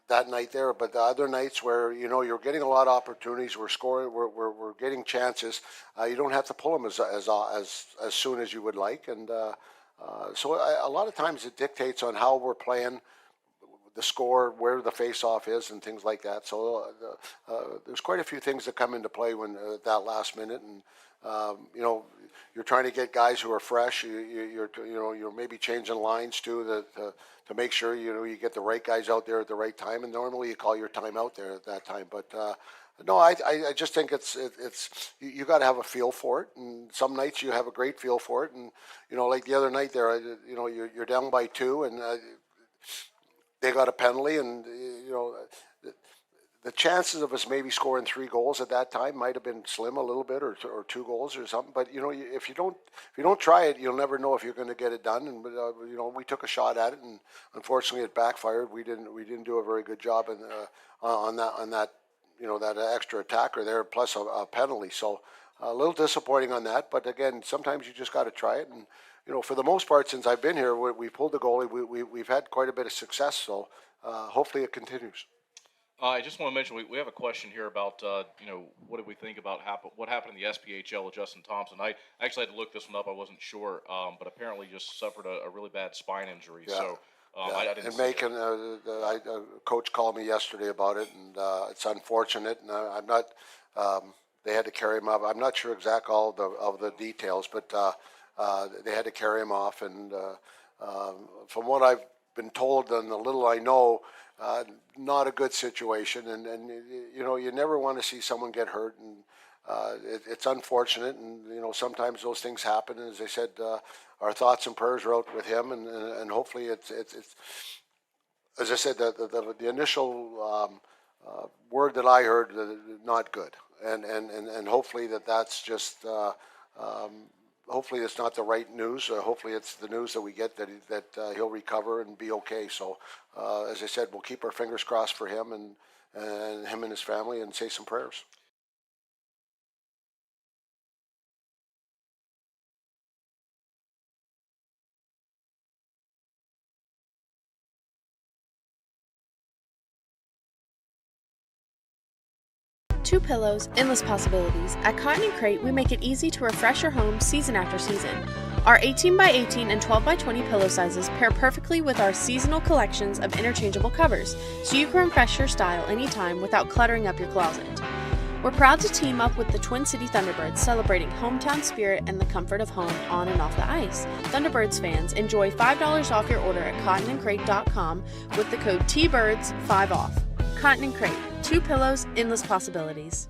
that night there. But the other nights where, you know, you're getting a lot of opportunities, we're scoring, we're getting chances, you don't have to pull them as soon as you would like, and so a lot of times it dictates on how we're playing, the score, where the face-off is, and things like that. So there's quite a few things that come into play when that last minute, and you know, you're trying to get guys who are fresh. You're maybe changing lines too to make sure, you know, you get the right guys out there at the right time. And normally you call your time out there at that time, but no, I just think it's you got to have a feel for it, and some nights you have a great feel for it, and, you know, like the other night there, you know, you're down by 2, and they got a penalty, and, you know, the chances of us maybe scoring 3 goals at that time might have been slim a little bit, or 2 goals or something. But if you don't try it, you'll never know if you're going to get it done. And we took a shot at it, and unfortunately it backfired. We didn't do a very good job on that that extra attacker there, plus a penalty. So a little disappointing on that. But again, sometimes you just got to try it. And for the most part, since I've been here, we pulled the goalie. We've had quite a bit of success. So hopefully it continues. I just want to mention we have a question here about what did we think about what happened in the SPHL with Justin Thompson. I actually had to look this one up. I wasn't sure, but apparently just suffered a really bad spine injury. Yeah. So I didn't. And Macon, coach called me yesterday about it, and it's unfortunate. And I'm not. They had to carry him up. I'm not sure exact all of the details, but they had to carry him off. And from what I've been told and the little I know. Not a good situation, and you never want to see someone get hurt, and it's unfortunate, and sometimes those things happen. And as I said, our thoughts and prayers are out with him, and hopefully it's as I said, the initial word that I heard, not good, and hopefully that's just. Hopefully it's not the right news. Hopefully it's the news that we get that he'll recover and be okay. So, as I said, we'll keep our fingers crossed for him and him and his family, and say some prayers. Two pillows, endless possibilities. At Cotton & Crate, we make it easy to refresh your home season after season. Our 18x18 and 12x20 pillow sizes pair perfectly with our seasonal collections of interchangeable covers, so you can refresh your style anytime without cluttering up your closet. We're proud to team up with the Twin City Thunderbirds, celebrating hometown spirit and the comfort of home on and off the ice. Thunderbirds fans, enjoy $5 off your order at cottonandcrate.com with the code TBIRDS5OFF. Cotton & Crate. Two pillows, endless possibilities.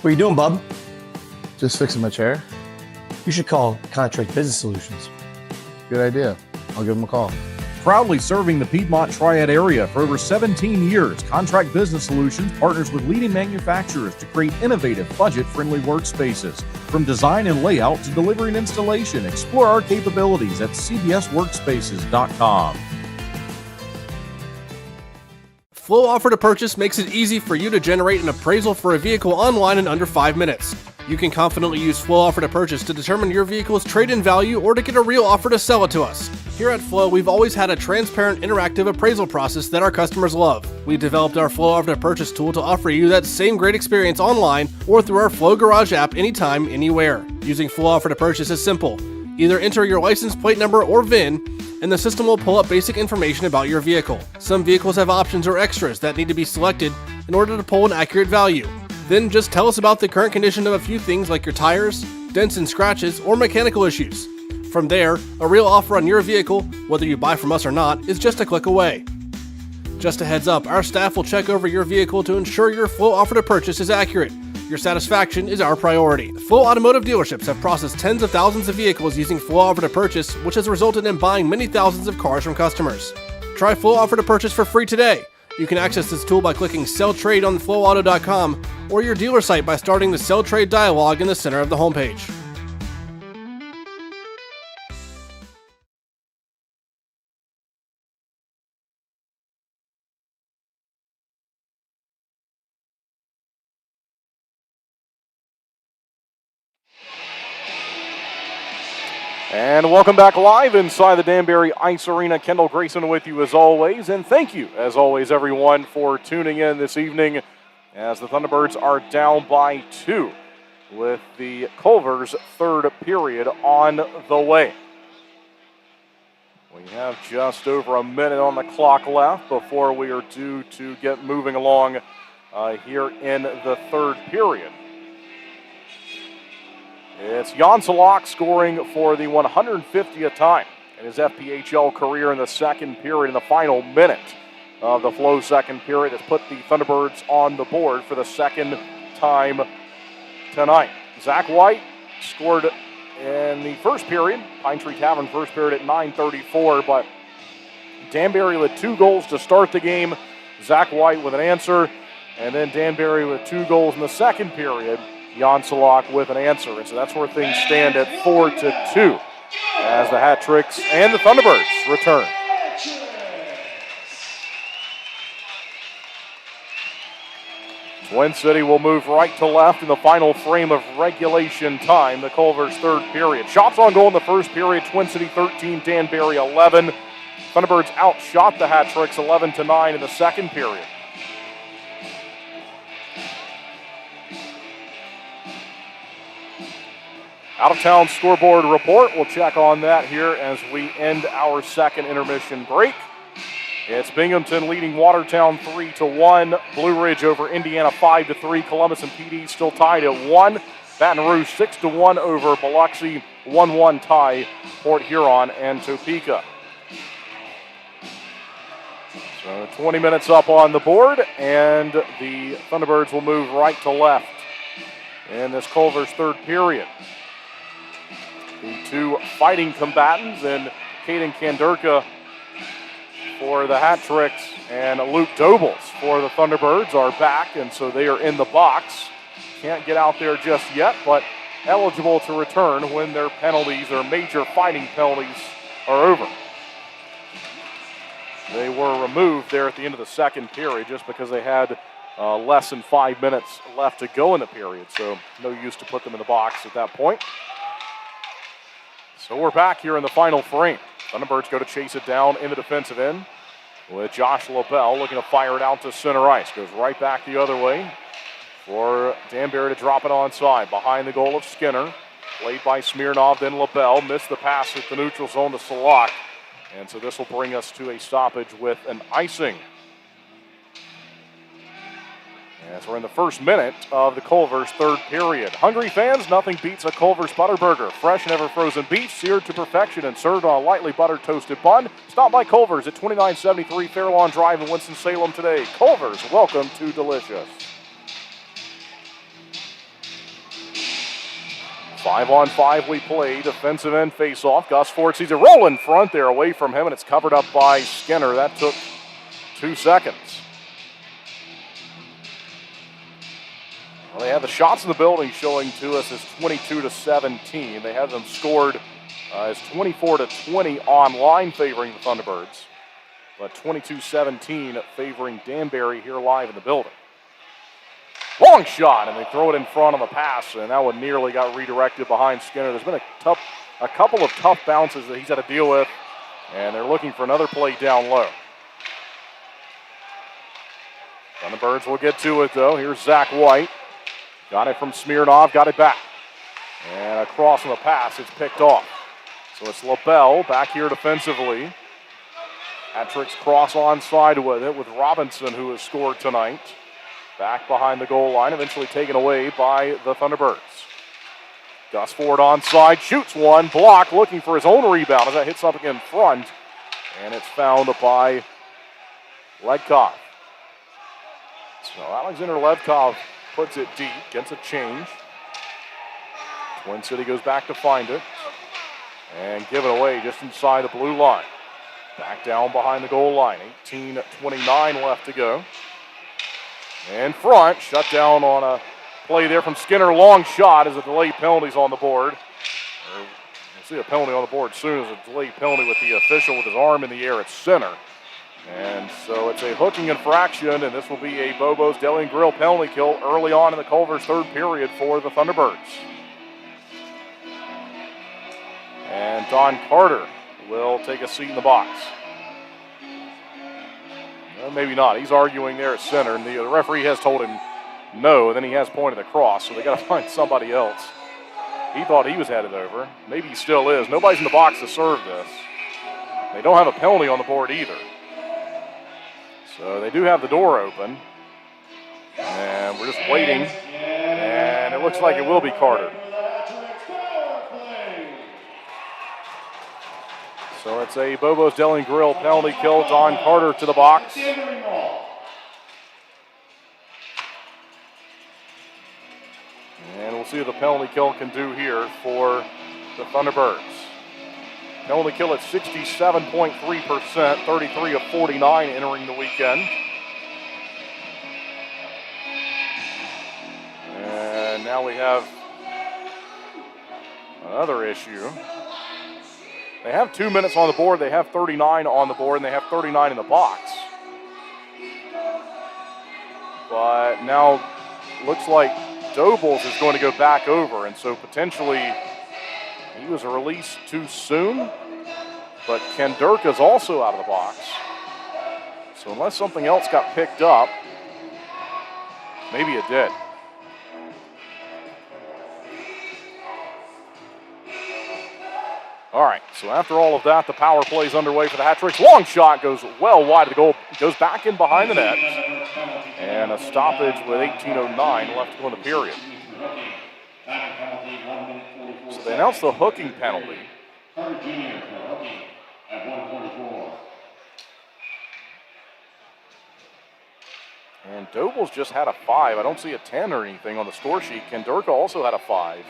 What are you doing, bub? Just fixing my chair. You should call Contract Business Solutions. Good idea. I'll give them a call. Proudly serving the Piedmont Triad area for over 17 years, Contract Business Solutions partners with leading manufacturers to create innovative, budget-friendly workspaces. From design and layout to delivery and installation, explore our capabilities at cbsworkspaces.com. Flow Offer to Purchase makes it easy for you to generate an appraisal for a vehicle online in under 5 minutes. You can confidently use Flow Offer to Purchase to determine your vehicle's trade-in value or to get a real offer to sell it to us. Here at Flow, we've always had a transparent, interactive appraisal process that our customers love. We developed our Flow Offer to Purchase tool to offer you that same great experience online or through our Flow Garage app anytime, anywhere. Using Flow Offer to Purchase is simple. Either enter your license plate number or VIN, and the system will pull up basic information about your vehicle. Some vehicles have options or extras that need to be selected in order to pull an accurate value. Then just tell us about the current condition of a few things like your tires, dents and scratches, or mechanical issues. From there, a real offer on your vehicle, whether you buy from us or not, is just a click away. Just a heads up, our staff will check over your vehicle to ensure your Flow Offer to Purchase is accurate. Your satisfaction is our priority. Flow Automotive dealerships have processed tens of thousands of vehicles using Flow Offer to Purchase, which has resulted in buying many thousands of cars from customers. Try Flow Offer to Purchase for free today. You can access this tool by clicking Sell Trade on flowauto.com or your dealer site by starting the Sell Trade dialog in the center of the homepage. And welcome back live inside the Danbury Ice Arena. Kendall Grayson with you as always. And thank you, as always, everyone, for tuning in this evening as the Thunderbirds are down by 2 with the Culvers' third period on the way. We have just over a minute on the clock left before we are due to get moving along here in the third period. It's Jan Salak scoring for the 150th time in his FPHL career in the second period, in the final minute of the Flow second period, has put the Thunderbirds on the board for the second time tonight. Zach White scored in the first period. Pine Tree Tavern first period at 9:34, but Danbury with 2 goals to start the game. Zach White with an answer, and then Danbury with 2 goals in the second period. Jan Salak with an answer, and so that's where things stand at 4-2 as the Hat Tricks and the Thunderbirds return. Twin City will move right to left in the final frame of regulation time, the Culver's third period. Shots on goal in the first period, Twin City 13, Danbury 11. Thunderbirds outshot the Hat Tricks 11-9 in the second period. Out-of-town scoreboard report. We'll check on that here as we end our second intermission break. It's Binghamton leading Watertown 3-1. Blue Ridge over Indiana 5-3. Columbus and PD still tied at 1. Baton Rouge 6-1 over Biloxi. 1-1 tie Port Huron and Topeka. So 20 minutes up on the board, and the Thunderbirds will move right to left in this Culver's third period. The 2 fighting combatants in Caden Kandurka for the Hat Tricks and Luke Dobles for the Thunderbirds are back, and so they are in the box. Can't get out there just yet, but eligible to return when their penalties, their major fighting penalties, are over. They were removed there at the end of the second period just because they had less than 5 minutes left to go in the period, so no use to put them in the box at that point. So we're back here in the final frame. Thunderbirds go to chase it down in the defensive end with Josh LaBelle looking to fire it out to center ice. Goes right back the other way for Danbury to drop it onside. Behind the goal of Skinner. Played by Smirnov, then LaBelle. Missed the pass at the neutral zone to Salak. And so this will bring us to a stoppage with an icing. As we're in the first minute of the Culver's third period. Hungry fans, nothing beats a Culver's Butterburger. Fresh and ever-frozen beef, seared to perfection and served on a lightly buttered toasted bun. Stop by Culver's at 2973 Fairlawn Drive in Winston-Salem today. Culver's, welcome to delicious. 5-on-5 we play. Defensive end face-off. Gus Ford sees a roll in front there away from him, and it's covered up by Skinner. That took 2 seconds. Well, they have the shots in the building showing to us as 22-17. They have them scored as 24-20 online favoring the Thunderbirds, but 22-17 favoring Danbury here live in the building. Long shot, and they throw it in front on the pass, and that one nearly got redirected behind Skinner. There's been a couple of tough bounces that he's had to deal with, and they're looking for another play down low. Thunderbirds will get to it, though. Here's Zach White. Got it from Smirnov, got it back. And across on the pass, it's picked off. So it's LaBelle back here defensively. Hat Tricks cross onside with it with Robinson, who has scored tonight. Back behind the goal line, eventually taken away by the Thunderbirds. Gus Ford onside, shoots one, block, looking for his own rebound as that hits something in front. And it's found by Ledkov. So Alexander Ledkov puts it deep, gets a change. Twin City goes back to find it. And give it away just inside the blue line. Back down behind the goal line. 18:29 left to go. In front, shut down on a play there from Skinner. Long shot as a delayed penalty's on the board. We'll see a penalty on the board soon as a delayed penalty with the official with his arm in the air at center. And so it's a hooking infraction, and this will be a Bobo's Deli and Grill penalty kill early on in the Culver's third period for the Thunderbirds. And Don Carter will take a seat in the box. Well, maybe not. He's arguing there at center, and the referee has told him no, and then he has pointed across, so they got to find somebody else. He thought he was headed over. Maybe he still is. Nobody's in the box to serve this. They don't have a penalty on the board either. So they do have the door open. And we're just waiting. And it looks like it will be Carter. So it's a Bobo's Deli and Grill penalty kill. Don Carter to the box. And we'll see what the penalty kill can do here for the Thunderbirds. Penalty kill at 67.3%, 33 of 49 entering the weekend. And now we have another issue. They have 2 minutes on the board, they have 39 on the board, and they have 39 in the box. But now looks like Dobles is going to go back over, and so potentially he was released too soon, but Kendurka's also out of the box. So unless something else got picked up, maybe it did. All right, so after all of that, the power play is underway for the Hat-Tricks. Long shot goes well wide of the goal, goes back in behind the net, and a stoppage with 18:09 left to go in the period. So they announced the hooking penalty. And Dobles just had a 5. I don't see a 10 or anything on the score sheet. Kendurka also had a 5.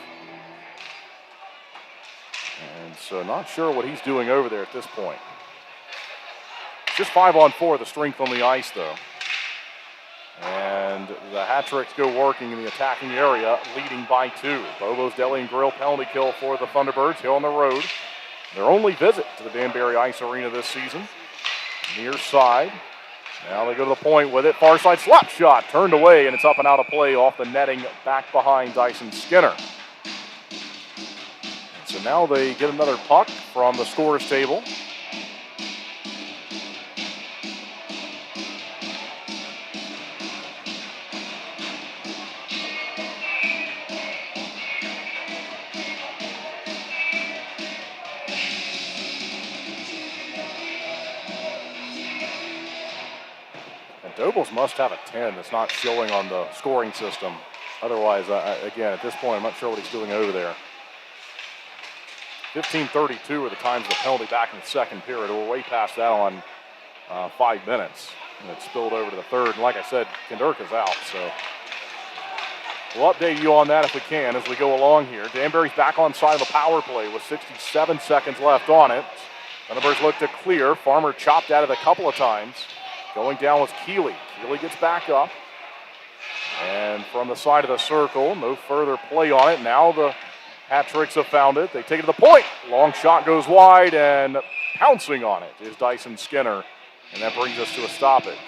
And so not sure what he's doing over there at this point. Just 5-on-4, the strength on the ice, though. And the Hat-Tricks go working in the attacking area, leading by 2. Bobo's Deli and Grill penalty kill for the Thunderbirds here on the road. Their only visit to the Danbury Ice Arena this season. Near side. Now they go to the point with it. Far side slap shot turned away, and it's up and out of play off the netting back behind Dyson Skinner. And so now they get another puck from the scorer's table. Dobles must have a 10 that's not showing on the scoring system. Otherwise, again, at this point, I'm not sure what he's doing over there. 15:32 are the times of the penalty back in the second period. We're way past that on 5 minutes. And it spilled over to the third. And like I said, Kendurka's out. So we'll update you on that if we can as we go along here. Danbury's back on side of the power play with 67 seconds left on it. Thunderbirds look to clear. Farmer chopped at it a couple of times. Going down was Keeley. Keeley gets back up. And from the side of the circle, no further play on it. Now the Hat-Tricks have found it. They take it to the point. Long shot goes wide, and pouncing on it is Dyson Skinner. And that brings us to a stoppage.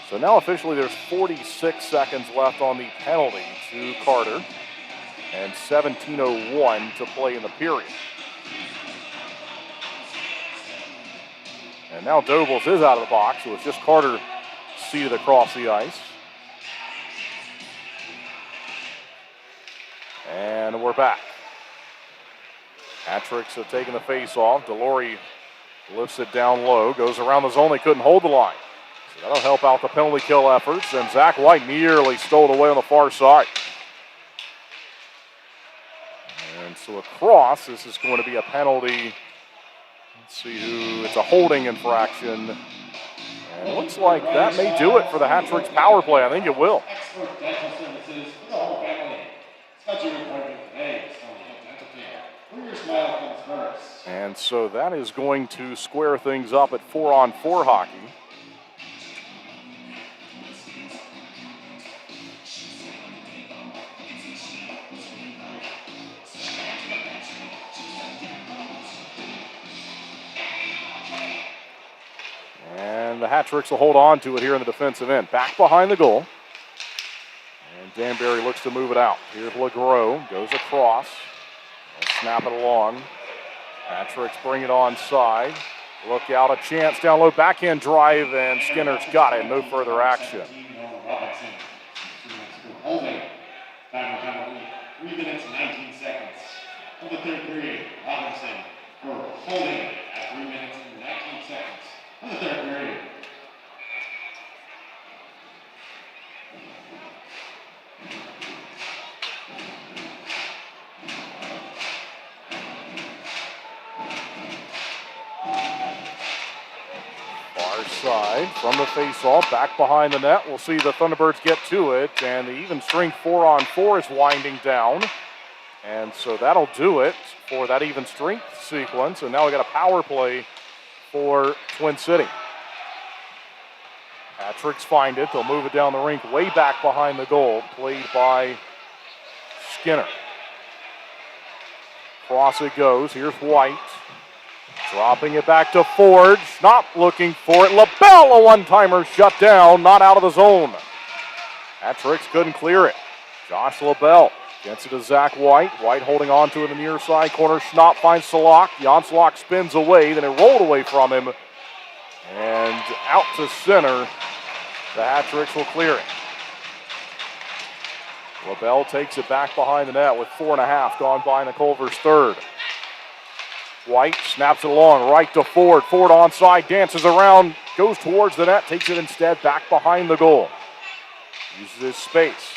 So now officially there's 46 seconds left on the penalty to Carter. And 17:01 to play in the period. And now Dobles is out of the box, so it's just Carter seated across the ice. And we're back. Hat-Tricks have taken the face-off. Delory lifts it down low, goes around the zone. They couldn't hold the line. So that'll help out the penalty kill efforts. And Zach White nearly stole it away on the far side. And so across, this is going to be a penalty. Let's see who, it's a holding infraction. And it looks like that may do it for the Hat-Tricks power play. I think it will. And so that is going to square things up at 4-on-4 hockey. And the Hat-Tricks will hold on to it here in the defensive end. Back behind the goal. And Danbury looks to move it out. Here's LeGros, goes across. They'll snap it along. Hat-Tricks bring it on side. Look out, a chance down low. Backhand drive, and Skinner's got it. No further action. Holding. Time penalty. 3 minutes, 19 seconds. Of the third period, Robinson for holding at 3 minutes and 19 seconds. Of the third period. Side from the face-off, back behind the net. We'll see the Thunderbirds get to it, and the even strength 4-on-4 is winding down. And so that'll do it for that even strength sequence. And now we got a power play for Twin City. Patrick's find it. They'll move it down the rink way back behind the goal. Played by Skinner. Cross it goes. Here's White. Dropping it back to Ford. Not looking for it. LaBelle, a one-timer shut down. Not out of the zone. Patrick's couldn't clear it. Josh LaBelle gets it to Zach White. White holding on to it in the near side corner. Schnapp finds Salak. Janslak spins away. Then it rolled away from him. And out to center. The Hat-Tricks will clear it. LaBelle takes it back behind the net with 4.5 gone by in the Culver's third. White snaps it along right to Ford. Ford onside, dances around, goes towards the net, takes it instead back behind the goal. Uses his space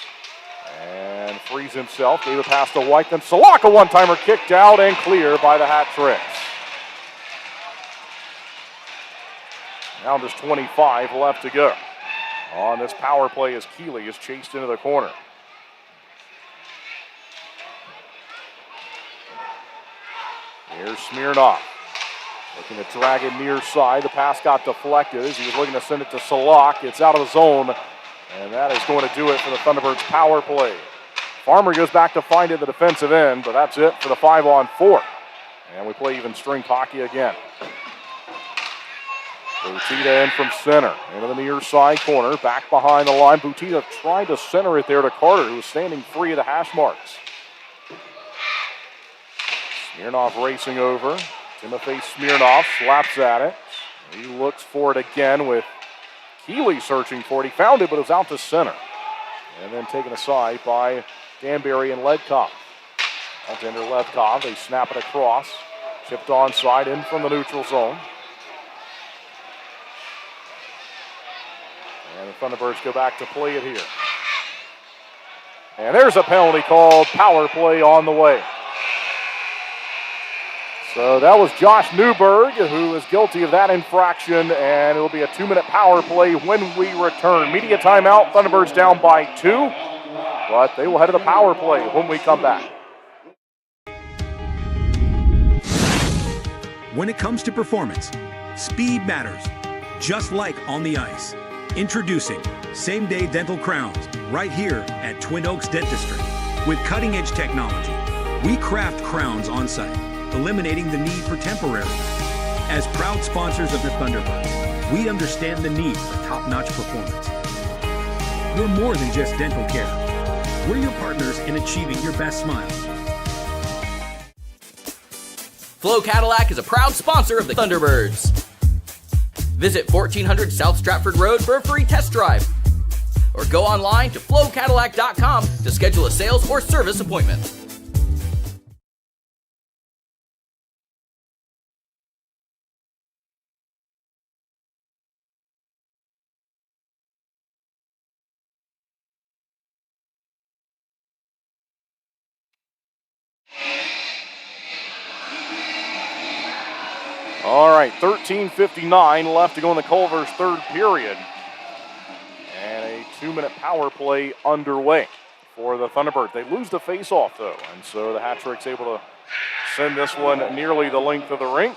and frees himself. Gave a pass to White, then Salak, a one-timer kicked out and clear by the Hat-Tricks. Now just 25 left to go. On this power play as Keeley is chased into the corner. Here's Smirnoff. Looking to drag it near side. The pass got deflected as he was looking to send it to Salak. It's out of the zone, and that is going to do it for the Thunderbirds power play. Farmer goes back to find it at the defensive end, but that's it for the 5-on-4. And we play even strength hockey again. Butita in from center, into the near side corner, back behind the line. Butita tried to center it there to Carter, who was standing free of the hash marks. Smirnoff racing over. Timothy Smirnoff slaps at it. He looks for it again with Keeley searching for it. He found it, but it was out to center. And then taken aside by Danbury and Ledkov. Alexander Ledkov, they snap it across. Chipped onside in from the neutral zone. And the Thunderbirds go back to play it here. And there's a penalty called. Power play on the way. So that was Josh Newberg, who is guilty of that infraction, and it'll be a 2-minute power play when we return. Media timeout, Thunderbirds down by 2, but they will head to the power play when we come back. When it comes to performance, speed matters, just like on the ice. Introducing same-day dental crowns right here at Twin Oaks Dentistry. With cutting-edge technology, we craft crowns on site, eliminating the need for temporary. As proud sponsors of the Thunderbirds, we understand the need for top-notch performance. We're more than just dental care. We're your partners in achieving your best smile. Flo Cadillac is a proud sponsor of the Thunderbirds. Visit 1400 South Stratford Road for a free test drive. Or go online to flowcadillac.com to schedule a sales or service appointment. All right, 13:59 left to go in the Culver's third period. And a 2-minute power play underway for the Thunderbirds. They lose the face-off, though, and so the Hat-Tricks able to send this one nearly the length of the rink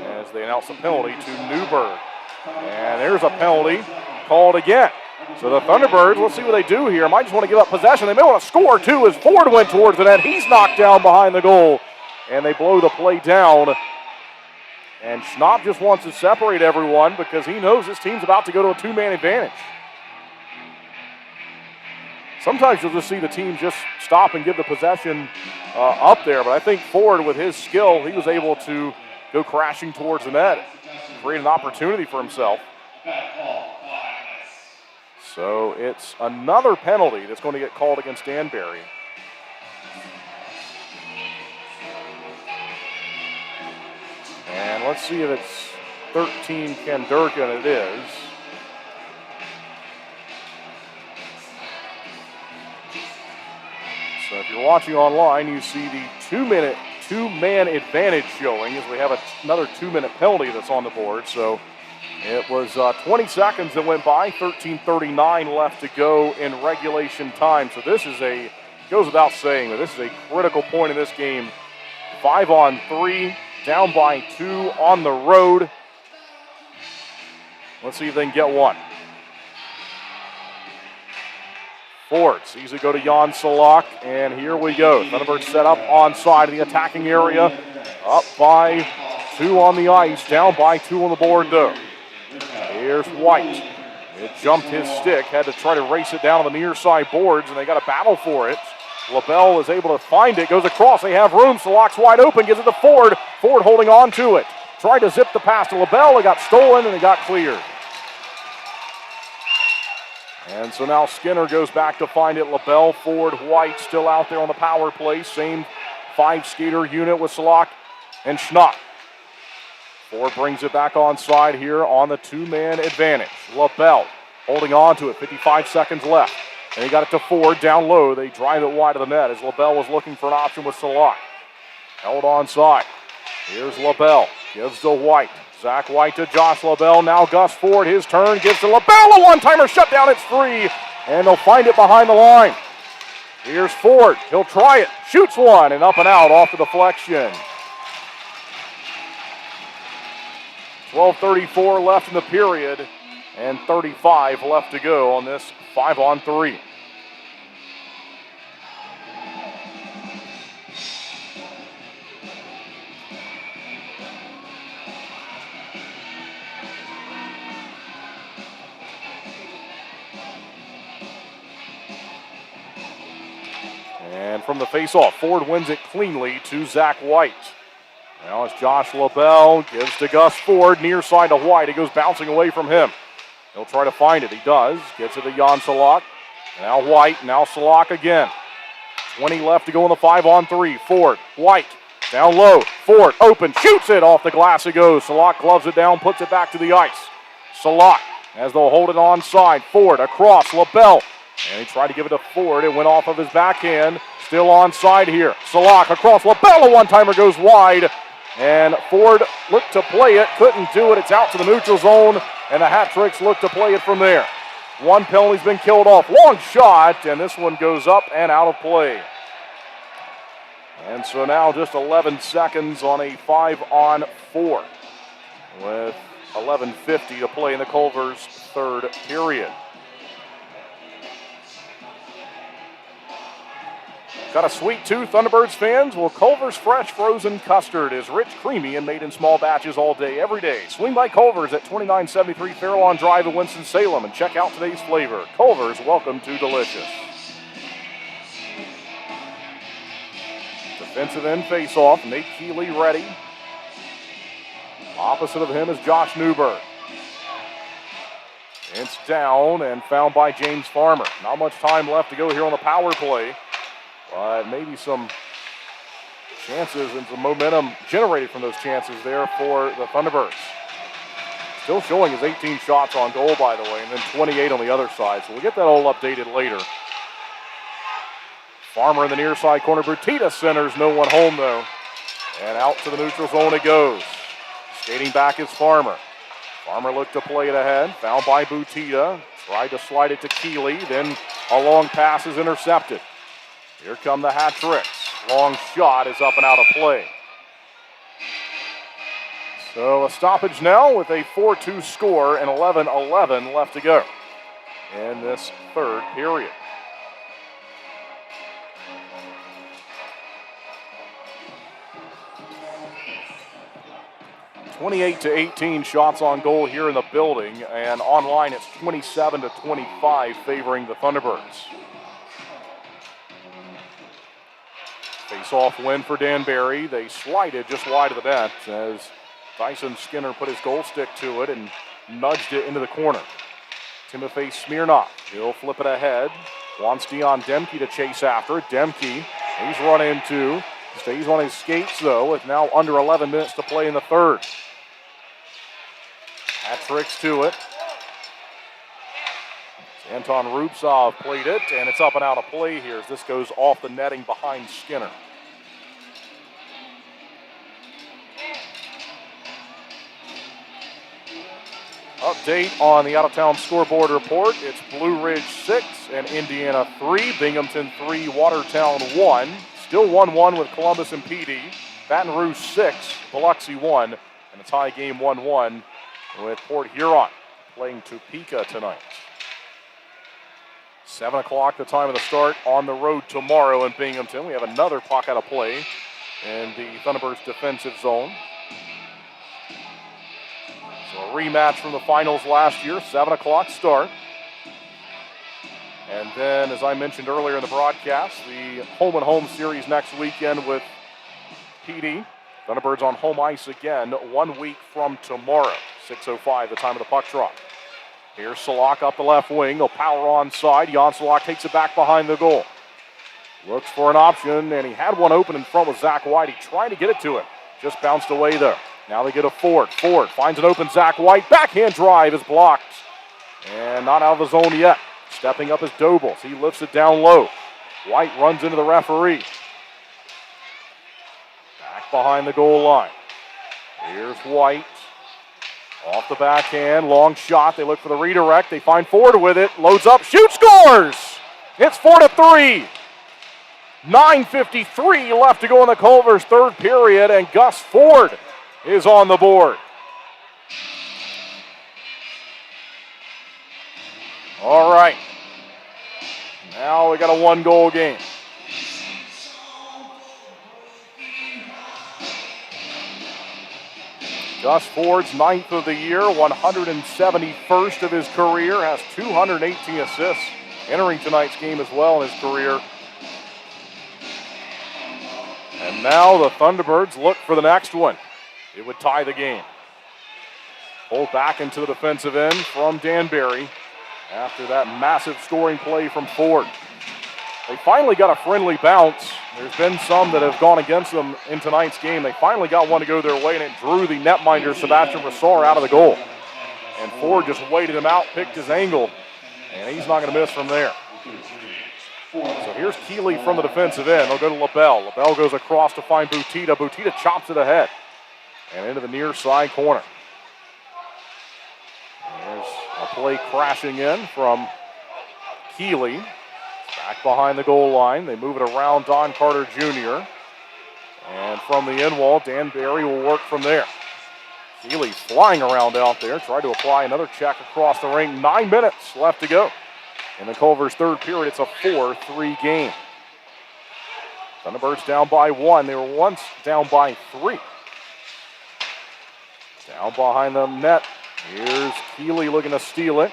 as they announce a penalty to Newberg. And there's a penalty called again. So the Thunderbirds, let's see what they do here. Might just want to give up possession. They may want to score, too, as Ford went towards the net. He's knocked down behind the goal, and they blow the play down. And Schnapp just wants to separate everyone because he knows this team's about to go to a 2-man advantage. Sometimes you'll just see the team just stop and give the possession up there, but I think Ford, with his skill, he was able to go crashing towards the net, create an opportunity for himself. So it's another penalty that's going to get called against Danbury. And let's see if it's 13 Ken Durkin. It is. So if you're watching online, you see the 2-man advantage showing as we have another 2-minute penalty that's on the board. So it was 20 seconds that went by, 13:39 left to go in regulation time. So this is a goes without saying that this is a critical point in this game. 5-on-3, down by 2 on the road. Let's see if they can get one. Ford sees it go to Jan Salak, and here we go. Thunderbirds set up onside in the attacking area. Up by 2 on the ice, down by 2 on the board though. Here's White. It jumped his stick, had to try to race it down on the near side boards, and they got a battle for it. LaBelle is able to find it, goes across, they have room, Salak's wide open, gives it to Ford. Ford holding on to it. Tried to zip the pass to LaBelle, it got stolen, and it got cleared. And so now Skinner goes back to find it. LaBelle, Ford, White still out there on the power play. Same 5-skater unit with Salak and Schnock. Ford brings it back onside here on the 2-man advantage. LaBelle holding on to it, 55 seconds left. And he got it to Ford down low. They drive it wide of the net as LaBelle was looking for an option with Salak. Held onside. Here's LaBelle, gives to White. Zach White to Josh LaBelle. Now Gus Ford, his turn, gives to LaBelle. A one-timer shut down. It's free, and they'll find it behind the line. Here's Ford. He'll try it. Shoots one, and up and out off the deflection. 12:34 left in the period, and 35 left to go on this 5-on-3. And from the face-off, Ford wins it cleanly to Zach White. Now it's Josh LaBelle, gives to Gus Ford, near side to White. He goes bouncing away from him. He'll try to find it. He does. Gets it to Jan Salak. Now White, now Salak again. 20 left to go in the 5-on-3. Ford, White, down low. Ford, open, shoots it. Off the glass it goes. Salak gloves it down, puts it back to the ice. Salak, as they'll hold it onside. Ford, across, LaBelle. And he tried to give it to Ford. It went off of his backhand. Still onside here. Salak across. LaBelle, a one-timer goes wide. And Ford looked to play it. Couldn't do it. It's out to the neutral zone. And the Hat Tricks look to play it from there. One penalty's been killed off. Long shot. And this one goes up and out of play. And so now just 11 seconds on a 5-on-4. With 11:50 to play in the Culver's third period. Got a sweet tooth, Thunderbirds fans? Well, Culver's Fresh Frozen Custard is rich, creamy, and made in small batches all day, every day. Swing by Culver's at 2973 Fairlawn Drive in Winston-Salem and check out today's flavor. Culver's, welcome to delicious. Defensive end face-off. Nate Keeley ready. Opposite of him is Josh Newberg. It's down and found by James Farmer. Not much time left to go here on the power play. But maybe some chances and some momentum generated from those chances there for the Thunderbirds. Still showing his 18 shots on goal, by the way, and then 28 on the other side. So we'll get that all updated later. Farmer in the near side corner. Bertita centers, no one home though. And out to the neutral zone it goes. Skating back is Farmer. Farmer looked to play it ahead. Found by Butita. Tried to slide it to Keeley. Then a long pass is intercepted. Here come the Hat Tricks. Long shot is up and out of play. So a stoppage now with a 4-2 score and 11:11 left to go in this third period. (28-18) shots on goal here in the building, and online it's 27-25 favoring the Thunderbirds. Face-off win for Danbury. They slided just wide of the net as Tyson Skinner put his goal stick to it and nudged it into the corner. Timofey Smirnov, he'll flip it ahead. Wants Dion Demke to chase after. Demke, he's run into. Stays on his skates, though, with now under 11 minutes to play in the third. Hat Tricks to it. Anton Rubtsov played it, and it's up and out of play here as this goes off the netting behind Skinner. Up update on the out-of-town scoreboard report. It's Blue Ridge 6 and Indiana 3, Binghamton 3, Watertown 1. Still 1-1 with Columbus and PD. Baton Rouge 6, Biloxi 1, and a tie game 1-1 with Port Huron playing Topeka tonight. 7 o'clock, the time of the start on the road tomorrow in Binghamton. We have another puck out of play in the Thunderbirds defensive zone. So a rematch from the finals last year, 7 o'clock start. And then, as I mentioned earlier in the broadcast, the home-and-home series next weekend with PD. Thunderbirds on home ice again 1 week from tomorrow. 6:05, the time of the puck drop. Here's Salak up the left wing. They'll power onside. Jan Salak takes it back behind the goal. Looks for an option, and he had one open in front with Zach White. He tried to get it to him. Just bounced away there. Now they get a Ford. Ford finds an open Zach White. Backhand drive is blocked. And not out of the zone yet. Stepping up is Dobles. He lifts it down low. White runs into the referee. Back behind the goal line. Here's White. Off the backhand, long shot. They look for the redirect. They find Ford with it. Loads up, shoots, scores! It's 4-3. 9:53 left to go in the Culver's third period, and Gus Ford is on the board. All right. Now we got a one-goal game. Gus Ford's 9th of the year, 171st of his career, has 218 assists, entering tonight's game as well in his career. And now the Thunderbirds look for the next one. It would tie the game. Pulled back into the defensive end from Danbury after that massive scoring play from Ford. They finally got a friendly bounce. There's been some that have gone against them in tonight's game. They finally got one to go their way, and it drew the netminder, Sebastian Brassard, out of the goal. And Ford just waited him out, picked his angle, and he's not going to miss from there. So here's Keeley from the defensive end. They'll go to LaBelle. LaBelle goes across to find Butita. Butita chops it ahead and into the near side corner. There's a play crashing in from Keeley. Back behind the goal line. They move it around Don Carter Jr. And from the end wall, Danbury will work from there. Keeley flying around out there. Tried to apply another check across the ring. 9 minutes left to go. In the Culver's third period, it's a 4-3 game. Thunderbirds down by 1. They were once down by 3. Down behind the net. Here's Keeley looking to steal it.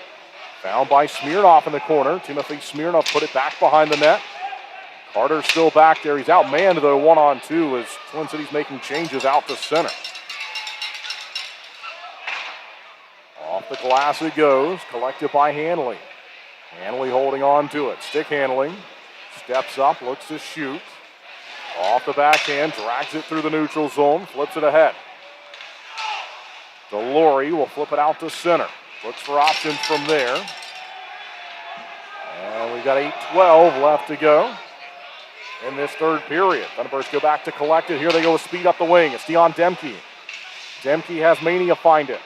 Found by Smirnoff in the corner. Timothy Smirnoff put it back behind the net. Carter's still back there. He's outmanned, though, 1-on-2 as Twin City's making changes out to center. Off the glass it goes. Collected by Hanley. Hanley holding on to it. Stick handling. Steps up, looks to shoot. Off the backhand, drags it through the neutral zone, flips it ahead. Delory will flip it out to center. Looks for options from there. And we've got 8:12 left to go in this third period. Thunderbirds go back to collect it. Here they go with speed up the wing. It's Dion Demke. Demke has Mania find it.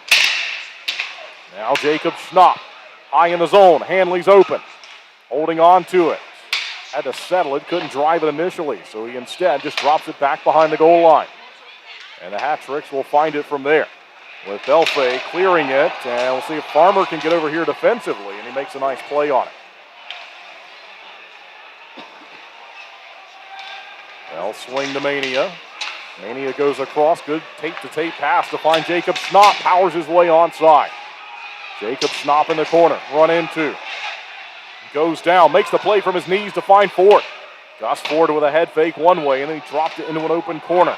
Now Jacob Schnapp. High in the zone. Hanley's open. Holding on to it. Had to settle it. Couldn't drive it initially. So he instead just drops it back behind the goal line. And the Hat-Tricks will find it from there. With Belfay clearing it, and we'll see if Farmer can get over here defensively, and he makes a nice play on it. They'll swing to Mania. Mania goes across, good tape-to-tape pass to find Jacob Schnapp, powers his way onside. Jacob Schnapp in the corner, run into. Goes down, makes the play from his knees to find Ford. Gus Ford with a head fake one way, and then he dropped it into an open corner.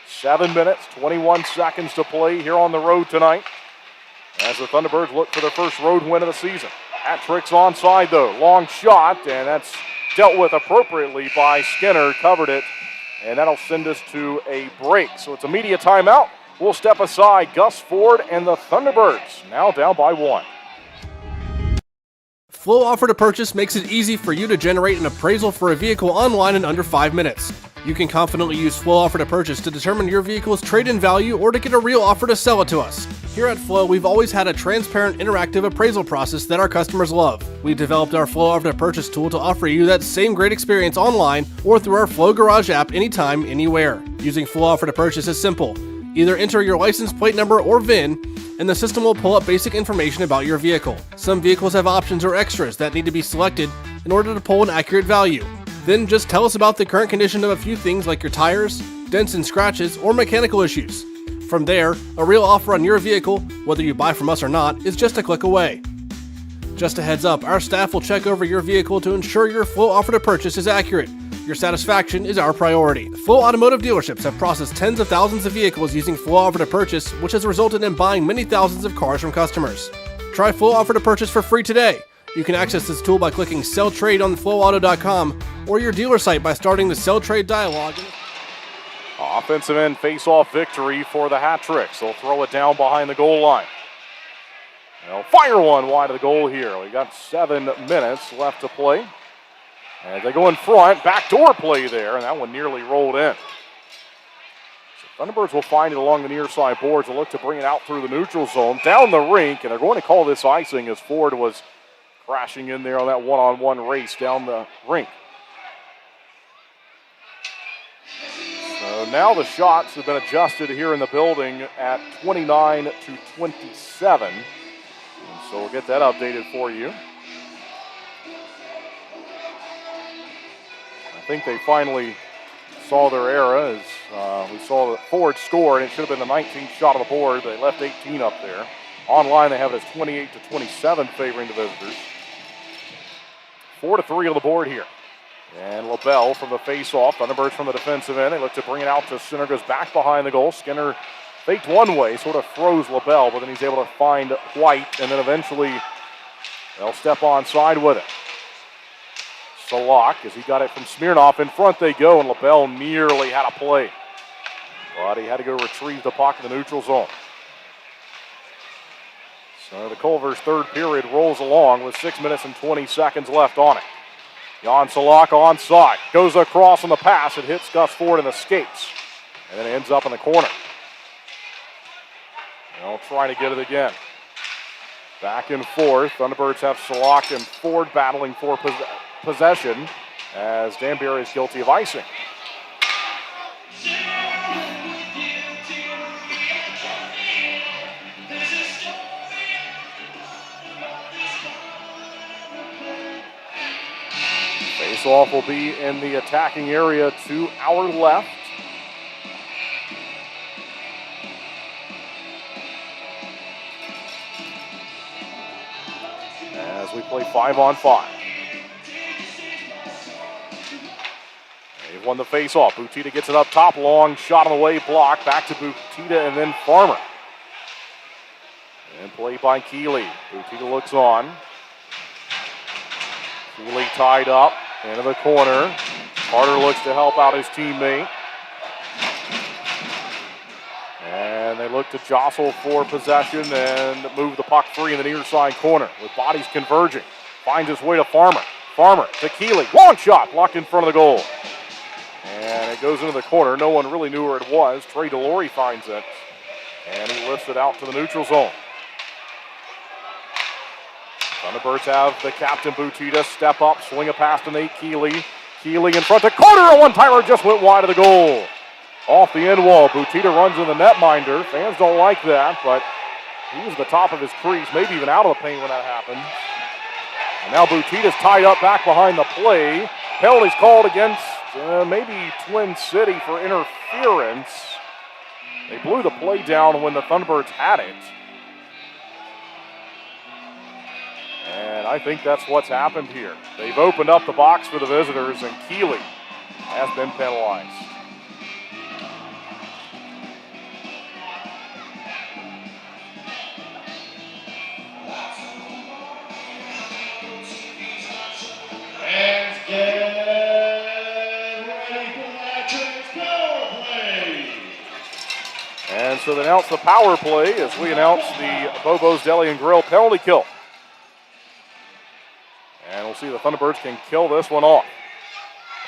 7 minutes, 21 seconds to play here on the road tonight as the Thunderbirds look for their first road win of the season. Hat-Tricks onside, though. Long shot, and that's dealt with appropriately by Skinner. Covered it, and that'll send us to a break. So it's a media timeout. We'll step aside. Gus Ford and the Thunderbirds now down by 1. Flow Offer to Purchase makes it easy for you to generate an appraisal for a vehicle online in under 5 minutes. You can confidently use Flow Offer to Purchase to determine your vehicle's trade-in value or to get a real offer to sell it to us. Here at Flow, we've always had a transparent, interactive appraisal process that our customers love. We've developed our Flow Offer to Purchase tool to offer you that same great experience online or through our Flow Garage app anytime, anywhere. Using Flow Offer to Purchase is simple. Either enter your license plate number or VIN, and the system will pull up basic information about your vehicle. Some vehicles have options or extras that need to be selected in order to pull an accurate value. Then just tell us about the current condition of a few things like your tires, dents and scratches, or mechanical issues. From there, a real offer on your vehicle, whether you buy from us or not, is just a click away. Just a heads up, our staff will check over your vehicle to ensure your Flow Offer to Purchase is accurate. Your satisfaction is our priority. Flow Automotive dealerships have processed tens of thousands of vehicles using Flow Offer to Purchase, which has resulted in buying many thousands of cars from customers. Try Flow Offer to Purchase for free today. You can access this tool by clicking Sell Trade on flowauto.com or your dealer site by starting the Sell Trade dialog. Offensive end face-off victory for the Hat Tricks. They'll throw it down behind the goal line. They'll fire one wide of the goal here. We got 7 minutes left to play. As they go in front, backdoor play there, and that one nearly rolled in. So Thunderbirds will find it along the near side boards and look to bring it out through the neutral zone, down the rink, and they're going to call this icing as Ford was crashing in there on that one-on-one race down the rink. So now the shots have been adjusted here in the building at 29 to 27. And so we'll get that updated for you. I think they finally saw their error as we saw that Ford scored. It should have been the 19th shot on the board, but they left 18 up there. Online they have it as 28 to 27 favoring the visitors. 4-3 on the board here. And LaBelle from the face-off. Thunderbirds from the defensive end. They look to bring it out to center. Goes back behind the goal. Skinner faked one way, sort of froze LaBelle, but then he's able to find White, and then eventually they'll step onside with it. Salak, as he got it from Smirnoff, in front they go, and LaBelle nearly had a play. But he had to go retrieve the puck in the neutral zone. So the Culver's third period rolls along with 6 minutes and 20 seconds left on it. Jan Salak onside. Goes across on the pass. It hits Gus Ford in the skates. And then it ends up in the corner. They'll try to get it again. Back and forth. Thunderbirds have Salak and Ford battling for possession as Danbury is guilty of icing. Face-off will be in the attacking area to our left. As we play 5-on-5. They've won the face-off. Butita gets it up top, long shot on the way, blocked. Back to Butita and then Farmer. And play by Keeley. Butita looks on. Keeley tied up. Into the corner. Carter looks to help out his teammate. And they look to jostle for possession and move the puck free in the near side corner with bodies converging. Finds his way to Farmer. Farmer to Keeley. Long shot blocked in front of the goal. And it goes into the corner. No one really knew where it was. Trey DeLory finds it. And he lifts it out to the neutral zone. Thunderbirds have the captain Butita step up, swing a pass to Nate Keeley. Keeley in front to Carter. A one-timer just went wide of the goal. Off the end wall. Butita runs in the netminder. Fans don't like that, but he was the top of his crease, maybe even out of the paint when that happened. And now Butita's tied up back behind the play. Penalties called against maybe Twin City for interference. They blew the play down when the Thunderbirds had it. And I think that's what's happened here. They've opened up the box for the visitors, and Keeley has been penalized. And get ready for that Tricks power play. And so they announce the power play as we announce the Bobo's Deli and Grill penalty kill. And we'll see if the Thunderbirds can kill this one off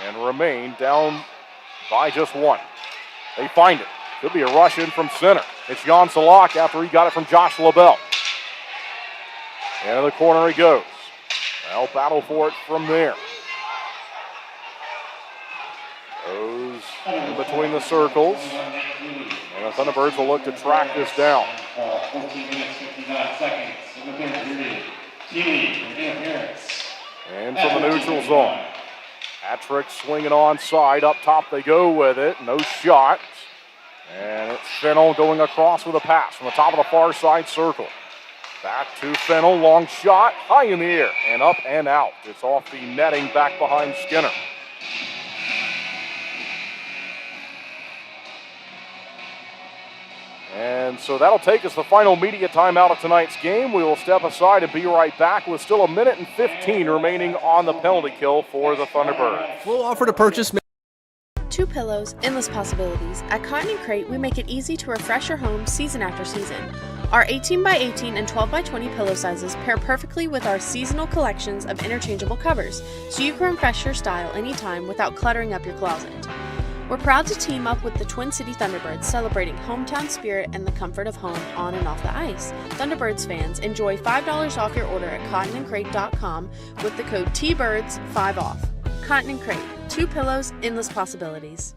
and remain down by just one. They find it. Could be a rush in from center. It's Jan Salak after he got it from Josh LaBelle. Into the corner he goes. They'll battle for it from there. Goes in between the circles. And the Thunderbirds will look to track this down. 14 minutes, 59 seconds in the third period. Keeley, interference. And from the neutral zone. Patrick swinging onside. Up top they go with it. No shot. And it's Fennell going across with a pass from the top of the far side circle. Back to Fennell. Long shot. High in the air. And up and out. It's off the netting back behind Skinner. And so that'll take us the final media timeout of tonight's game. We will step aside and be right back with still 1 minute and 15 remaining on the penalty kill for the Thunderbirds. Flow offer to purchase. 2 pillows, endless possibilities. At Cotton & Crate, we make it easy to refresh your home season after season. Our 18x18 and 12x20 pillow sizes pair perfectly with our seasonal collections of interchangeable covers, so you can refresh your style anytime without cluttering up your closet. We're proud to team up with the Twin City Thunderbirds, celebrating hometown spirit and the comfort of home on and off the ice. Thunderbirds fans, enjoy $5 off your order at cottonandcrate.com with the code TBIRDS5OFF. Cotton & Crate, 2 pillows, endless possibilities.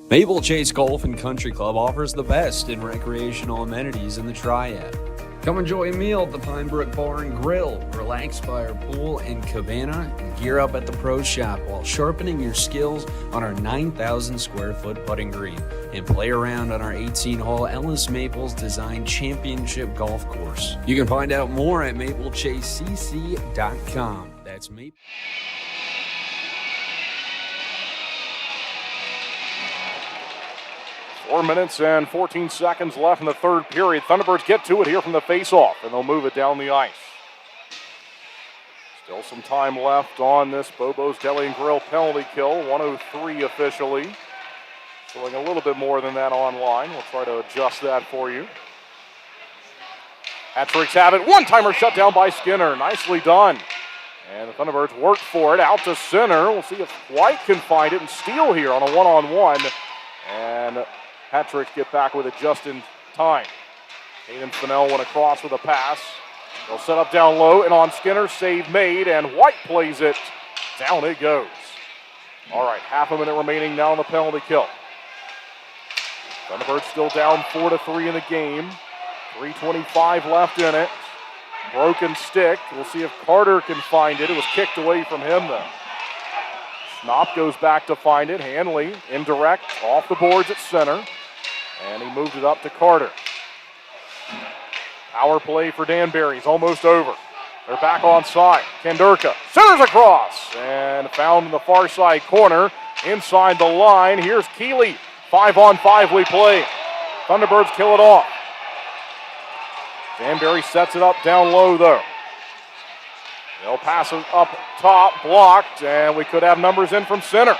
Maple Chase Golf and Country Club offers the best in recreational amenities in the Triad. Come enjoy a meal at the Pine Brook Bar and Grill, relax by our pool and cabana, and gear up at the Pro Shop while sharpening your skills on our 9,000 square foot putting green, and play around on our 18-hole Ellis Maples designed championship golf course. You can find out more at maplechasecc.com. That's Maple. Four minutes and 14 seconds left in the third period. Thunderbirds get to it here from the faceoff, and they'll move it down the ice. Still some time left on this Bobo's Deli and Grill penalty kill. 1:03 officially. Showing a little bit more than that online. We'll try to adjust that for you. Hat-tricks have it. One-timer shut down by Skinner. Nicely done. And the Thunderbirds work for it. Out to center. We'll see if White can find it and steal here on a one-on-one. And Patrick get back with it just in time. Hayden Fennell went across with a pass. They'll set up down low and on Skinner. Save made, and White plays it. Down it goes. All right, half a minute remaining now on the penalty kill. Thunderbirds still down 4-3 in the game. 3:25 left in it. Broken stick. We'll see if Carter can find it. It was kicked away from him, though. Schnapp goes back to find it. Hanley, indirect, off the boards at center. And he moved it up to Carter. Power play for Danbury. He's almost over. They're back on side. Kandurka centers across. And found in the far side corner. Inside the line. Here's Keeley. 5-on-5 we play. Thunderbirds kill it off. Danbury sets it up down low, though. They'll pass it up top, blocked, and we could have numbers in from center.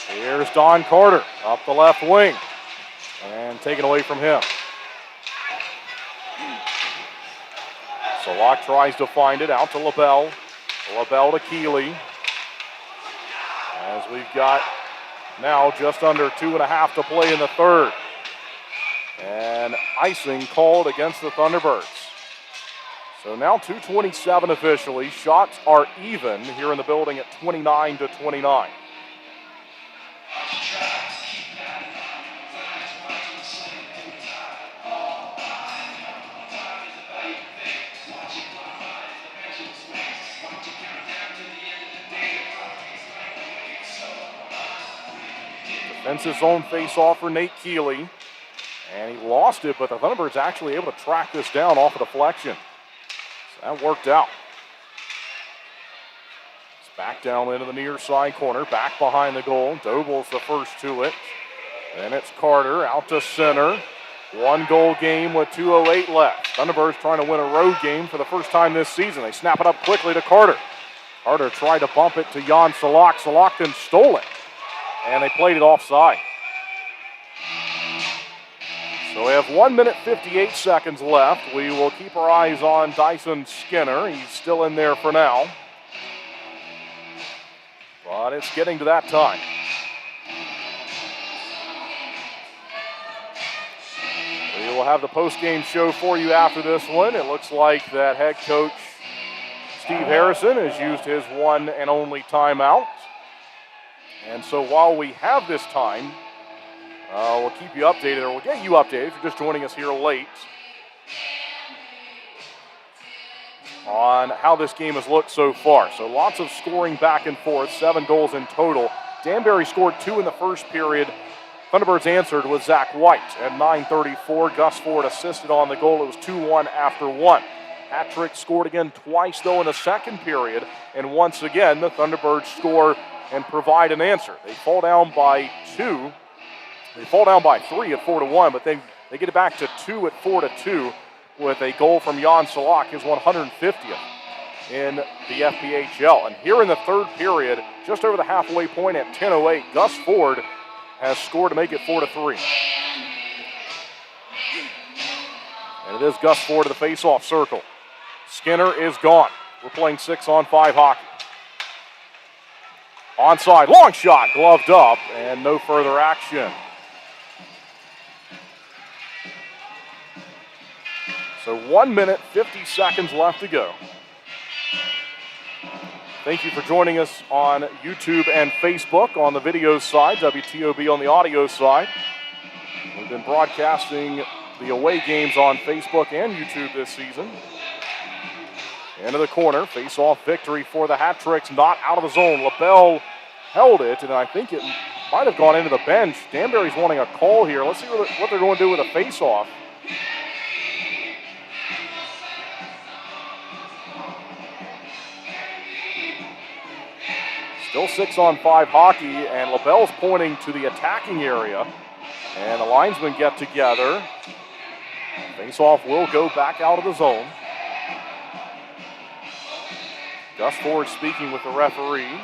Here's Don Carter up the left wing, and taken away from him. Salak tries to find it, out to LaBelle. LaBelle to Keeley. As we've got now just under 2.5 to play in the third. And icing called against the Thunderbirds. So now 2:27 officially. Shots are even here in the building at 29-29. Defensive zone face-off for Nate Keeley. And he lost it, but the Thunderbirds actually able to track this down off a deflection. So that worked out. It's back down into the near side corner, back behind the goal. Doble's the first to it. Then it's Carter out to center. 1-goal game with 2:08 left. Thunderbirds trying to win a road game for the first time this season. They snap it up quickly to Carter. Carter tried to bump it to Jan Salak. Salak then stole it. And they played it offside. So we have 1 minute 58 seconds left. We will keep our eyes on Dyson Skinner. He's still in there for now. But it's getting to that time. We will have the post-game show for you after this one. It looks like that head coach Steve Harrison has used his one and only timeout. And so while we have this time, we'll keep you updated, or we'll get you updated if you're just joining us here late, on how this game has looked so far. So lots of scoring back and forth, 7 goals in total. Danbury scored 2 in the first period. Thunderbirds answered with Zach White at 9:34. Gus Ford assisted on the goal. It was 2-1 after 1. Hat-trick scored again twice, though, in the second period. And once again, the Thunderbirds score and provide an answer. They fall down by 2. They fall down by 3 at 4-1, but then they get it back to 2 at 4-2 with a goal from Jan Salak, his 150th in the FPHL. And here in the third period, just over the halfway point at 10:08, Gus Ford has scored to make it 4-3. And it is Gus Ford to the face-off circle. Skinner is gone. We're playing 6-on-5 hockey. Onside, long shot, gloved up, and no further action. So 1 minute, 50 seconds left to go. Thank you for joining us on YouTube and Facebook on the video side, WTOB on the audio side. We've been broadcasting the away games on Facebook and YouTube this season. Into the corner, face-off victory for the Hat-Tricks, not out of the zone. LaBelle held it, and I think it might have gone into the bench. Danbury's wanting a call here. Let's see what they're going to do with a face-off. Still 6-on-5 hockey, and LaBelle's pointing to the attacking area. And the linesmen get together. Face-off will go back out of the zone. Gus Ford speaking with the referee.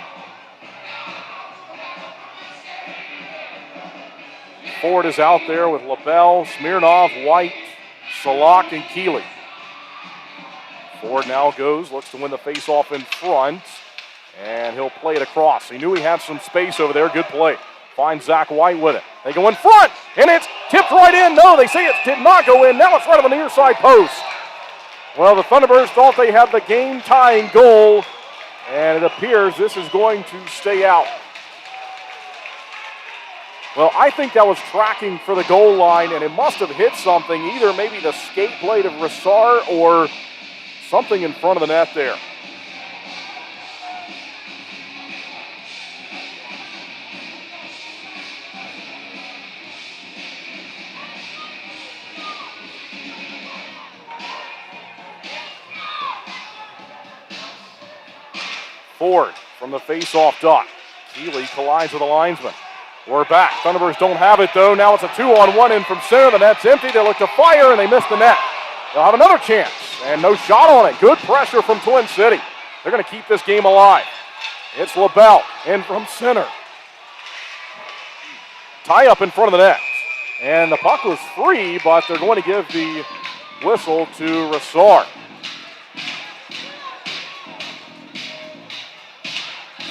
Ford is out there with LaBelle, Smirnov, White, Salak, and Keeley. Ford now goes, looks to win the face-off in front, and he'll play it across. He knew he had some space over there. Good play. Finds Zach White with it. They go in front, and it's tipped right in. No, they say it did not go in. Now it's right on the near side post. Well, the Thunderbirds thought they had the game-tying goal, and it appears this is going to stay out. Well, I think that was tracking for the goal line, and it must have hit something, either maybe the skate blade of Rassar or something in front of the net there. Ford from the face-off dot. Keeley collides with the linesman. We're back. Thunderbirds don't have it, though. Now it's a 2-on-1 in from center. The net's empty. They look to fire, and they miss the net. They'll have another chance, and no shot on it. Good pressure from Twin City. They're going to keep this game alive. It's LaBelle in from center. Tie up in front of the net. And the puck was free, but they're going to give the whistle to Rassar.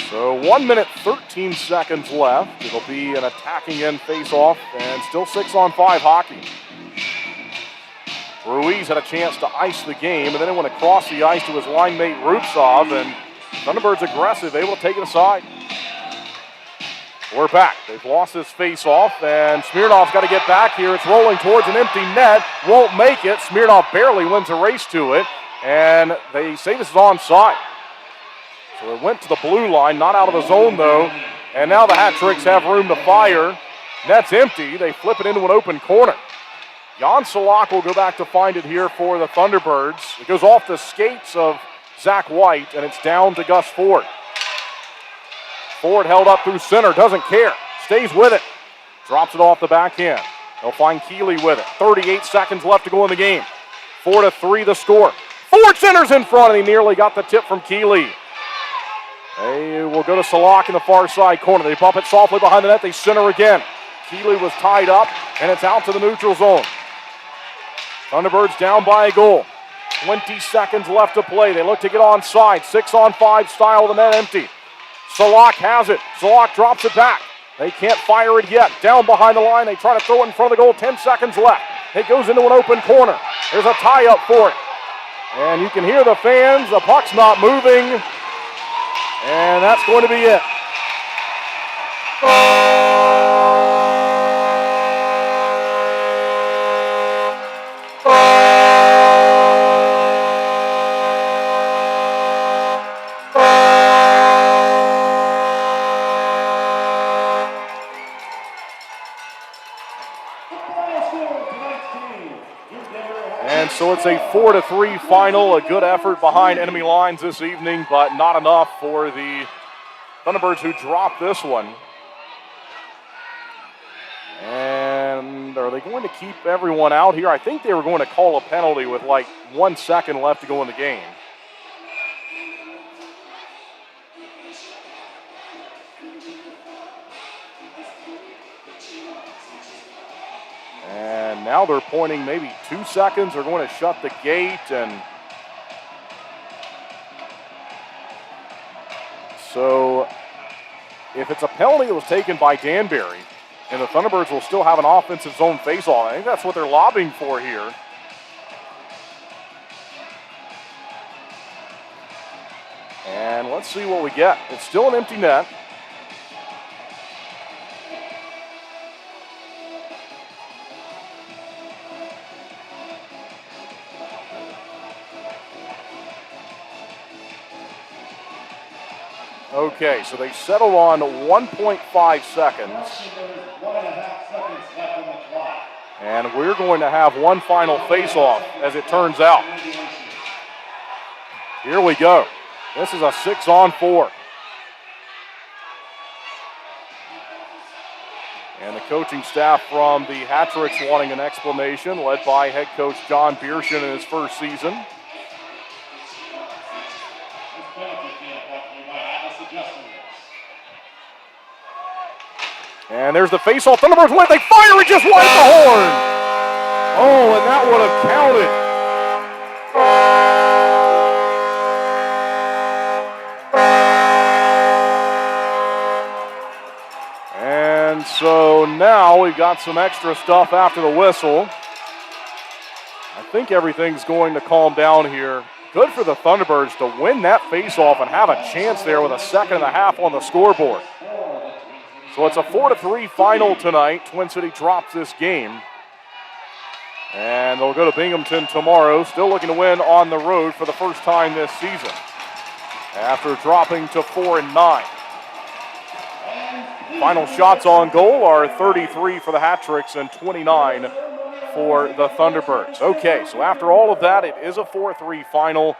So 1 minute, 13 seconds left. It'll be an attacking end face-off and still 6-on-5 hockey. Ruiz had a chance to ice the game, and then it went across the ice to his line mate Rupsov, and Thunderbirds aggressive, able to take it aside. We're back. They've lost this face-off, and Smirnov's got to get back here. It's rolling towards an empty net. Won't make it. Smirnov barely wins a race to it, and they say this is onside. So it went to the blue line, not out of the zone, though. And now the Hat-Tricks have room to fire. Net's empty. They flip it into an open corner. Jan Salak will go back to find it here for the Thunderbirds. It goes off the skates of Zach White, and it's down to Gus Ford. Ford held up through center, doesn't care. Stays with it. Drops it off the backhand. They'll find Keeley with it. 38 seconds left to go in the game. 4-3 the score. Ford centers in front, and he nearly got the tip from Keeley. They will go to Salak in the far side corner. They bump it softly behind the net. They center again. Keeley was tied up, and it's out to the neutral zone. Thunderbirds down by a goal. 20 seconds left to play. They look to get onside. 6-on-5 style, the net empty. Salak has it. Salak drops it back. They can't fire it yet. Down behind the line. They try to throw it in front of the goal. 10 seconds left. It goes into an open corner. There's a tie-up for it. And you can hear the fans. The puck's not moving. And that's going to be it. And so it's a 4-3 final. A good effort behind enemy lines this evening, but not enough for the Thunderbirds, who dropped this one. And are they going to keep everyone out here? I think they were going to call a penalty with like 1 second left to go in the game. And now they're pointing maybe 2 seconds. They're going to shut the gate. And so if it's a penalty that was taken by Danbury, and the Thunderbirds will still have an offensive zone faceoff. I think that's what they're lobbying for here. And let's see what we get. It's still an empty net. Okay, so they settled on 1.5 seconds. And we're going to have one final face-off, as it turns out. Here we go. This is a 6-on-4. And the coaching staff from the Hat-Tricks wanting an explanation, led by head coach John Bierschen in his first season. And there's the face-off. Thunderbirds win. They fire. It just wide the horn. Oh, and that would have counted. And so now we've got some extra stuff after the whistle. I think everything's going to calm down here. Good for the Thunderbirds to win that face-off and have a chance there with a second and a half on the scoreboard. So it's a 4-3 final tonight. Twin City drops this game. And they'll go to Binghamton tomorrow, still looking to win on the road for the first time this season, after dropping to 4-9. Final shots on goal are 33 for the Hat-Tricks and 29 for the Thunderbirds. Okay, so after all of that, it is a 4-3 final.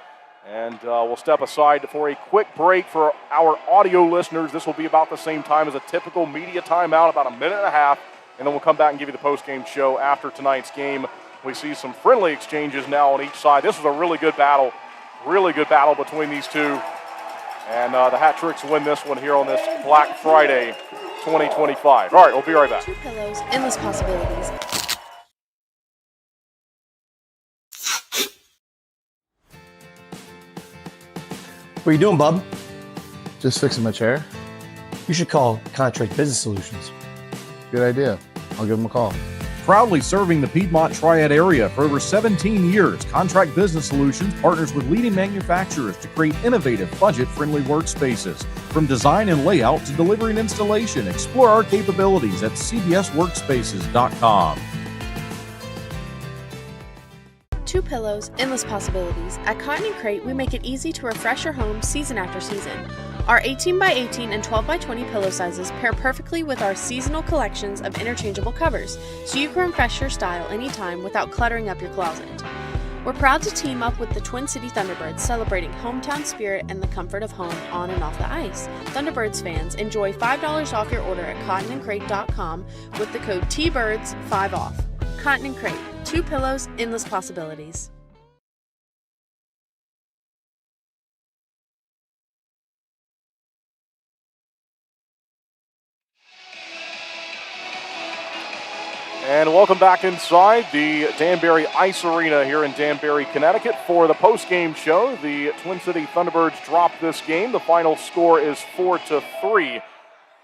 And we'll step aside for a quick break for our audio listeners. This will be about the same time as a typical media timeout, about a minute and a half. And then we'll come back and give you the post-game show after tonight's game. We see some friendly exchanges now on each side. This was a really good battle between these two. And the Hat-Tricks win this one here on this Black Friday 2025. All right, we'll be right back. 2 pillows, endless possibilities. What are you doing, bub? Just fixing my chair. You should call Contract Business Solutions. Good idea. I'll give them a call. Proudly serving the Piedmont Triad area for over 17 years, Contract Business Solutions partners with leading manufacturers to create innovative, budget-friendly workspaces. From design and layout to delivery and installation, explore our capabilities at cbsworkspaces.com. 2 pillows, endless possibilities. At Cotton & Crate, we make it easy to refresh your home season after season. Our 18x18 and 12x20 pillow sizes pair perfectly with our seasonal collections of interchangeable covers, so you can refresh your style anytime without cluttering up your closet. We're proud to team up with the Twin City Thunderbirds, celebrating hometown spirit and the comfort of home on and off the ice. Thunderbirds fans, enjoy $5 off your order at cottonandcrate.com with the code TBIRDS5OFF. Cotton & Crate, 2 pillows, endless possibilities. And welcome back inside the Danbury Ice Arena here in Danbury, Connecticut for the postgame show. The Twin City Thunderbirds dropped this game. The final score is 4-3.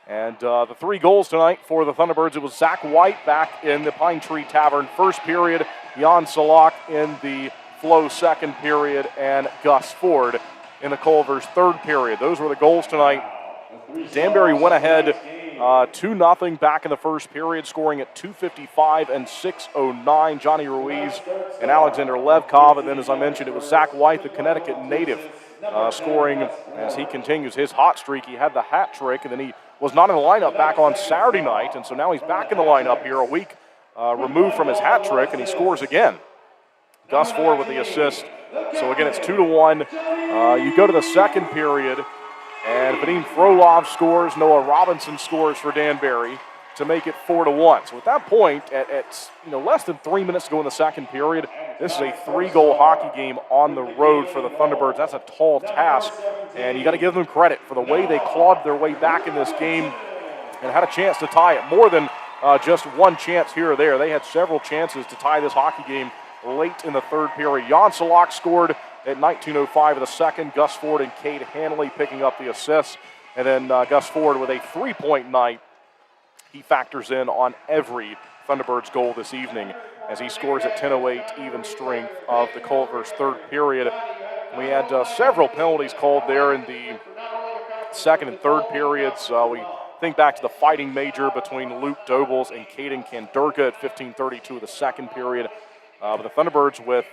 And the 3 goals tonight for the Thunderbirds, it was Zach White back in the Pine Tree Tavern first period, Jan Salak in the Flow second period, and Gus Ford in the Culver's third period. Those were the goals tonight. Danbury went ahead 2-0 back in the first period, scoring at 2:55 and 6:09. Johnny Ruiz and Alexander Levkov, and then as I mentioned, it was Zach White, the Connecticut native, scoring as he continues his hot streak. He had the hat trick, and then he was not in the lineup back on Saturday night, and so now he's back in the lineup here a week removed from his hat trick, and he scores again. Gus Ford with the assist. So again, it's 2-1. You go to the second period, and Vadim Frolov scores. Noah Robinson scores for Danbury to make it 4-1. So at that point, at less than 3 minutes to go in the second period, this is a 3-goal hockey game on the road for the Thunderbirds. That's a tall task, and you got to give them credit for the way they clawed their way back in this game and had a chance to tie it. More than just one chance here or there. They had several chances to tie this hockey game late in the third period. Jan Salak scored at 19:05 of the second. Gus Ford and Cade Hanley picking up the assists. And then Gus Ford with a 3-point night. He factors in on every Thunderbirds goal this evening as he scores at 10:08 even strength of the Culver's third period. We had several penalties called there in the second and third periods. We think back to the fighting major between Luke Dobles and Caden Kandurka at 15:32 of the second period. But the Thunderbirds with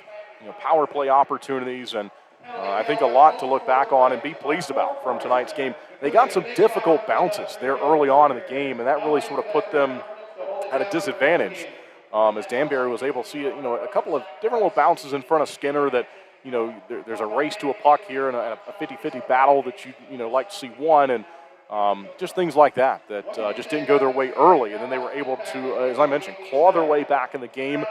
power play opportunities, and I think a lot to look back on and be pleased about from tonight's game. They got some difficult bounces there early on in the game, and that really sort of put them at a disadvantage as Danbury was able to see a couple of different little bounces in front of Skinner that there's a race to a puck here and a 50-50 battle that you like to see won, and just things like that just didn't go their way early, and then they were able to, as I mentioned, claw their way back in the game.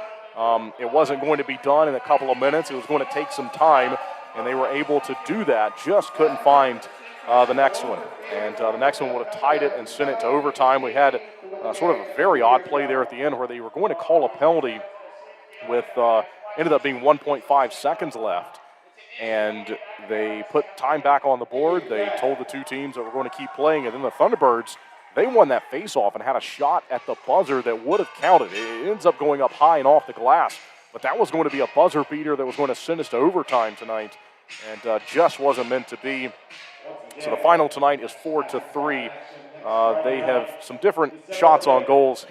It wasn't going to be done in a couple of minutes. It was going to take some time, and they were able to do that. Just couldn't find the next one. And the next one would have tied it and sent it to overtime. We had sort of a very odd play there at the end where they were going to call a penalty with ended up being 1.5 seconds left. And they put time back on the board. They told the two teams that we're going to keep playing. And then the Thunderbirds, they won that face-off and had a shot at the buzzer that would have counted. It ends up going up high and off the glass, but that was going to be a buzzer beater that was going to send us to overtime tonight, and just wasn't meant to be. So the final tonight is 4-3. They have some different shots on goals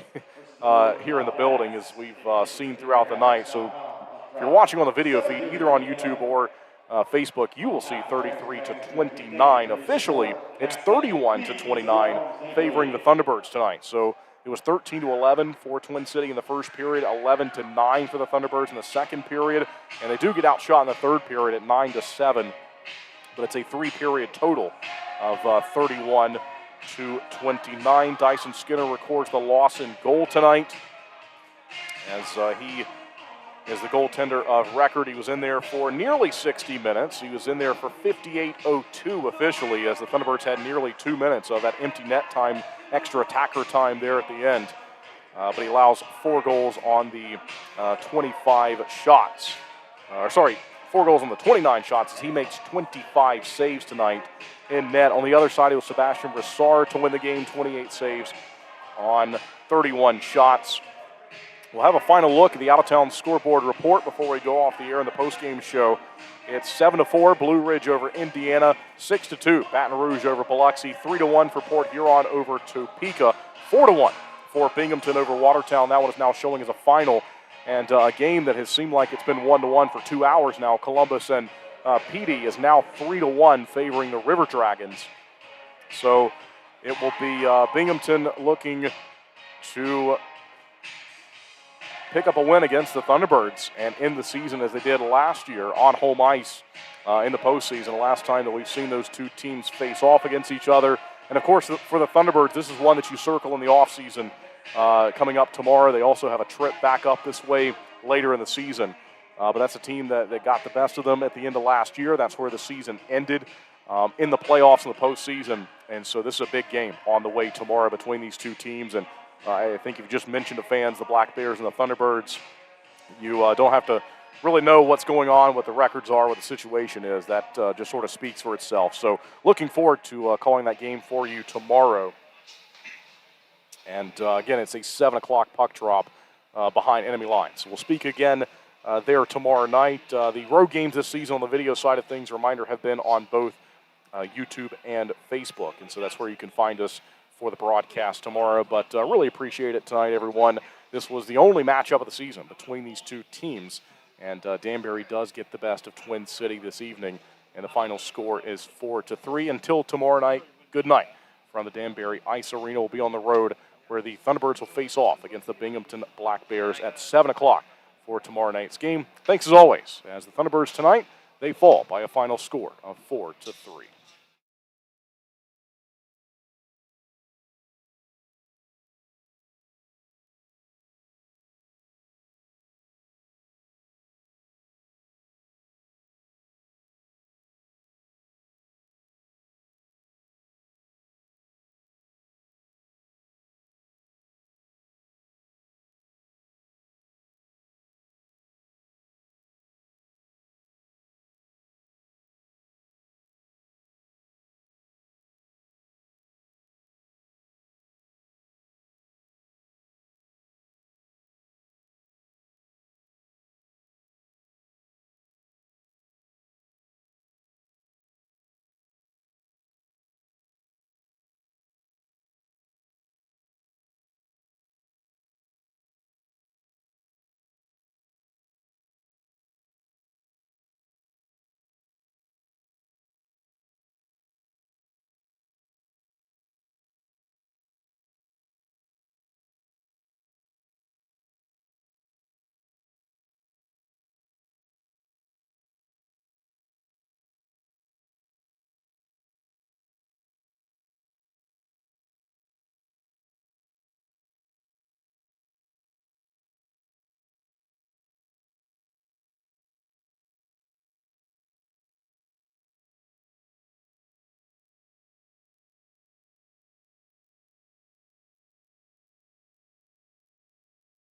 here in the building, as we've seen throughout the night. So if you're watching on the video feed, either on YouTube or Facebook, you will see 33-29. Officially, it's 31-29 favoring the Thunderbirds tonight. So it was 13-11 for Twin City in the first period, 11-9 for the Thunderbirds in the second period, and they do get outshot in the third period at 9-7. But it's a 3-period total of 31-29. Dyson Skinner records the loss in goal tonight as he is the goaltender of record. He was in there for nearly 60 minutes. He was in there for 58:02 officially, as the Thunderbirds had nearly 2 minutes of that empty net time, extra attacker time there at the end. But he allows 4 goals on the 25 shots. 4 goals on the 29 shots as he makes 25 saves tonight in net. On the other side, it was Sebastian Brassard to win the game, 28 saves on 31 shots. We'll have a final look at the out-of-town scoreboard report before we go off the air in the postgame show. It's 7-4, Blue Ridge over Indiana, 6-2, Baton Rouge over Biloxi, 3-1 for Port Huron over Topeka, 4-1 for Binghamton over Watertown. That one is now showing as a final, and a game that has seemed like it's been 1-1 for 2 hours now. Columbus and Petey is now 3-1 favoring the River Dragons. So it will be Binghamton looking to pick up a win against the Thunderbirds and end the season as they did last year on home ice in the postseason. The last time that we've seen those two teams face off against each other. And, of course, for the Thunderbirds, this is one that you circle in the offseason coming up tomorrow. They also have a trip back up this way later in the season. But that's a team that got the best of them at the end of last year. That's where the season ended in the playoffs in the postseason. And so this is a big game on the way tomorrow between these two teams. And I think if you just mention to fans the Black Bears and the Thunderbirds, you don't have to really know what's going on, what the records are, what the situation is. That just sort of speaks for itself. So looking forward to calling that game for you tomorrow. And again, it's a 7 o'clock puck drop behind enemy lines. So we'll speak again there tomorrow night. The road games this season on the video side of things, reminder, have been on both YouTube and Facebook. And so that's where you can find us for the broadcast tomorrow. But really appreciate it tonight, everyone. This was the only matchup of the season between these two teams. And Danbury does get the best of Twin City this evening. And the final score is 4-3. Until tomorrow night, good night from the Danbury Ice Arena. We'll be on the road where the Thunderbirds will face off against the Binghamton Black Bears at 7 o'clock for tomorrow night's game. Thanks as always. As the Thunderbirds tonight, they fall by a final score of 4-3.